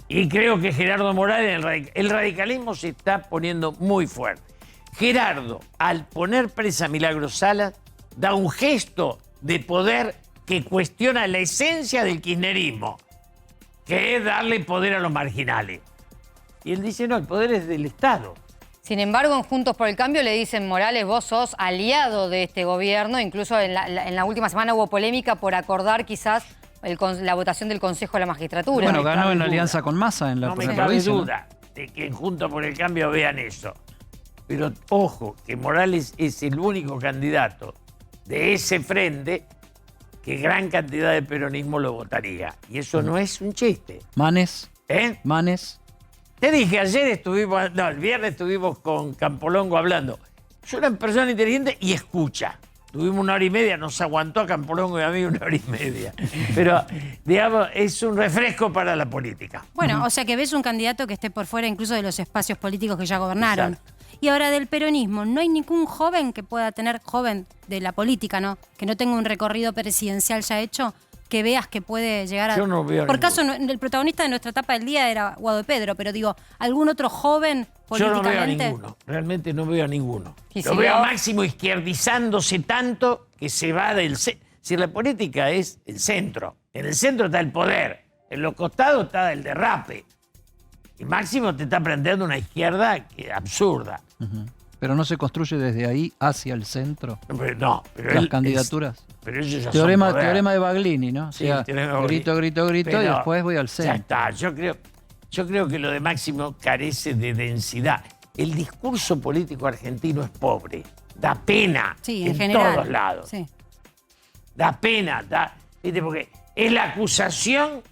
Y creo que Gerardo Morales, el radicalismo se está poniendo muy fuerte. Gerardo, al poner presa a Milagros Salas, da un gesto de poder que cuestiona la esencia del kirchnerismo, que es darle poder a los marginales. Y él dice, no, el poder es del Estado. Sin embargo, en Juntos por el Cambio le dicen, Morales, vos sos aliado de este gobierno. Incluso en la última semana hubo polémica por acordar quizás la votación del Consejo de la Magistratura. Bueno, No me ganó cabe en la duda. alianza con Massa en la No me en la cabe provincia, ¿no? duda de que en Juntos por el Cambio vean eso. Pero ojo, que Morales es el único candidato de ese frente que gran cantidad de peronismo lo votaría. Y eso no es un chiste. Manes, ¿Eh? Manes. Te dije, el viernes estuvimos con Campolongo hablando. Es una persona inteligente y escucha. Tuvimos 1 hora y media, nos aguantó a Campolongo y a mí 1 hora y media. Pero, digamos, es un refresco para la política. Bueno, o sea que ves un candidato que esté por fuera incluso de los espacios políticos que ya gobernaron. Exacto. Y ahora del peronismo, no hay ningún joven que pueda tener, joven de la política, ¿no? Que no tenga un recorrido presidencial ya hecho, que veas que puede llegar a... Yo no veo Por ninguno. caso, el protagonista de nuestra etapa del día era Guado de Pedro, pero digo, ¿algún otro joven Yo no políticamente? veo a ninguno, realmente no veo a ninguno. Y Lo si veo a no- Máximo izquierdizándose tanto que se va del centro. Si la política es el centro, en el centro está el poder, en los costados está el derrape. Y Máximo te está planteando una izquierda absurda. Pero no se construye desde ahí hacia el centro. No, pero Las él candidaturas. pero ellos ya Teorema, son poder. teorema de Baglini, ¿no? O Sí, sea, teorema de Baglini. grito, grito, grito, y Pero después voy al Ya centro. está, yo creo que lo de Máximo carece de densidad. El discurso político argentino es pobre, da pena Sí, en general. todos lados. Sí. Da pena, ¿viste? Porque es la acusación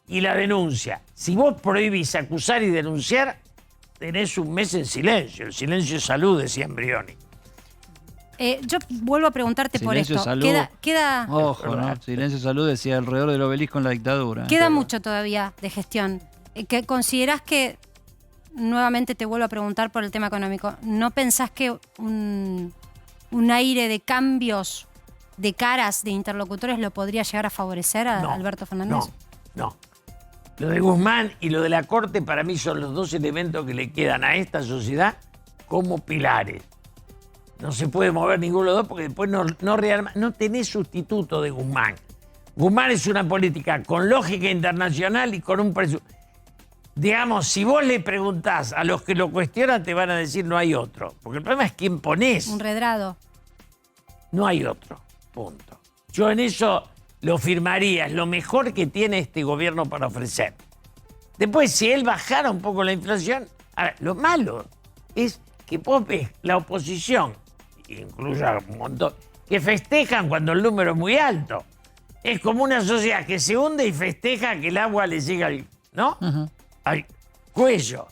y la denuncia. Si vos prohibís acusar y denunciar, tenés un mes en silencio. El silencio es salud, decía Embrioni. Yo vuelvo a preguntarte por Silencio, esto. salud. Queda Ojo, ¿no? Silencio, salud, decía alrededor del obelisco en la dictadura. Queda mucho todavía de gestión. ¿Que considerás que, nuevamente te vuelvo a preguntar por el tema económico, no pensás que un un aire de cambios de caras de interlocutores lo podría llegar a favorecer a Alberto Fernández? No. Lo de Guzmán y lo de la Corte para mí son los dos elementos que le quedan a esta sociedad como pilares. No se puede mover ninguno de los dos porque después no tenés sustituto de Guzmán. Guzmán es una política con lógica internacional y con un presupuesto. Digamos, si vos le preguntás a los que lo cuestionan, te van a decir no hay otro. Porque el problema es quién ponés. Un redrado. No hay otro. Punto. Yo en eso lo firmaría. Es lo mejor que tiene este gobierno para ofrecer. Después, si él bajara un poco la inflación... Ahora, lo malo es que vos ves la oposición, incluso un montón, que festejan cuando el número es muy alto. Es como una sociedad que se hunde y festeja que el agua le llega al cuello.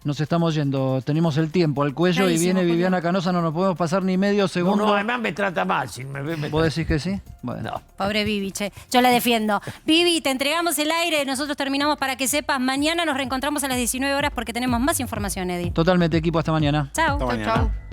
Nos estamos yendo, tenemos el tiempo al cuello y viene Viviana Canosa, no nos podemos pasar ni medio segundo. No, además me trata mal. Si me ¿Vos decís que sí? Bueno. No. Pobre Vivi, che. Yo la defiendo. Vivi, te entregamos el aire, nosotros terminamos para que sepas. Mañana nos reencontramos a las 19 horas porque tenemos más información, Eddie. Totalmente, equipo, hasta mañana. Chao. Hasta mañana. Chau.